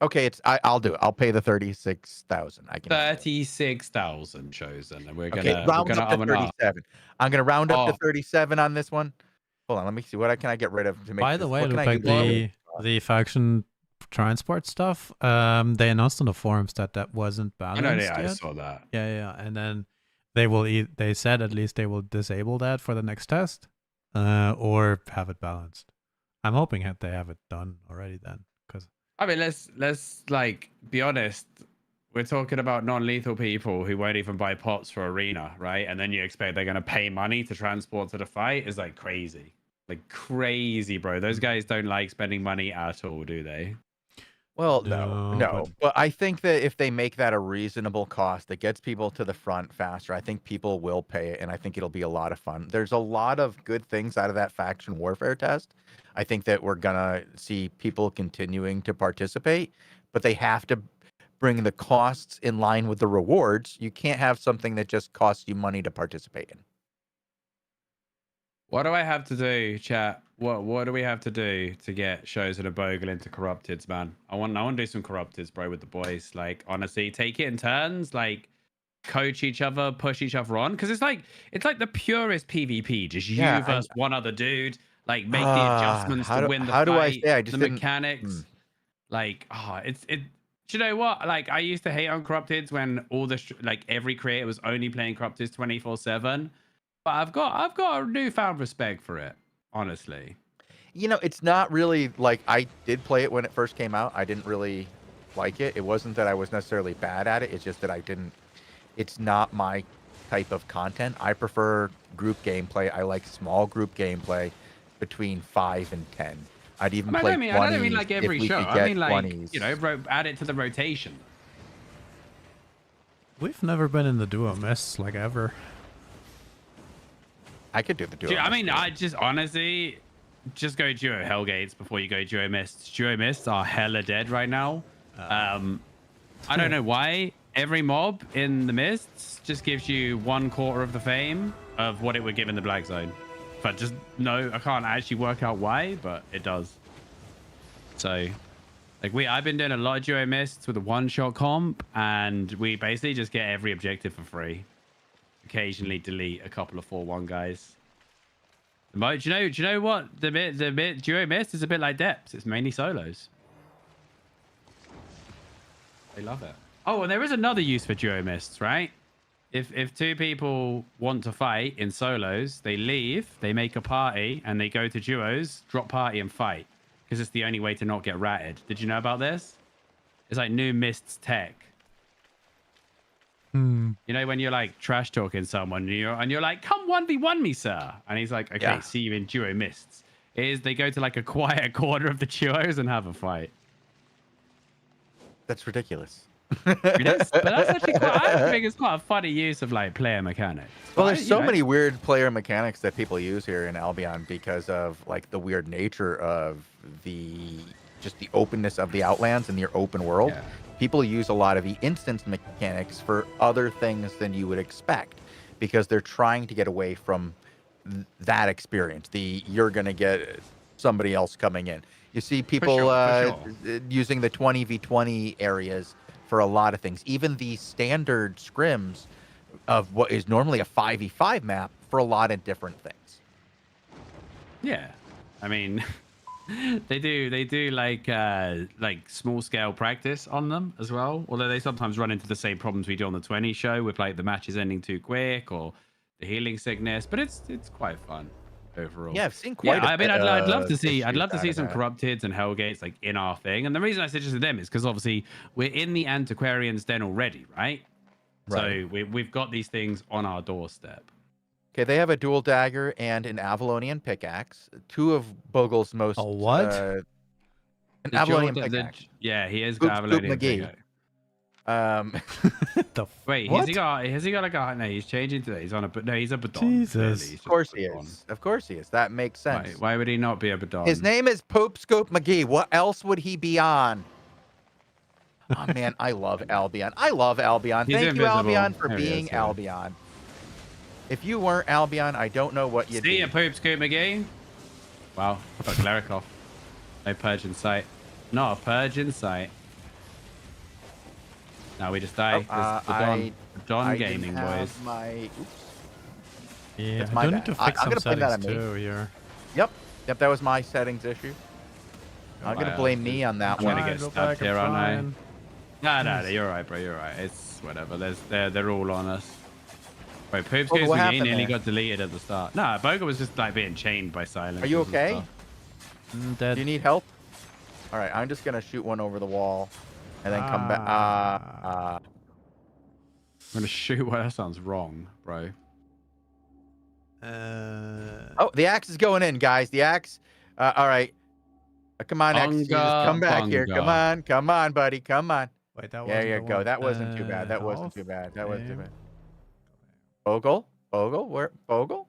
Okay, I'll do it. I'll pay the 36,000. I can. 36,000 Chosen, and we're gonna Okay, round up to up and up. 37. I'm gonna round up to Oh. 37 on this one. Hold on, let me see. What can I get rid of to make By this? the way, What can I Lupac, do? the faction transport stuff, they announced on the forums that wasn't I balanced know, I yet. saw that. Yeah, and then they said at least they will disable that for the next test, or have it balanced. I'm hoping that they have it done already then, because I mean, let's like be honest. We're talking about non-lethal people who won't even buy pots for arena, right? And then you expect they're gonna pay money to transport to the fight is like crazy, bro. Those guys don't like spending money at all, do they? Well, No, no. But I think that if they make that a reasonable cost that gets people to the front faster, I think people will pay it, and I think it'll be a lot of fun. There's a lot of good things out of that faction warfare test. I think that we're gonna see people continuing to participate, but they have to bring the costs in line with the rewards. You can't have something that just costs you money to participate in. What do I have to do, chat? What do we have to do to get shows and a bogle into corrupteds, man? I want to do some corrupteds, bro, with the boys. Like, honestly, take it in turns, like coach each other, push each other on, because it's like the purest PvP, just you versus one other dude. Like, make the adjustments to win the fight. How do I say? I just the mechanics. Like, do you know what? Like, I used to hate on corrupteds when all the every creator was only playing corrupteds 24/7. But I've got a newfound respect for it, honestly. You know, it's not really like I did play it when it first came out. I didn't really like it. It wasn't that I was necessarily bad at it. It's just that I didn't. It's not my type of content. I prefer group gameplay. I like small group gameplay between 5 and 10. I'd even play 20s. I don't mean like every show. I mean like 20s. you know, add it to the rotation. we've never been in the duo mess like ever. I could do the duo. Dude, I mean, I just honestly just go duo Hellgates before you go duo mists. Duo mists are hella dead right now. I don't know why. Every mob in the mists just gives you 1/4 of the fame of what it would give in the black zone. But just no, I can't actually work out why, but it does. So, like I've been doing a lot of duo mists with a one-shot comp, and we basically just get every objective for free. Occasionally delete a couple of 4-1 guys. Do you know what the duo mist is a bit like depths. It's mainly solos. They love it. Oh, and there is another use for duo mists, right? If two people want to fight in solos, they leave, they make a party, and they go to duos, drop party, and fight, because it's the only way to not get ratted. Did you know about this? It's like new mists tech. You know, when you're like trash talking someone and you're like, come 1v1 me, sir. And he's like, okay, see you in duo mists. They go to like a quiet corner of the duos and have a fight. That's ridiculous. But that's actually I think it's quite a funny use of like player mechanics. Well, there's so many weird player mechanics that people use here in Albion because of like the weird nature of the just the openness of the Outlands and your open world. Yeah. People use a lot of the instance mechanics for other things than you would expect because they're trying to get away from that experience. You're going to get somebody else coming in. You see people sure. using the 20v20 areas for a lot of things. Even the standard scrims of what is normally a 5v5 map for a lot of different things. Yeah, I mean, they do like small scale practice on them as well. Although they sometimes run into the same problems we do on the 20 show with like the matches ending too quick or the healing sickness. But it's quite fun overall. Yeah, I've seen quite. I mean, I'd love to see issues some out of that. Corrupteds and Hellgates like in our thing. And the reason I suggested them is because obviously we're in the Antiquarian's Den already, right? Right. So we've got these things on our doorstep. Okay, they have a dual dagger and an Avalonian pickaxe. Two of Bogle's most. A what? An The Avalonian Jordan- pickaxe. yeah, he is Scoop Avalonian McGee. pickaxe. The Wait, what? has he got like a no? He's changing to he's on a no. He's a Badon. Jesus. Clearly. He's just Of course a he Badon. is. Of course he is. That makes sense. Why would he not be a Badon? His name is Pope Scope McGee. What else would he be on? Oh man, I love Albion. I love Albion. He's Thank you, invisible. Albion, for There he being is, yeah. Albion. If you weren't Albion, I don't know what you'd See be. ya, Poop Scoop McGee. Wow, got Cleric. No purge in sight. Not a purge in sight. Now we just die. Badon gaming, boys. Yeah, It's I my do bad. need to I'm fix some gonna blame that settings on me. too here. Yep, that was my settings issue. I'm gonna blame me on that I'm trying one. to get Go stabbed back, I'm here, aren't I? trying. No, you're right, bro. You're right. It's whatever. They're all on us. Wait, Poop Bogle, Scoop what McGee happened nearly there? got deleted at the start. No, Bogle was just like being chained by silence. Are you okay? Dead. Do you need help? All right, I'm just gonna shoot one over the wall, and then come back. Ah. I'm gonna shoot. Well, that sounds wrong, bro. Oh, the axe is going in, guys. The axe. All right. Come on, axe. Jesus, come back here. Come on, buddy. Come on. Wait, that There wasn't you the go. one. That wasn't too bad. That wasn't Health, too bad. That wasn't too aim. bad. Bogle? Where? Bogle?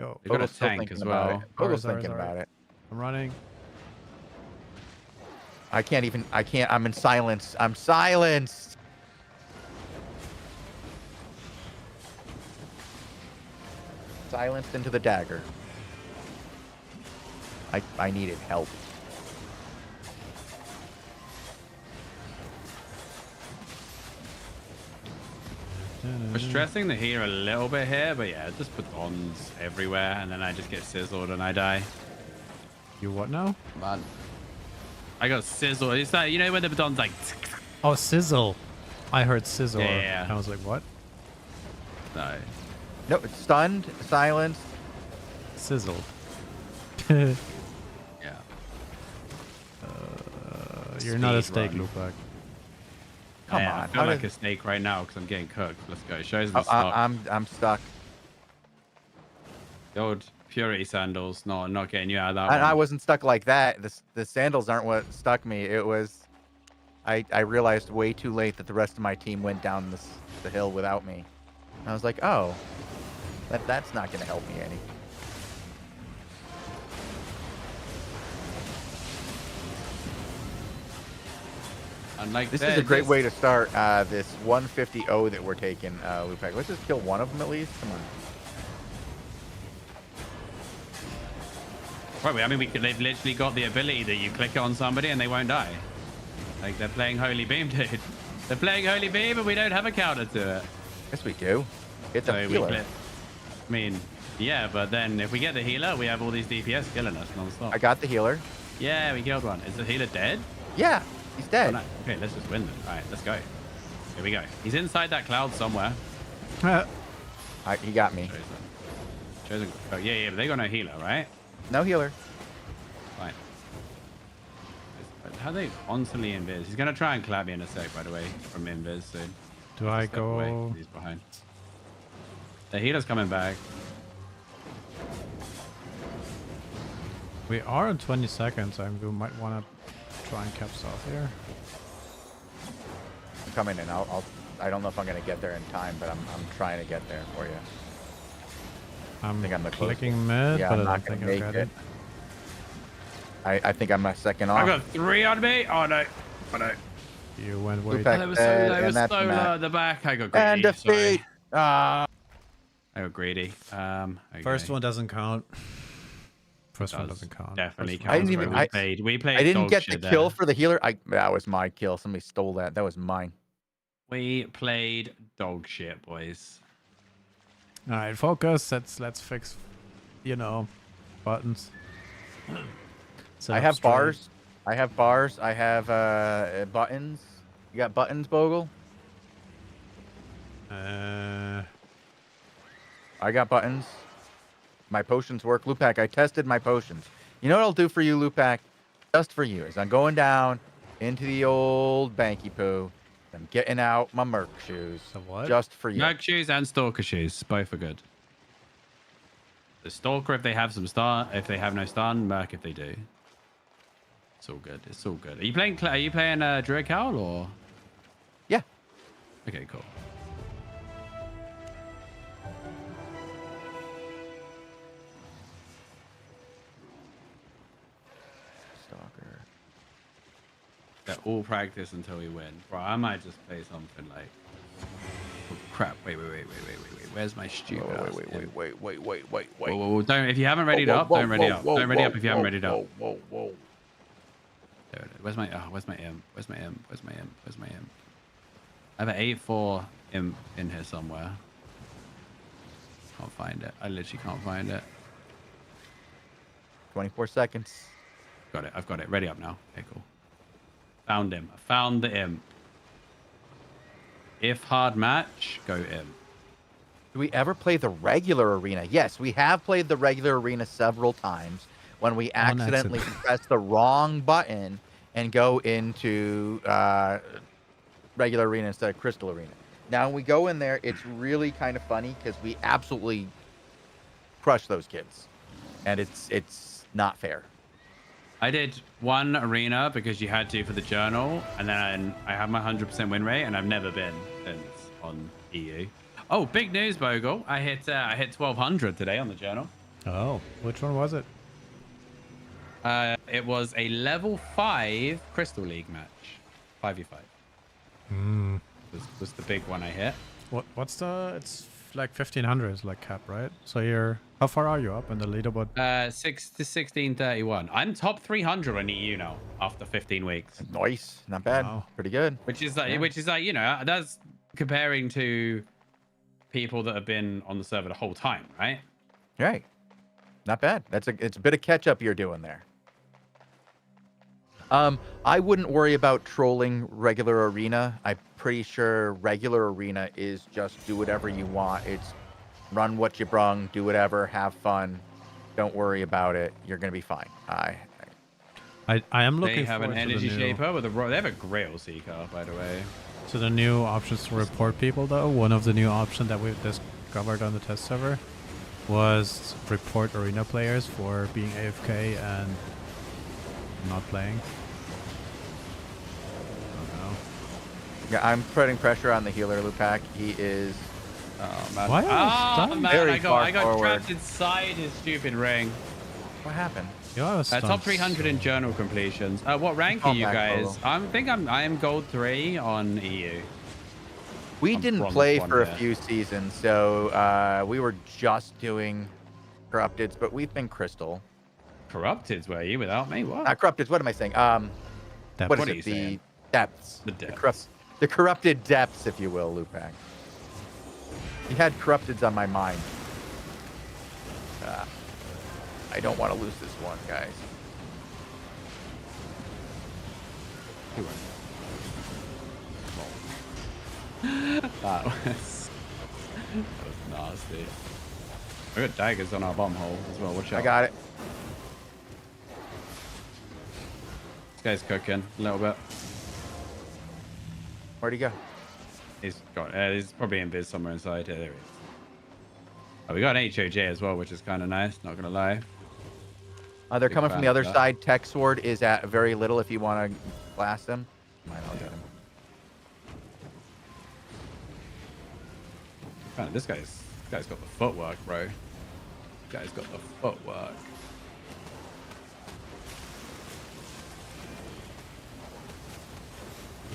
Yo, They got a Bogle's still tank thinking as about well. it. Bogle's Sorry, thinking sorry. about it. I'm running. I can't. I'm in silence. I'm silenced. Silenced into the dagger. I needed help. We're stressing the healer a little bit here, but yeah, just Badons everywhere, and then I just get sizzled and I die. You what now? Man, I got sizzled. It's like, you know when the Badon's like, Oh, sizzle. I heard sizzle. Yeah. I was like, what? no. No, it's stunned, silenced. Sizzled. Yeah. You're not a Speed steak, run. Lupac. Come Yeah, I on. feel How like did- a snake right now because I'm getting cooked. Let's go. Shows the Oh, stop. I'm stuck. The old purity sandals, not getting you out of that And one. I wasn't stuck like that. The sandals aren't what stuck me. It was I realized way too late that the rest of my team went down the hill without me. And I was like, oh, that's not gonna help me any. And like This is a great way to start this 150-0 that we're taking, Lupac. Let's just kill one of them at least. Come on. Right, I mean, they've literally got the ability that you click on somebody and they won't die. Like, they're playing Holy Beam, dude. They're playing Holy Beam and we don't have a counter to it. Yes, we do. It's a So we healer. play. I mean, yeah, but then if we get the healer, we have all these DPS killing us non-stop. I got the healer. Yeah, we killed one. Is the healer dead? Yeah, he's Oh, dead. no. Okay, let's just win then. All right, let's go. Here we go. He's inside that cloud somewhere. He got me. Chosen. Oh, yeah, but they got no healer, right? No healer. Fine. How are they constantly invis? He's gonna try and clap me in a sec, by the way, from invis soon. Do I Step away, go? he's behind. The healer's coming back. We are in 20 seconds. We might want to try and cap stuff here. I'm coming in. I don't know if I'm gonna get there in time, but I'm trying to get there for you. I'm think I'm the clicking closest. mid, Yeah, but I'm I not don't think gonna I'll make get it. it. I think I'm a second I off. got 3 on me. Oh no. Oh no. You went way. Lupac They were dead, so, they were and that's so the low match. at the back. I got And greedy. Sorry. defeat. I got greedy. Okay. First one doesn't count. First one Does. doesn't count. Definitely First counts. one I didn't doesn't even- count. We played I didn't dog get the shit kill there. for the healer. That was my kill. Somebody stole that. That was mine. We played dog shit, boys. All right, focus. Let's fix, buttons. Set I up have straight. bars. I have bars. I have buttons. You got buttons, Bogle? Uh, I got buttons. My potions work. Lupac, I tested my potions. You know what I'll do for you, Lupac? Just for you, is I'm going down into the old banky poo. I'm getting out my Merc shoes. The what? Just for you. Merc shoes and Stalker shoes, both are good. The Stalker if they have some stun, if they have no stun. Merc if they do. It's all good. It's all good. Are you playing? Druid Cowl or? Yeah. Okay, cool. Stalker. Yeah, all practice until we win. Bro, I might just play something like. Oh, crap! Wait. Where's my stupid? Wait. Whoa. Don't. If you haven't readied up, don't ready up. Don't ready up if you haven't readied up. Whoa. There it is. Where's my imp? Where's my imp? I have an 8-4 imp in here somewhere. Can't find it. I literally can't find it. 24 seconds. Got it. I've got it. Ready up now. Okay, cool. Found him. I found the imp. If hard match, go imp. Do we ever play the regular arena? Yes, we have played the regular arena several times when we accidentally press the wrong button and go into regular arena instead of crystal arena. Now when we go in there, it's really kind of funny because we absolutely crush those kids, and it's not fair. I did one arena because you had to for the journal, and then I have my 100% win rate, and I've never been since on EU. Oh, big news, Bogle! I hit 1200 today on the journal. oh, which one was it? It was a level 5 Crystal League match, 5v5. Was the big one I hit. What's the? It's like 1500 is like cap, right? So how far are you up in the leaderboard? 1631. I'm top 300 on EU now after 15 weeks, Nice, not bad, Wow. pretty good. which is like that's comparing to people that have been on the server the whole time, right? Right, not bad. It's a bit of catch up you're doing there. I wouldn't worry about trolling regular arena. I'm pretty sure regular arena is just do whatever you want. It's run what you brung, do whatever, have fun. Don't worry about it. You're gonna be fine. I am looking They have an forward energy to the new, shaper with they have a Grail Seeker, by the way. to the new options to report people though. One of the new options that we've discovered on the test server was report arena players for being AFK and not playing. Yeah, I'm putting pressure on the healer, Lupac. He is. Oh man! Why are you stunned? Very I far got forward. trapped inside his stupid ring. What happened? You are Top 300 in journal completions. What rank are Calm you back, guys? Bogle. I am gold 3 on EU. We I'm didn't bronze play one for a here. few seasons, so we were just doing corrupteds, but we've been crystal. Corrupted, were you without me? What? Not corrupteds. What am I saying? Depth. What What is are it? you The saying? depths. The depths. The corrupted depths, if you will, Lupac. You had corrupteds on my mind. I don't want to lose this one, guys. That was nasty. We got daggers on our bomb hole as well. Watch out. I got it. This guy's cooking a little bit. Where'd he go? He's probably in biz somewhere inside here. There he is. Oh, we got an HOJ as well, which is kind of nice. Not gonna lie. They're Big coming fan from the of other that. side. Tech sword is at very little if you want to blast him. Fine, I'll get him. Man, this guy's got the footwork, bro. This guy's got the footwork.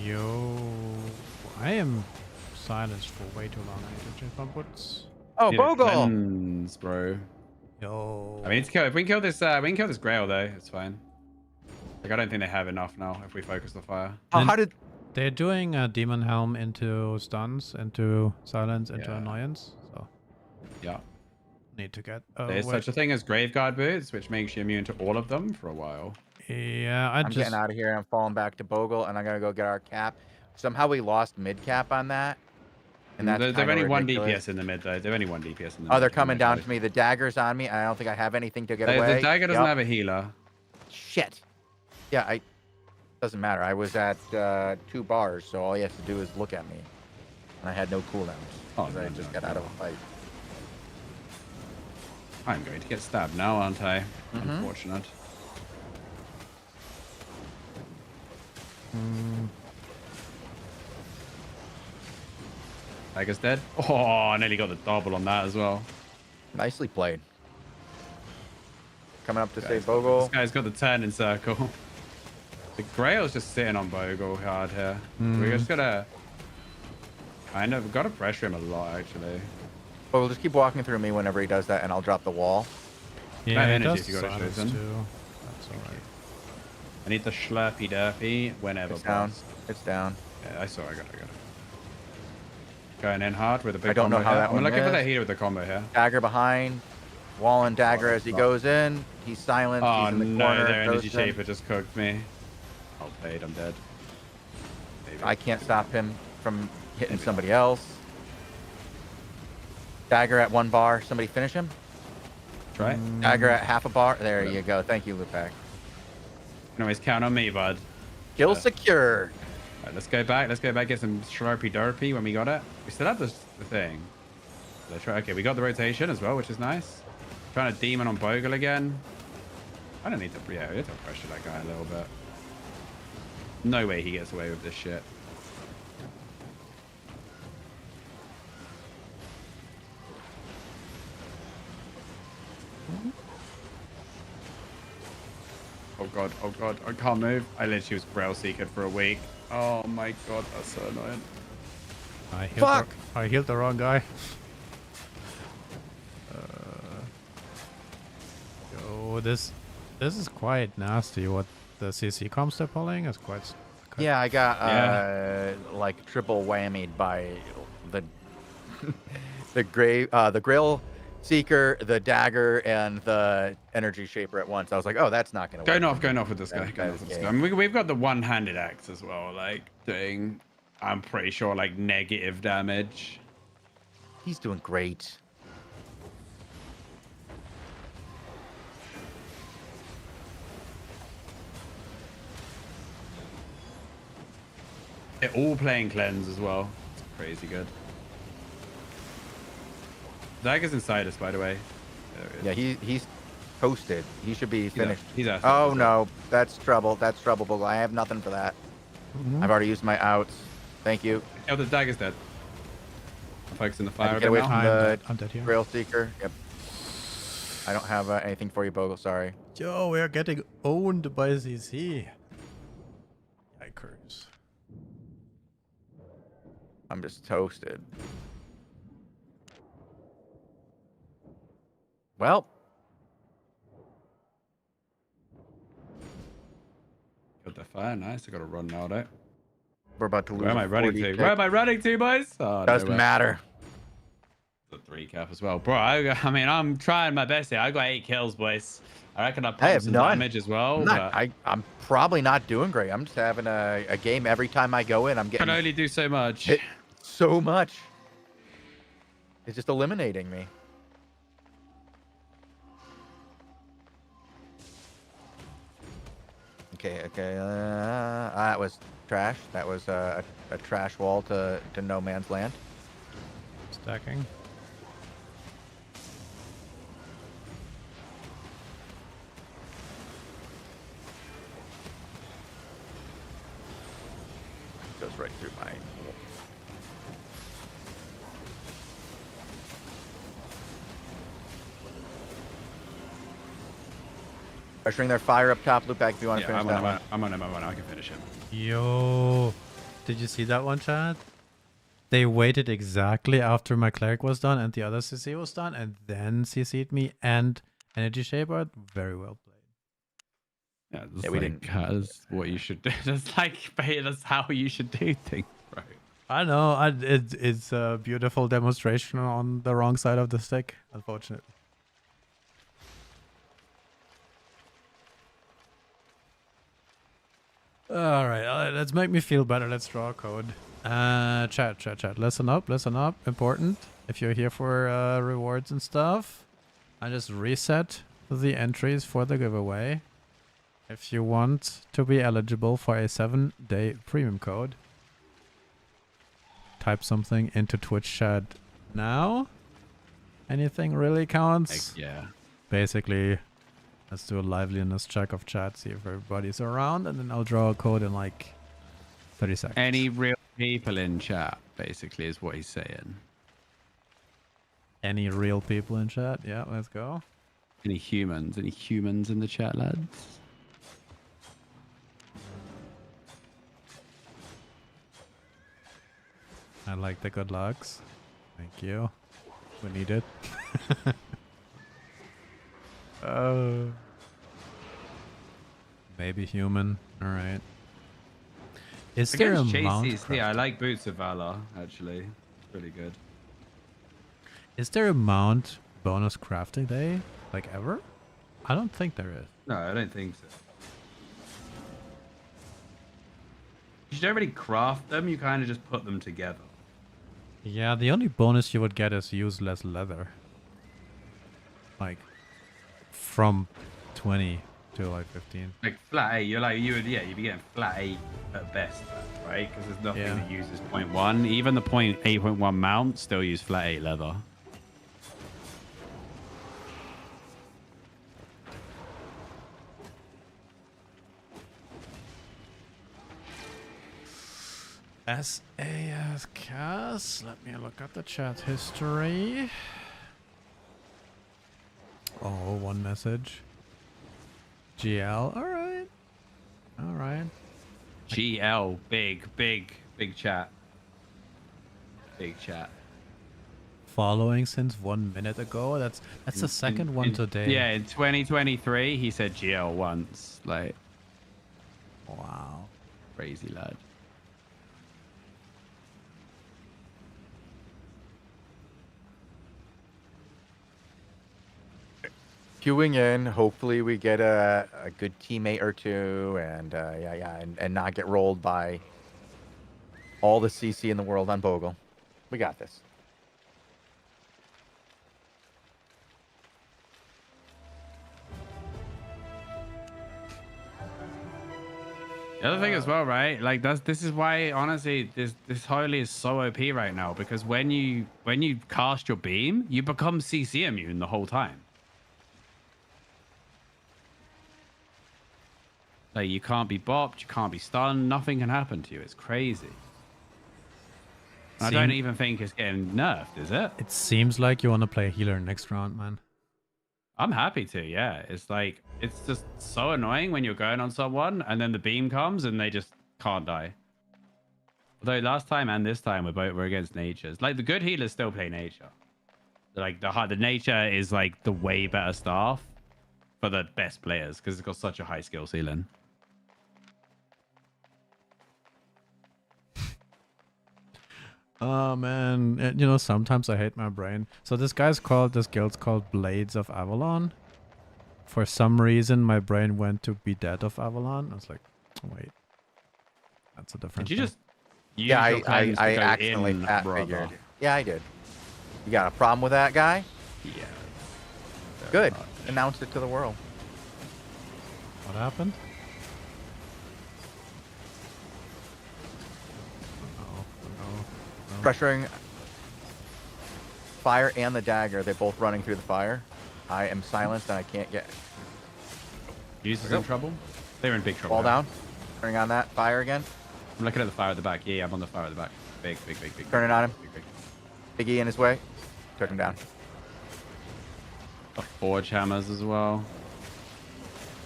Yo, I am silenced for way too long. I need to change my boots. Oh, Need a Bogle! cleanse, bro. Yo. I mean, if we can kill this, we can kill this Grail though. It's fine. Like, I don't think they have enough now if we focus the fire. Oh, how did... They're doing a Demon Helm into stuns, into silence, into Yeah. annoyance. So Yeah. need to get. There's such a thing as Graveguard boots, which makes you immune to all of them for a while. Yeah, I'm getting out of here and I'm falling back to Bogle and I'm gonna go get our cap. Somehow we lost mid cap on that. And that's They've only one ridiculous. DPS in the mid though. They've only one DPS in the mid. Oh, they're coming down to me. The dagger's on me. I don't think I have anything to get away. The dagger doesn't Yup. have a healer. Shit. Yeah, doesn't matter. I was at 2 bars, so all you have to do is look at me. And I had no cooldowns. Oh, because I just got out of a fight. I'm going to get stabbed now, aren't I? Mm-hmm. Unfortunate. Dagger's dead. Oh, I nearly got the double on that as well. Nicely played. Coming up to This save Bogle. This guy's got the turning circle. The Grail's just sitting on Bogle hard here. We just gotta gotta pressure him a lot actually. Bogle, just keep walking through me whenever he does that, and I'll drop the wall. Yeah, it energy does if you got it, silence Jason. too. That's alright. I need the slurpy derpy whenever. It's down. boss. It's down. Yeah, I got it. Going in hard with a big I don't know combo how here. that I'm one looking for the missed. healer with the combo here. Dagger behind. Wall and dagger as he goes in. He's silent. Oh He's in the no, corner. their energy Goes in. shaper just cooked me. I'll pay it, I'm dead. Maybe. I can't stop him from hitting somebody else. Dagger at 1 bar. Somebody finish him. Try. Dagger at half a bar. There you go. Thank you, Lupac. You can always count on me, bud. Kill secure. Right, let's go back. Let's go back, get some Sharpie Derpy when we got it. We still have the thing. Let's try. Okay, we got the rotation as well, which is nice. Trying to demon on Bogle again. I don't need to. Yeah, we have to pressure that guy a little bit. No way he gets away with this shit. Oh god, I can't move. I literally was Grail Seeker for a week. Oh my god, that's so annoying. Fuck! I healed the wrong guy. Yo, this is quite nasty. What the CC comps they're pulling is quite. Yeah, I got like triple whammied by the the Grail Seeker, the dagger, and the energy shaper at once. I was like, oh, that's not gonna work. Going off with this guy. Going off with this guy. I mean, we've got the one-handed axe as well, like doing. I'm pretty sure like negative damage. He's doing great. They're all playing cleanse as well. It's crazy good. Dagger's inside us, by the way. Yeah, he's toasted. He should be finished. He's out. Oh no, that's trouble. That's trouble, Bogle. I have nothing for that. I've already used my outs. Thank you. Oh, the dagger's dead. I'm focusing the fire. Get away from the I'm dead here. Grail Seeker. Yep. I don't have anything for you, Bogle. Sorry. Yo, we are getting owned by CC. Yikers. I'm just toasted. Well, Got the fire. Nice. I got to run now, though. we're about to lose. Where am I a running 40 to? kick. Where am I running to, boys? Oh, Doesn't nowhere. matter. The 3 cap as well, bro. I mean, I'm trying my best here. I got 8 kills, boys. I reckon I I pumped have some none. damage as well. I'm probably not doing great. I'm just having a game every time I go in. I'm Can getting only do so much. hit so much. It's just eliminating me. Okay. That was trash. That was a trash wall to no man's land. Stacking. Goes right through my. Pressuring their fire up top. Loop back if you want to Yeah, finish that one. I'm on him. I can finish him. Yo, Did you see that one, Chad? They waited exactly after my cleric was done and the other CC was done, and then CC'd me and Energy Shaper. Very well played. Yeah, that's Yeah, we like, didn't. that's what you should do. That's like, that's how you should do things, bro. I know. It's a beautiful demonstration on the wrong side of the stick, unfortunately. All right, let's make me feel better. Let's draw a code. Chat. Listen up. Important. If you're here for rewards and stuff, I just reset the entries for the giveaway. If you want to be eligible for a 7-day premium code, type something into Twitch chat now. Anything really counts. Like, yeah. Basically, let's do a liveliness check of chat, see if everybody's around, and then I'll draw a code in like 30 seconds. Any real people in chat, basically, is what he's saying. Any real people in chat? Yeah, let's go. Any humans? Any humans in the chat, lads? I like the good lucks. Thank you. We need it. Maybe human. All right. Is there a Against mount? JCC, I like Boots of Valor, actually. Really good. Is there a mount bonus crafting day? Like ever? I don't think there is. No, I don't think so. You don't really craft them, you kind of just put them together. Yeah, the only bonus you would get is use less leather. Like from 20 to like 15. Like flat 8, you'd be getting flat 8 at best, right? Because there's nothing that uses 0.1. Even the 8.1 mount still use flat 8 leather. SAS cast. Let me look at the chat history. Oh, one message. GL. All right. GL, big chat. Big chat. Following since 1 minute ago. That's the second one today. Yeah, in 2023, he said GL once. Like, Wow. crazy lad. Queuing in. Hopefully we get a good teammate or two, and and not get rolled by all the CC in the world on Bogle. We got this. The other thing as well, right? Like this is why honestly this Holy is so OP right now, because when you cast your beam, you become CC immune the whole time. Like you can't be bopped, you can't be stunned, nothing can happen to you. It's crazy. I don't even think it's getting nerfed, is it? It seems like you want to play healer next round, man. I'm happy to, yeah. It's like, it's just so annoying when you're going on someone and then the beam comes and they just can't die. Although last time and this time we're against natures. Like the good healers still play nature. Like the nature is like the way better staff for the best players because it's got such a high skill ceiling. Oh man, you know, sometimes I hate my brain. So this guild's called Blades of Avalon. For some reason, my brain went to Be Dead of Avalon. I was like, oh, wait, that's a different. Did you just? Yeah, I accidentally figured. Yeah, I did. You got a problem with that guy? Yeah. Good. Announce it to the world. What happened? Pressuring fire and the dagger. They're both running through the fire. I am silenced and I can't get. Users in trouble? They're in big trouble. Fall down. Turning on that fire again. I'm looking at the fire at the back. Yeah, I'm on the fire at the back. Big. Turning on him. Big. Big E in his way. Took him down. The forge hammers as well.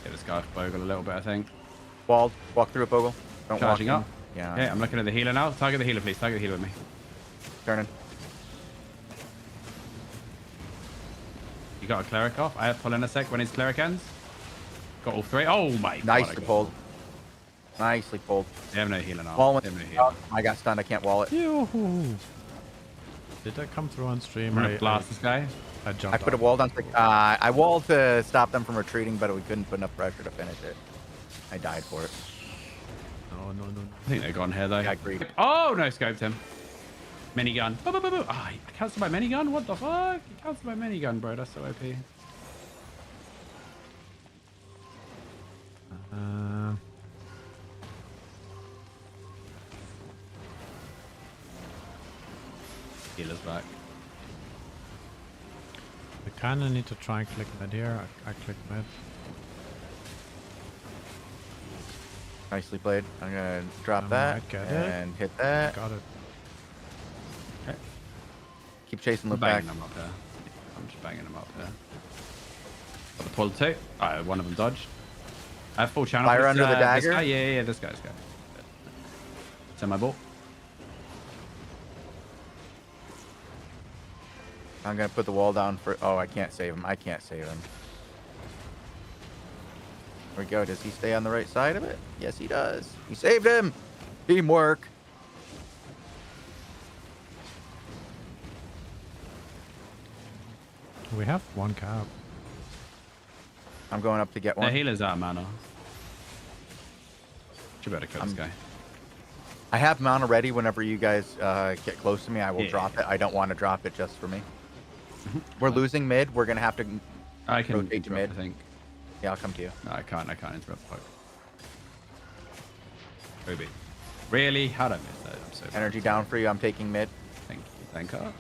Get this guy off Bogle a little bit, I think. Walled. Walk through it, Bogle. Don't Charging walk up. Yeah. Okay, I'm looking at the healer now. Target the healer, please. Target the healer with me. Turning. You got a cleric off. I have to pull in a sec when his cleric ends. Got all three. Oh my god. Nicely pulled. Nicely pulled. They have no healer now. Wall They have no went healer. up. I got stunned. I can't wall it. Yoo-hoo. Did that come through on stream? I'm gonna blast this guy. I jumped I put a off. wall down. I walled to stop them from retreating, but we couldn't put enough pressure to finish it. I died for it. No. I think they're gone here though. I agree. Oh no, scoped him. Minigun. Boo, boo, boo, boo. Oh, he cancelled my minigun? What the fuck? He cancelled my minigun, bro. That's so OP. Healer's back. I kind of need to try and click mid here. I click mid. Nicely played. I'm gonna drop I that might get it. and hit that. Got it. Okay. Keep chasing I'm the back. banging them up here. I'm just banging them up here. Got the pull two. Alright, one of them dodged. I have full channel. Fire for under the dagger? This guy. Yeah, this guy's guy. Send my ball. I'm gonna put the wall down for. Oh, I can't save him. I can't save him. There we go. Does he stay on the right side of it? Yes, he does. He saved him. Teamwork. We have one cap. I'm going up to get The one. healer's out of mana. You better kill this guy. I have mana ready whenever you guys get close to me. I will Yeah. drop it. I don't want to drop it just for me. We're losing mid. We're gonna have to. I can rotate to drop, mid. I think. Yeah, I'll come to you. No, I can't interrupt the poke. Ruby. Really? How'd I miss that? I'm so bad. Energy down for you. I'm taking mid. Thank you. Thank God.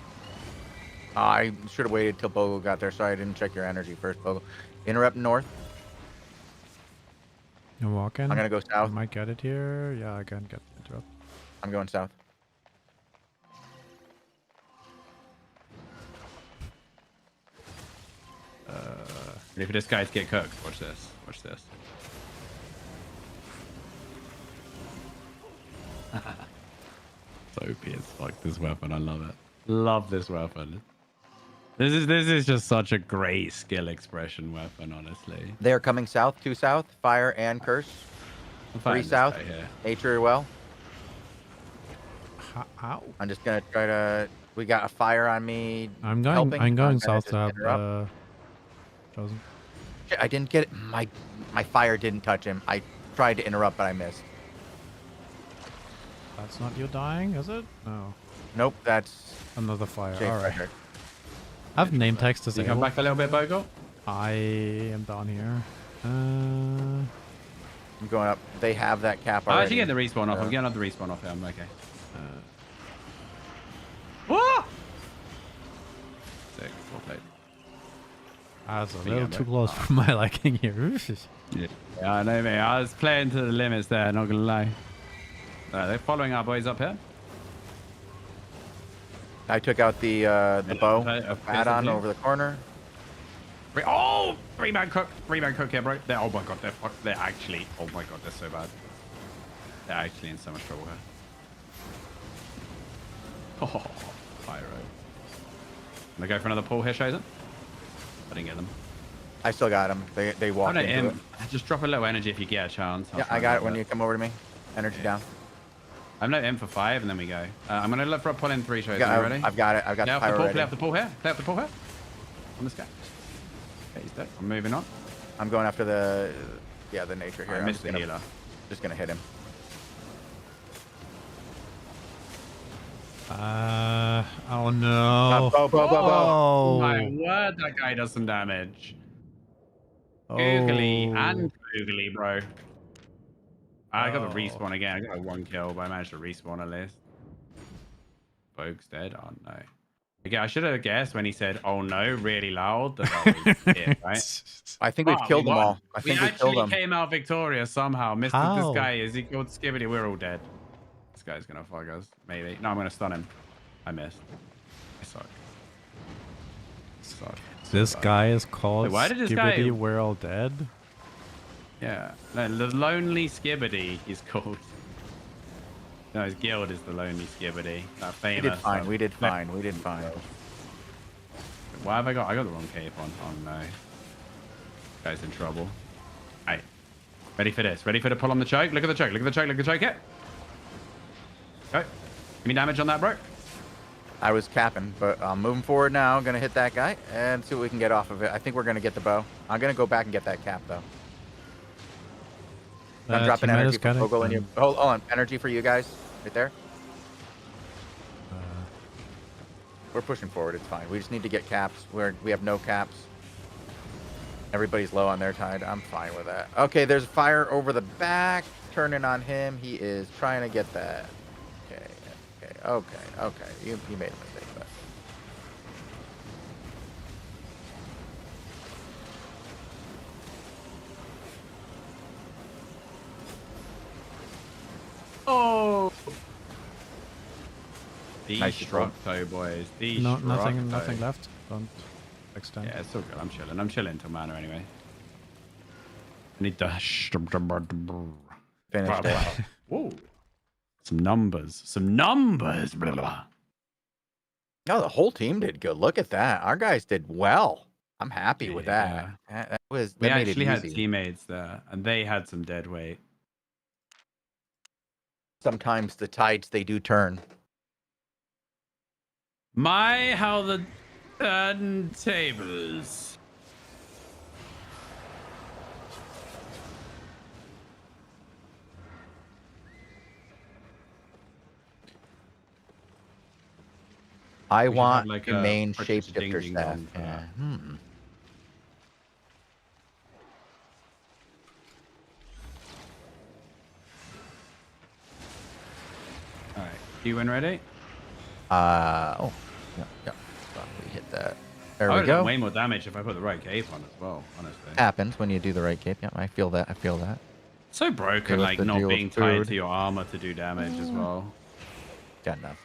I should have waited till Bogo got there. Sorry, I didn't check your energy first, Bogo. Interrupt north. You're walking. I'm gonna go I south. might get it here. Yeah, I can get interrupt. I'm going south. Ready for this guy to get cooked. Watch this. Watch this. So OP as fuck, this weapon. I love it. Love this weapon. This is just such a great skill expression weapon, honestly. They are coming south, 2 south, fire and curse. I'm 3 fighting this south, guy here. nature well. Ow. I'm just gonna try to. We got a fire on me. I'm going. helping. I'm going gonna south just to have interrupt. chosen. Shit, I didn't get it. My fire didn't touch him. I tried to interrupt, but I missed. That's not you dying, is it? No. Nope, that's Another fire. Jay All right. Frederick. I have name text You come disabled. back a little bit, Bogo? I am down here. I'm going up. They have that cap I'm already. actually getting the respawn off. Yeah. I'm getting up the respawn off here. I'm okay. Sick. Well played. That's a Yeah, little bro. too close for my liking here. Yeah, I know, mate. I was playing to the limits there, not gonna lie. They're following our boys up here. I took out the bow add-on blue. over the corner. Oh, three-man cook here, bro. Oh my god, they're actually. Oh my god, they're so bad. They're actually in so much trouble here. Oh, pyro. I'm gonna go for another pull here, Shazen. I didn't get them. I still got him. They Oh, walked no, into it. just drop a low energy if you get a chance. I'll Yeah, try I got and it when do you come over to me. Energy Yeah. down. I'm no M for 5 and then we go. I'm gonna look for a pull in 3 shows. Yeah, Are you ready? I've got it. I've got Play the off the pyro pull, ready. play off the pull here. Play off the pull here. On this guy. Okay, he's dead. I'm moving on. I'm going after the nature here. I I'm missed just the gonna- healer. Just gonna hit him. Oh no. Bow, bow, bow, bow. Oh Oh. my word, that guy does some damage. Googly Oh. and googly, bro. I got the Oh. respawn again. I got a 1 kill, but I managed to respawn at least. Bogue's dead? Oh no. Okay, I should have guessed when he said, "Oh no," really loud. That was it, right? I think we've Ah, killed we them won. all. I think we killed actually them. came out victorious somehow. Mr. How? This guy is he called Skibbity? We're all dead. This guy's gonna fuck us. Maybe. No, I'm gonna stun him. I missed. I suck. Suck. This Suck. guy is called Wait, why did this Skibbity, guy- We're all dead. Yeah. No, the lonely Skibbity he's called. No, his guild is the lonely skibbity. That We famous. did fine. We did fine. We did fine. Why have I got? I got the wrong cape on. Oh no. Guy's in trouble. Right. Ready for this. Ready for the pull on the choke. Look at the choke. Look at the choke. Look at the choke. Hit. Go. Give me damage on that, bro. I was capping, but I'm moving forward now. I'm gonna hit that guy and see what we can get off of it. I think we're gonna get the bow. I'm gonna go back and get that cap though. I'm dropping teammate energy is for getting- Fogle and you. Hold on, energy for you guys, right there. We're pushing forward. It's fine. We just need to get caps. We have no caps. Everybody's low on their tide. I'm fine with that. Okay, there's fire over the back. Turning on him. He is trying to get that. Okay. You made a mistake, but. Oh. Nice Destructo, boys. No, nothing Destructo. left. Don't extend. Yeah, it's all good. I'm chilling. I'm chilling till mana anyway. I need to Finished it. Whoa. Some numbers. Some numbers. Blah, blah. No, the whole team did good. Look at that. Our guys did well. I'm happy with that. Yeah. That was. We That made actually it had easy. teammates there, and they had some dead weight. Sometimes the tides they do turn. My, how the turntables. I We should want have, like, a a main purchase shapeshifter ding staff. dong for Yeah. that. All right, you win ready? Oh. Yeah. We hit that. There I we would have done go. way more damage if I put the right cape on as well, honestly. Happens when you do the right cape. Yeah, I feel that. So broken, Give us like the not deal being with tied food. to your armor to do damage as well. Got enough.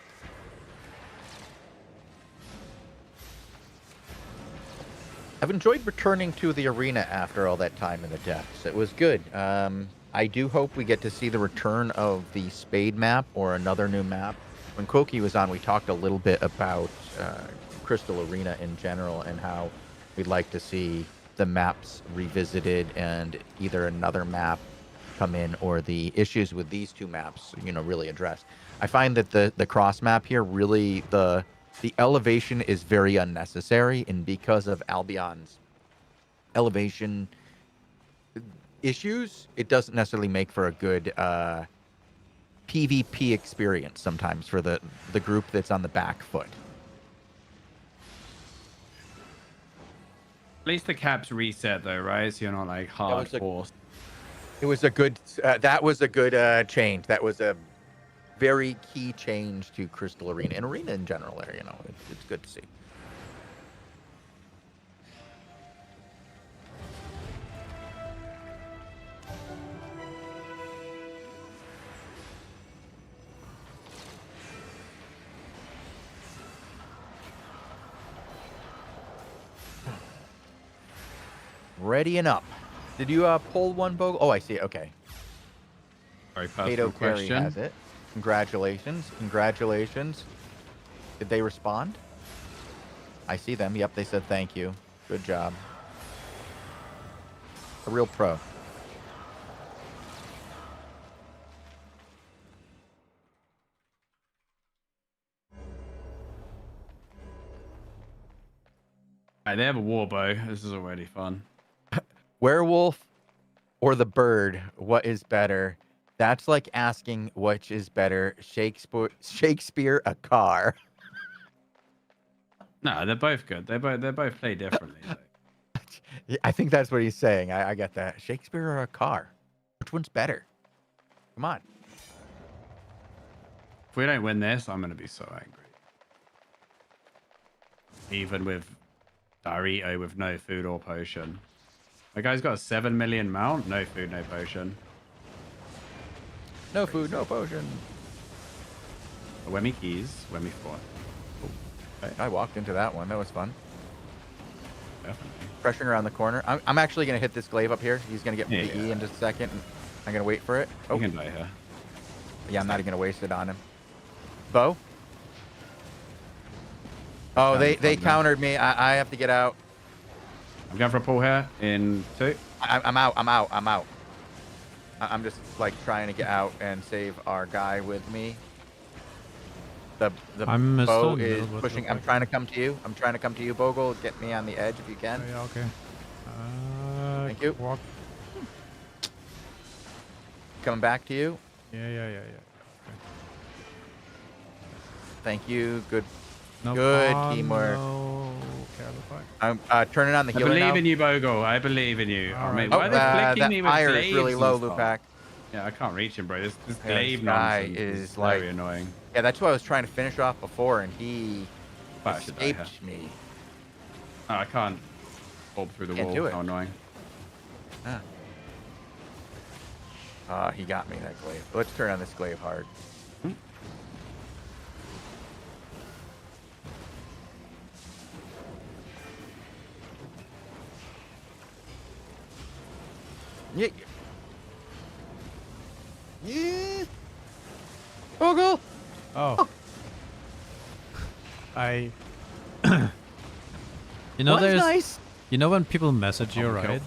I've enjoyed returning to the arena after all that time in the depths. It was good. I do hope we get to see the return of the Spade map or another new map. When Koki was on, we talked a little bit about Crystal Arena in general and how we'd like to see the maps revisited and either another map come in or the issues with these two maps, really addressed. I find that the cross map here really the elevation is very unnecessary, and because of Albion's elevation issues, it doesn't necessarily make for a good PvP experience sometimes for the group that's on the back foot. At least the caps reset though, right? So you're not like hard forced. It was a good. That was a good change. That was a very key change to Crystal Arena and Arena in general. There, it's good to see. Ready and up. Did you pull one bow? Oh, I see. Okay. Very Kato personal Carey question. has it. Congratulations. Did they respond? I see them. Yep, they said thank you. Good job. A real pro. Alright, they have a war bow. This is already fun. Werewolf or the bird, what is better? That's like asking which is better, Shakespeare a car. No, they're both good. They both play differently. Though. Yeah, I think that's what he's saying. I get that. Shakespeare or a car? Which one's better? Come on. If we don't win this, I'm gonna be so angry. Even with Dorito with no food or potion. The guy's got a 7 million mount, no food, no potion. No food, no potion. When me keys, when me fought. I walked into that one. That was fun. Definitely. Pressuring around the corner. I'm actually going to hit this glaive up here. He's going to get Yeah, the E yeah. in just a second. I'm going to wait for it. You Oh, can die here. Yeah, I'm not even gonna waste it on him. Bo? Oh, they countered me. I have to get out. I'm going for a pull here in 2. I'm out. I'm just like trying to get out and save our guy with me. The I'm still Bo in the is middle, but pushing. look I'm like trying to come to you. I'm trying to come to you, Bogle. Get me on the edge if you can. Oh, yeah, okay. Thank you. Walk. Coming back to you. Yeah. Okay. Thank you. Good. No, Good teamwork. No. Okay, the fuck. I'm turning on the I healer believe now. in you, Bogle. I believe in you. All Oh, mate, right. why are they flicking that me with fire glaives is really and low, stuff? Lupac. Yeah, I can't reach him, bro. This Yeah, glaive this guy nonsense is is like- very annoying. Yeah, that's what I was trying to finish off before, and he But I should die here. escaped me. Oh, I can't orb through the Can't wall. do it. How annoying. He got me, that glaive. Let's turn on this glaive hard. Yeah. Yeah. Bogle! Oh. I. You know, Well, that's there's. nice. You know when people message you, Okay. right?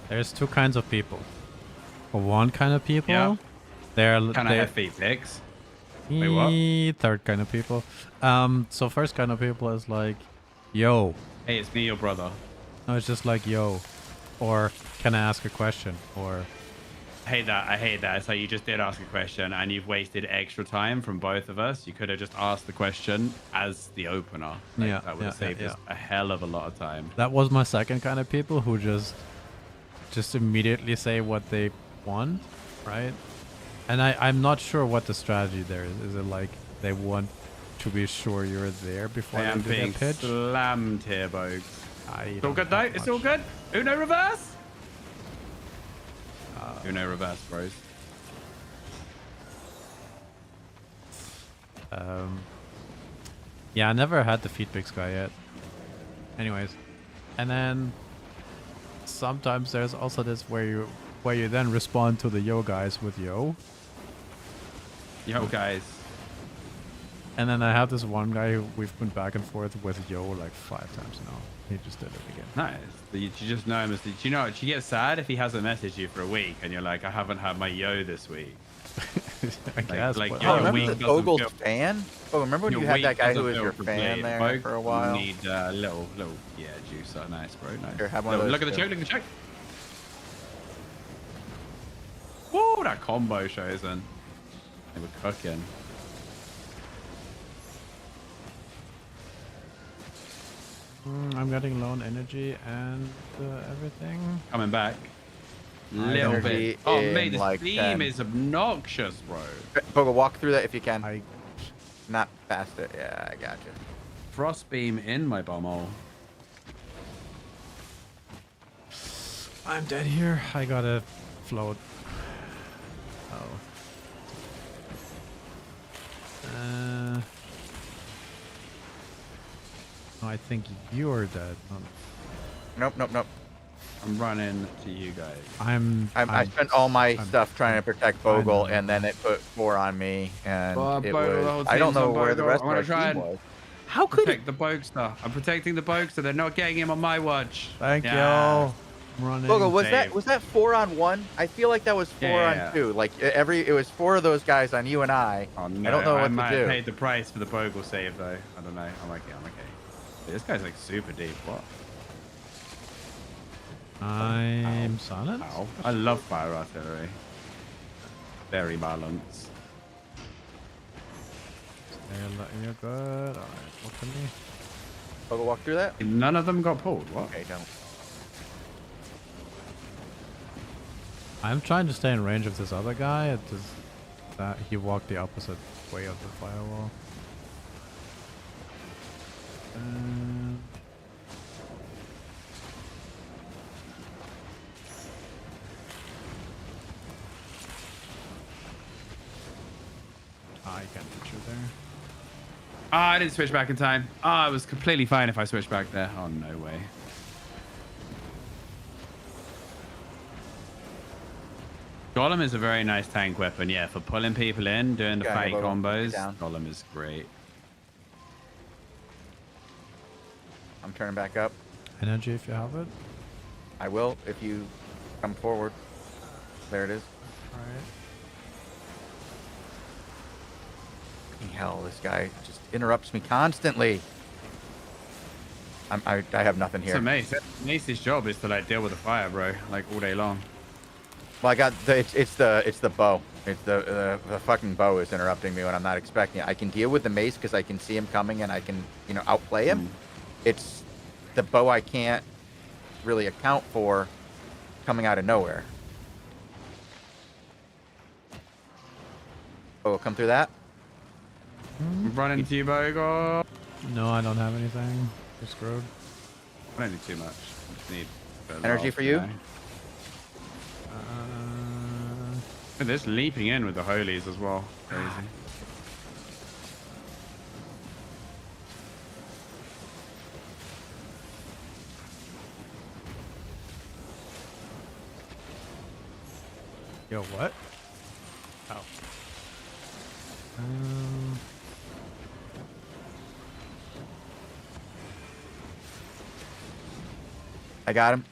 There's 2 kinds of people. For one kind of people, Yeah. they're Can I they- have feet pics? Wait, what? Third kind of people. So first kind of people is like, yo. Hey, it's me, your brother. No, it's just like, yo. Or can I ask a question? Or I hate that. It's like you just did ask a question and you've wasted extra time from both of us. You could have just asked the question as the opener. Like, Yeah, that would have yeah, saved yeah, us a hell of a lot of time. that was my second kind of people who just immediately say what they want, right? And I'm not sure what the strategy there is. Is it like they want to be sure you're there before I they am do their being pitch? slammed here, Bogues. I It's all don't good though. have It's all much. good. Uno reverse. Uno reverse, bros. Yeah, I never had the feedbacks guy yet. Anyways, and then sometimes there's also this where you then respond to the yo guys with yo, Yo, guys. and then I have this one guy who we've been back and forth with yo like 5 times now. He just did it again. Nice. You just know him as the. Do you know? Do you get sad if he hasn't messaged you for a week and you're like, I haven't had my yo this week. I guess. like, but- yo, Oh, Your remember week the doesn't Bogle's feel- fan? Oh, remember when Your you had week that guy who doesn't was feel your complete. fan there Bogue, for a while? You need a little, yeah, juicer. Nice, bro. Nice. Here, have one of those Look at the too. choke. Look at the choke. Whoa, that combo shows in. They were cooking. I'm getting low on energy and everything. Coming back. I Little energy bit. Oh, in mate, this like theme 10. is obnoxious, bro. Bogle, walk through that if you can. I Not past it. Yeah, I got you. Frost beam in my bumhole. I'm dead here. I gotta float. Oh. No, I think you're dead. Nope, nope, nope. I'm running to you guys. I spent all my I'm- stuff trying to protect I Bogle, know. and then it put 4 on me, and Oh, it Bogle, the was. whole I don't team's know on where the Bogle. rest I'm of gonna our try team and was. How could it? Protect the Bogster. I'm protecting the Bogster. They're not getting him on my watch. Thank Yeah. you. I'm running. Bogle, was Dave. that 4 on 1? I feel like that was 4 Yeah. on 2. Like it was 4 of those guys on you and I. Oh, no. I don't know I what might to have do. paid the price for the Bogle save, though. I don't know. I'm okay. This guy's like super deep. What? I'm silent. Ow. I love fire artillery. Very balanced. You're good. Alright, look at me. Bogle, walk through that. None of them got pulled. What? Okay, don't. I'm trying to stay in range of this other guy. It just that he walked the opposite way of the firewall. I can't reach you there. Ah, I didn't switch back in time. Ah, it was completely fine if I switched back there. Oh, no way. Golem is a very nice tank weapon, yeah, for pulling people in, doing the Yeah, fight go combos. down. Golem is great. I'm turning back up. Energy if you have it. I will if you come forward. There it is. All right. Hell, this guy just interrupts me constantly. I have nothing here. So Mace's job is to like deal with the fire, bro, like all day long. Well, I got it's the bow. It's the fucking bow is interrupting me when I'm not expecting it. I can deal with the mace because I can see him coming and I can outplay him. It's the bow I can't really account for coming out of nowhere. Oh, come through that. Run into you, Bogo. No, I don't have anything. You're screwed. I don't need too much. I just need Energy for you? They're just leaping in with the holies as well. Crazy. Yo, what? Oh. I got him.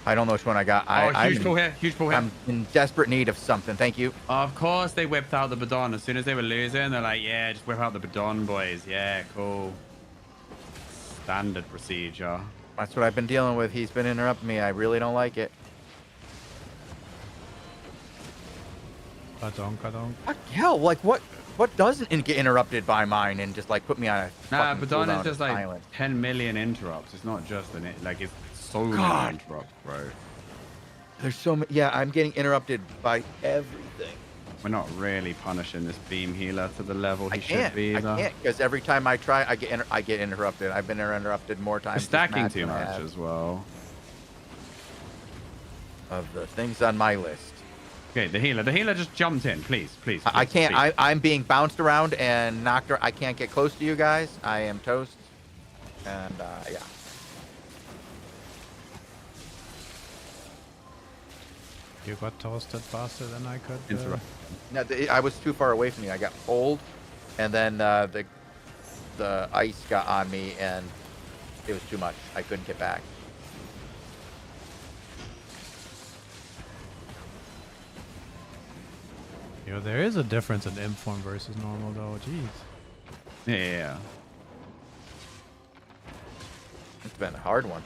I don't know which one I got. Huge pull here. Huge pull here. I'm in desperate need of something. Thank you. Of course, they whipped out the Badon. As soon as they were losing, they're like, yeah, just whip out the Badon, boys. Yeah, cool. Standard procedure. That's what I've been dealing with. He's been interrupting me. I really don't like it. Kadonk. What hell? Like what doesn't get interrupted by mine and just like put me on a Nah, fucking Badon cooldown is just of like silence? 10 million interrupts. It's not just like it's so God. many interrupts, bro. There's so many. Yeah, I'm getting interrupted by everything. We're not really punishing this beam healer to the level he should be I either. can't because every time I try, I get interrupted. I've been interrupted more We're times. this stacking match too than I much have as well. of the things on my list. Okay, the healer just jumped in. Please. I can't. please. I'm being bounced around and knocked. I can't get close to you guys. I am toast. And yeah. You got toasted faster than I could. Interrupt. No, I was too far away from you. I got pulled, and then the ice got on me, and it was too much. I couldn't get back. Yo, there is a difference in imp form versus normal though. Jeez. Yeah. It's been a hard one.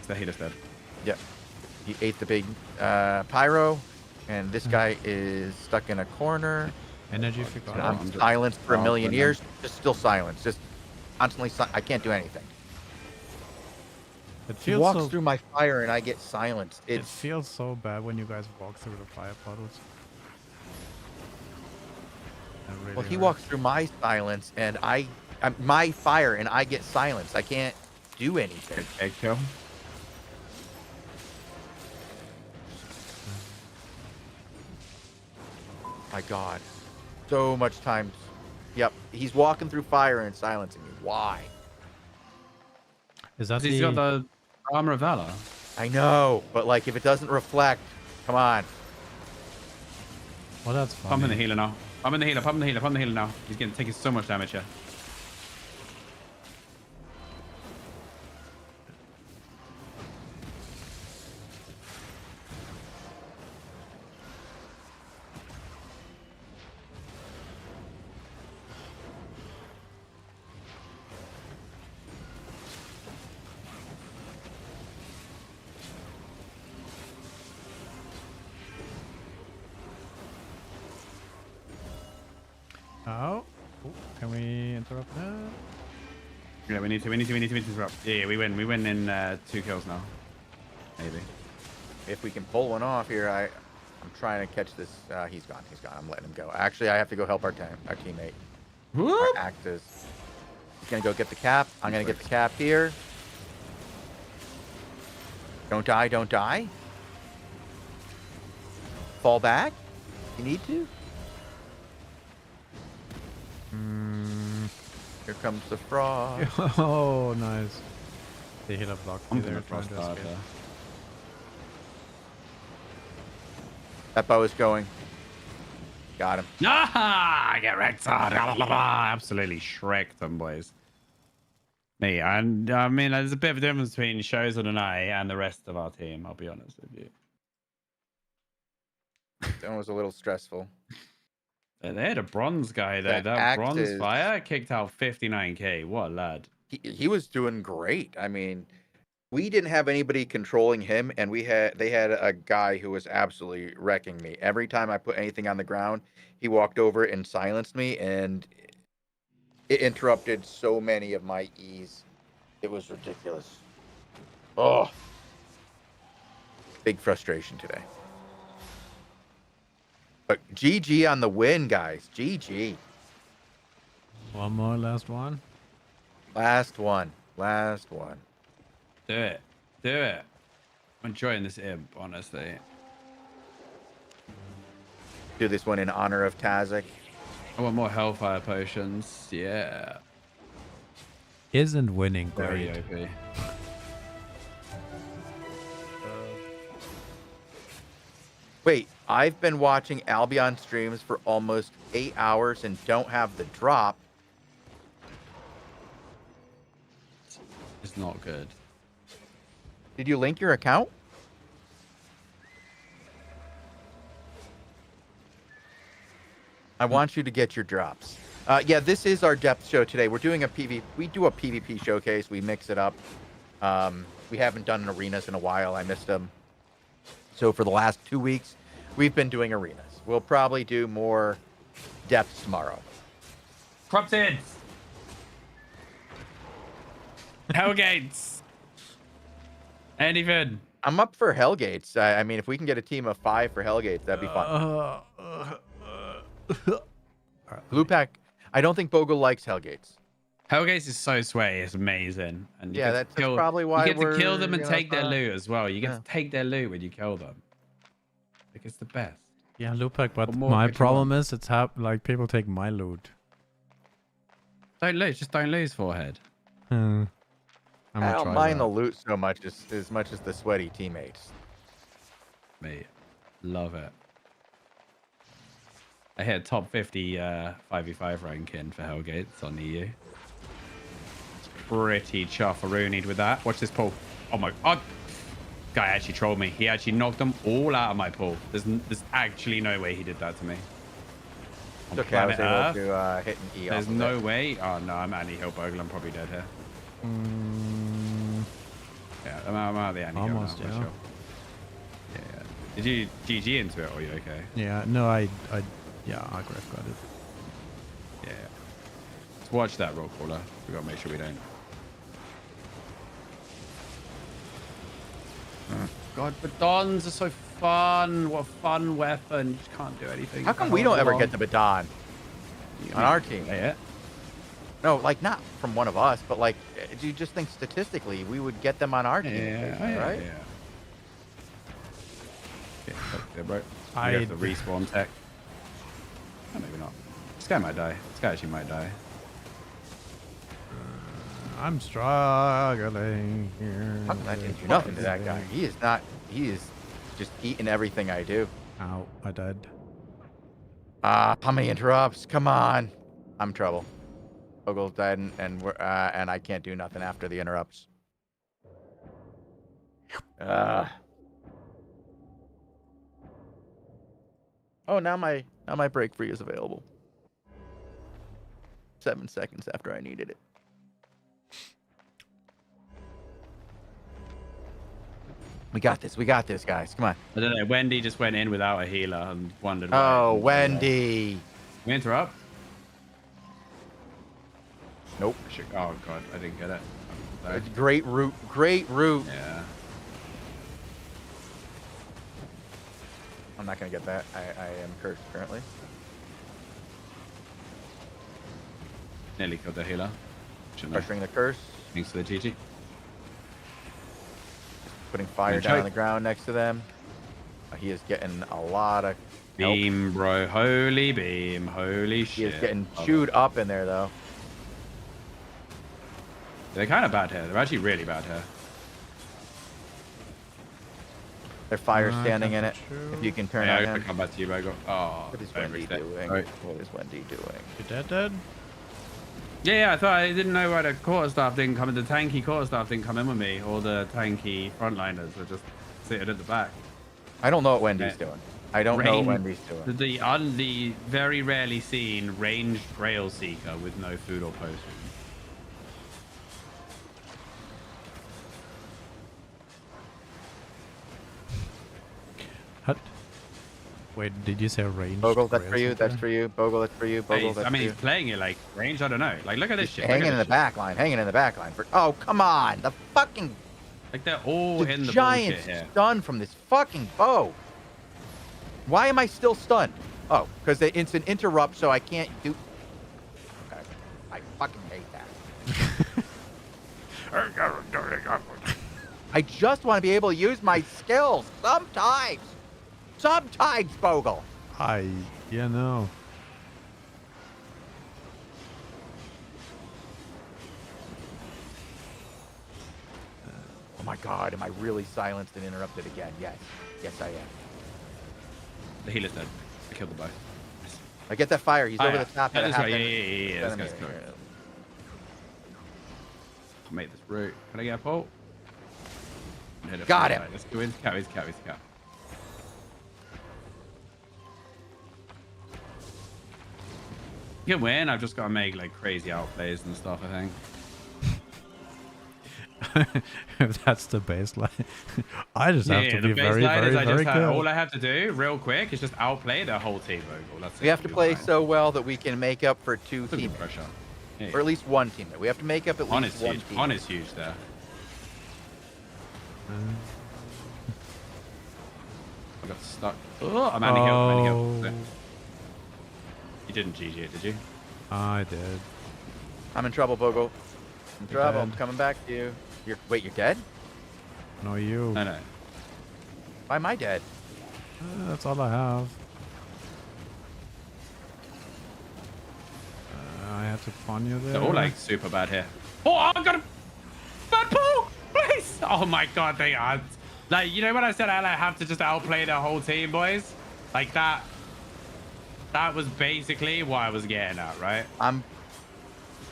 The healer's dead. Yep. He ate the big pyro, and this guy is stuck in a corner. Energy if you got And it. I'm silenced for a million right years. Just still silenced. Just constantly. I can't do anything. It He feels walks so. through my fire, and I get silenced. It It's feels so bad when you guys walk through the fire puddles. That really well, he hurts. walks through my silence, and my fire, and I get silenced. I can't do anything. Egg kill. My God, so much time. Yep, he's walking through fire and silencing me. Why? Is that He's the? got the armor of valor. I know, but like if it doesn't reflect, come on. Well, that's fine. Pumping the healer now. Pumping the healer now. He's taking so much damage here. Oh, can we interrupt that? Yeah, we need to interrupt. Yeah, we win. We win in 2 kills now. Maybe. If we can pull one off here, I'm trying to catch this. He's gone. I'm letting him go. Actually, I have to go help our teammate. Our Actus. He's gonna go get the cap. I'm gonna get the cap here. Don't die. Fall back. You need to. Here comes the frog. Oh, nice. The healer blocked I'm me there gonna trying cross to that. escape. That bow is going. Got him. Ah, get wrecked. Absolutely shreked them, boys. Me, and I mean, there's a bit of a difference between Shozen and I and the rest of our team. I'll be honest with you. That one was a little stressful. They had a bronze guy though. That That axe bronze is- fire kicked out 59k. What a lad. He was doing great. I mean, we didn't have anybody controlling him, and they had a guy who was absolutely wrecking me. Every time I put anything on the ground, he walked over and silenced me, and it interrupted so many of my E's. It was ridiculous. Oh, big frustration today. But GG on the win, guys. GG. One more, last one. Last one. Last one. Do it. Do it. I'm enjoying this imp, honestly. Do this one in honor of Kazik. I want more hellfire potions. Yeah. Isn't winning Very great. OP. Wait, I've been watching Albion streams for almost 8 hours and don't have the drop. It's not good. Did you link your account? I want you to get your drops. Yeah, this is our depth show today. We're doing we do a PvP showcase. We mix it up. We haven't done arenas in a while. I missed them. So for the last 2 weeks, we've been doing arenas. We'll probably do more depths tomorrow. Corrupted! Hellgates! Anything. I'm up for Hellgates. I mean, if we can get a team of 5 for Hellgates, that'd be fun. Blue Pack, I don't think Bogle likes Hellgates. Hellgates is so sweaty. It's amazing. And you Yeah, get to that's probably why you get to kill we're, them and you know, take their loot as well. You get yeah. to take their loot when you kill them. Like, it's the best. Yeah, Lupac, but What more my could you problem is it's like people take my loot. Don't lose. Just don't lose, Forehead. I don't mind the loot so much as much as the sweaty teammates. Mate, love it. I hit a top 50 5v5 ranking for Hellgates on EU. It's pretty chuffaroonied with that. Watch this pull. Oh my god. Guy actually trolled me. He actually knocked them all out of my pull. There's actually no way he did that to me. It's okay, I was able to hit an E. There's no way. Oh no, I'm anti-heal Bogle. I'm probably dead here. Yeah, I'm out of the anti-heal Almost, now, for yeah. sure. Yeah. Did you GG into it or are you okay? Yeah, no, yeah, Agref got it. Yeah. Let's watch that roll caller. We gotta make sure we don't. God, batons are so fun. What a fun weapon. You just can't do anything. How come we don't ever get the baton on our team? Yeah. No, like not from one of us, but like, do you just think statistically we would get them on our team, right? Yeah. Okay, bro. I have the respawn tech. Oh, maybe not. This guy might die. This guy actually might die. I'm struggling here. How come I didn't do nothing to that guy? He is not. He is just eating everything I do. Ow, I died. How many interrupts? Come on. I'm in trouble. Ogle's dead, and I can't do nothing after the interrupts. Oh, now my break free is available. 7 seconds after I needed it. We got this. We got this, guys. Come on. I don't know. Wendy just went in without a healer and wondered. Oh, Wendy. We interrupt? Nope. Oh god, I didn't get it. Sorry. Great route. Great route. Yeah. I'm not gonna get that. I am cursed currently. Nearly killed the healer. Shouldn't have. Pressuring the curse. Thanks to the GG. Putting fire down on the ground next to them. He is getting a lot of help. Beam, bro. Holy beam. Holy shit. He is getting chewed up in there, though. They're kind of bad here. They're actually really bad here. There's fire standing in it. true. If you can turn Yeah, on I him. come back to you, Bogle. Oh, What is don't Wendy risk it. doing? Right. What is Wendy doing? You dead? Yeah, I thought I didn't know why the quarterstaff didn't come in. The tanky quarterstaff didn't come in with me, or the tanky frontliners were just sitting at the back. I don't know what Wendy's Yeah. doing. I don't know what Wendy's doing. The very rarely seen ranged rail seeker with no food or potion. What? Wait, did you say range? Bogle, that's for you. That's for you. Bogle, that's for you. Bogle, that's I mean, for he's you. playing it like range. I don't know. Like, look at this shit. Look Hanging at in the this back line. Hanging in the back line. Oh, come on. The fucking shit. Like they're all in the giant bullshit here. stun from this fucking bow. Why am I still stunned? Oh, because it's an interrupt, so I can't do. Okay. I fucking hate that. I just want to be able to use my skills sometimes. Sometimes, Bogle. Yeah, no. Oh my god, am I really silenced and interrupted again? Yes. Yes, I am. The healer's dead. I killed the bow. I get that fire. He's Oh, over yeah. the top. Yeah, at a that's half right. Yeah, minute. yeah. This Enemy guy's cool. here. I'll make this route. Can I get a pole? Got him. Right, let's go into cow. He's cow. You can win. I've just got to make like crazy outplays and stuff, I think. If that's the baseline, I just have to the be very, baseline very, is very good. all I have to do real quick is just outplay their whole team. Vocal. That's We it. have to You're play fine. so well that we can make up for two Put a good teammates. pressure. Yeah, Or at least one teammate. We have to make up at On least is one huge. team. On is huge there. I got stuck. Oh, I'm anti-heal. You didn't GG it, did you? I did. I'm in trouble, Bogle. In You're trouble. I'm dead. coming back to you. Wait, you're dead? No, you. No. Why am I dead? That's all I have. I have to pawn you there. They're all like super bad here. Oh, I got a bad pull! Please! Oh my god, they are. Like, you know when I said I have to just outplay their whole team, boys? Like that. That was basically what I was getting at, right? I'm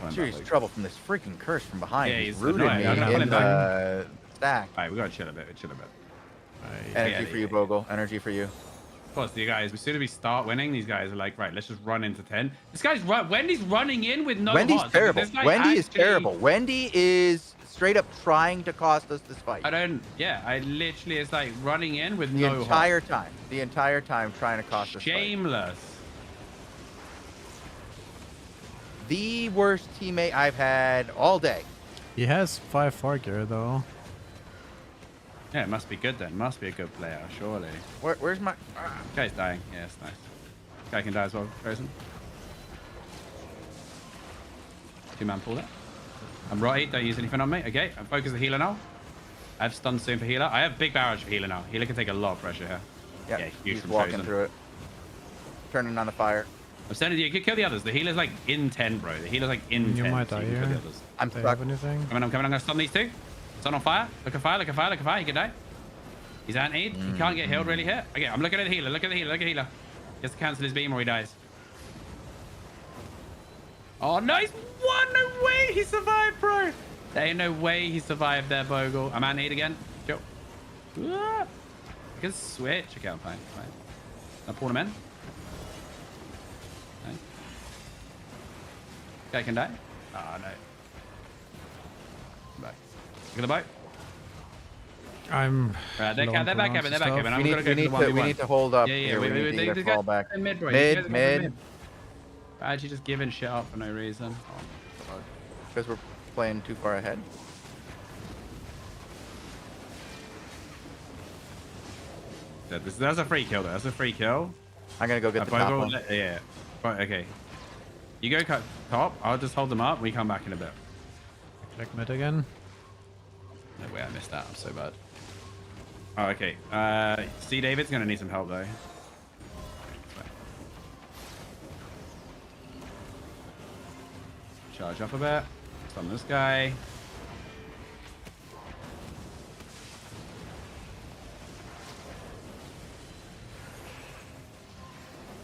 Fine, serious like- trouble from this freaking curse from behind. Yeah, He's he's rooted annoying. me I'm gonna put in him back. the stack. Alright, we gotta chill a bit. Energy Yeah, for you, yeah. Bogle. Energy for you. Of course, the guys, as soon as we start winning, these guys are like, right, let's just run into 10. This guy's Wendy's running in with no Wendy's hearts. terrible. This guy Wendy is actually- terrible. Wendy is straight up trying to cost us this fight. I literally, it's like running in with The no entire hearts. time. The entire time trying to cost us this fight. Shameless. The worst teammate I've had all day. He has 5-4 gear though. Yeah, it must be good then. Must be a good player, surely. Where's my... Guy's dying. Yeah, it's nice. Guy can die as well, Frozen. Two-man pull it. I'm right, don't use anything on me. Okay, I'm focused the healer now. I have stun soon for healer. I have big barrage for healer now. Healer can take a lot of pressure here. Yeah, huge he's from walking Frozen. through it. Turning on the fire. I'm sending you. Kill the others. The healer's like in 10, bro. The healer's like in You 10. might so die you can kill here. the others. I'm Do they stuck. have anything? I'm coming. I'm gonna stun these two. Sun on fire. Look at fire. Look at fire. Look at fire. He can die. He's antied. He can't get healed really here. Okay, I'm looking at the healer. Look at the healer. Look at the healer. He has to cancel his beam or he dies. Oh, no, he's won. No way he survived, bro. There ain't no way he survived there, Bogle. I'm antied again. Chill. Ah. I can switch. Okay, I'm fine. Fine. I'll pull him in. Okay. Guy can die. Oh, no. Back. Look at the boat. I'm. Right, they're low back, on Kevin. bronze They're back, stuff. Kevin. I'm We gonna go need, to the 1v1. we need to hold up Yeah, here. We need to they either fall back. mid, bro. You guys Mid. are actually just giving shit up for no reason. Oh, God. Because we're playing too far ahead. Yeah, that's a free kill, though. That's a free kill. I'm going to go get the top Bogle, one. yeah. Right, okay. You go cut top. I'll just hold them up. We come back in a bit. Click mid again. No way, I missed that. I'm so bad. Oh, okay. C. David's gonna need some help though. Charge up a bit. Stun this guy.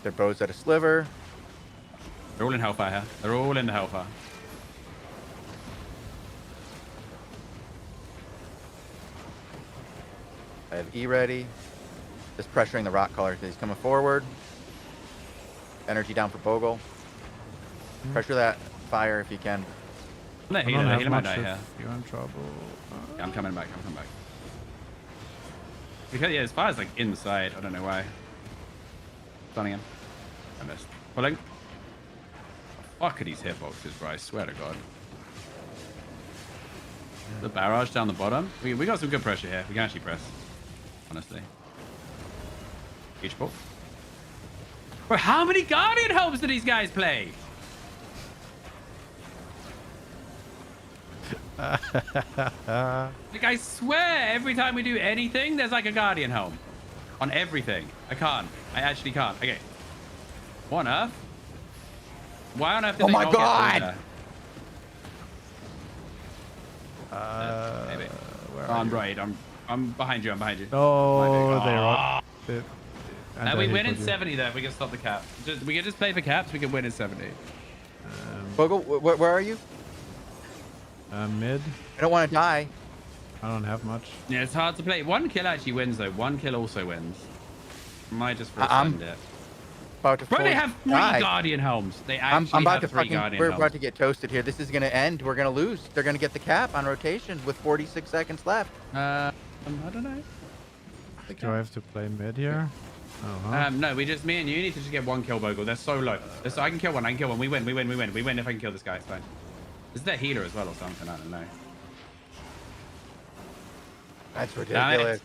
Their bow's at a sliver. They're all in Hellfire here. They're all in the Hellfire. I have E ready. Just pressuring the rock caller because he's coming forward. Energy down for Bogle. Pressure that fire if you can. No, I don't healer have might much die if here. you're in trouble. Yeah, I'm coming back. I'm coming back. Because yeah, his fire's like inside. I don't know why. Stunning him. I missed. Pulling. Fuck are these hitboxes, bro? I swear to God. The barrage down the bottom. We got some good pressure here. We can actually press. Honestly. Each ball. Bro, how many Guardian Helms do these guys play? Like, I swear, every time we do anything, there's like a Guardian Helm. On everything. I can't. I actually can't. Okay. What on earth? Why on earth did Oh they my not get God! through there? Maybe. Where Oh, are I'm you? right. I'm behind you. I'm behind you. Oh, Behind they you. are. And we win in 70 there. We can stop the cap. We can just play for caps. We can win in 70. Bogle, where are you? Mid. I don't want to die. I don't have much. Yeah, it's hard to play. One kill actually wins though. One kill also wins. Might just I'm send it. About to Bro, they fully have 3 die. Guardian Helms. They I'm actually about have to 3 fucking. Guardian We're Helms. about to get toasted here. This is gonna end. We're gonna lose. They're gonna get the cap on rotation with 46 seconds left. I don't know. Do I have to play mid here? Oh, No, me and you need to just get 1 kill, Bogle. They're so low. I can kill one. We win if I can kill this guy. It's fine. Is there healer as well or something? I don't know. That's Damn ridiculous. it.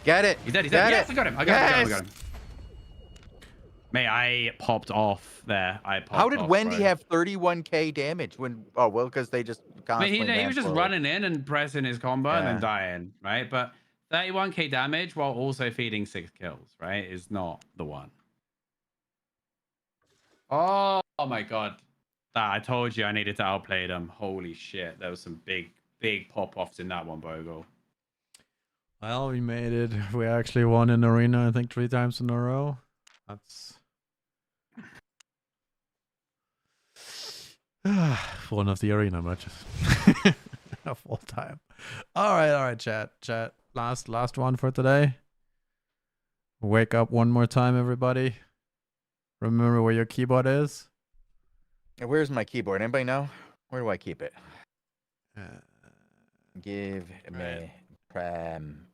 Get it. He's dead. Get Yes, it. I got him. I got him. Mate, I popped off there. How did Wendy bro. have 31k damage when? Oh well, because they just I constantly. mean, he ran was just forward. running in and pressing his combo and Yeah. then dying, right? But 31k damage while also feeding 6 kills, right, is not the one. Oh my God. I told you I needed to outplay them. Holy shit. There was some big pop-offs in that one, Bogle. well, we made it. We actually won in arena, I think, 3 times in a row. That's one of the arena matches of all time. All right, chat. Last one for today. Wake up one more time, everybody. Remember where your keyboard is. Where's my keyboard? Anybody know? Where do I keep it? Give me prem.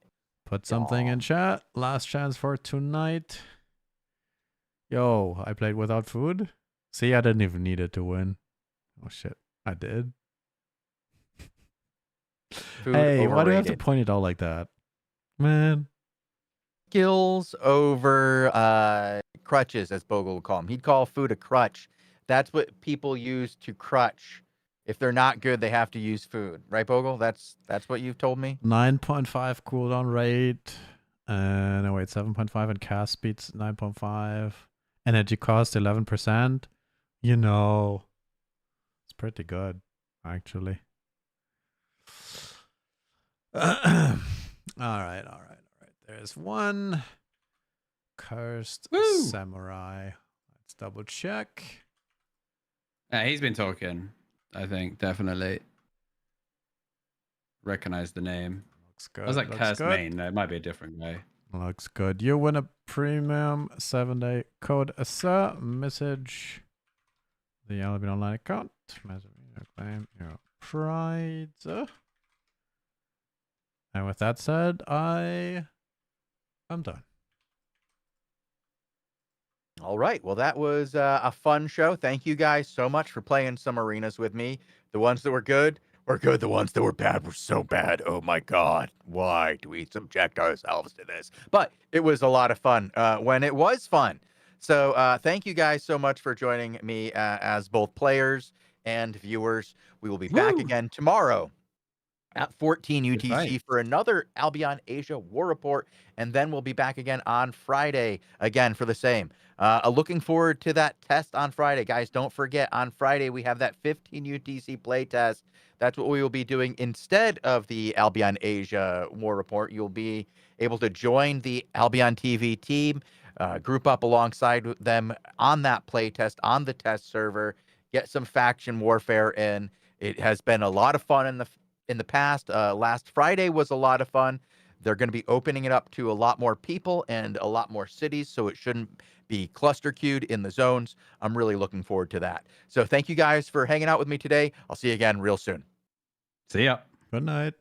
Put something in chat. Last chance for tonight. Yo, I played without food. See, I didn't even need it to win. Oh shit, I did. Food Hey, why do I have to overrated. point it out like that? Man. Skills over crutches, as Bogle would call them. He'd call food a crutch. That's what people use to crutch. If they're not good, they have to use food, right, Bogle? That's what you've told me. 9.5 cooldown rate. No wait, 7.5 and cast speeds 9.5. Energy cost 11%. You know, it's pretty good, actually. All right. There's one cursed Woo! samurai. Let's double check. Yeah, he's been talking, I think, definitely. Recognize the name. Looks good. I was like looks Cursed good. Main. No, it might be a different guy. Looks good. You win a premium 7-day code ASA message. The Albion Online account. Message claim your pride. And with that said, I'm done. All right. Well, that was a fun show. Thank you guys so much for playing some arenas with me. The ones that were good were good. The ones that were bad were so bad. Oh my God. Why do we subject ourselves to this? But it was a lot of fun when it was fun. So thank you guys so much for joining me as both players and viewers. We will be back Woo! again tomorrow at 14 UTC right. for another Albion Asia War Report. And then we'll be back again on Friday again for the same. Looking forward to that test on Friday. Guys, don't forget, on Friday we have that 15 UTC play test. That's what we will be doing instead of the Albion Asia War Report. You'll be able to join the AlbionTV team group up alongside them on that playtest, on the test server, get some faction warfare in. It has been a lot of fun in the past. Last Friday was a lot of fun. They're going to be opening it up to a lot more people and a lot more cities, so it shouldn't be cluster queued in the zones. I'm really looking forward to that. So thank you guys for hanging out with me today. I'll see you again real soon. See ya. Good night.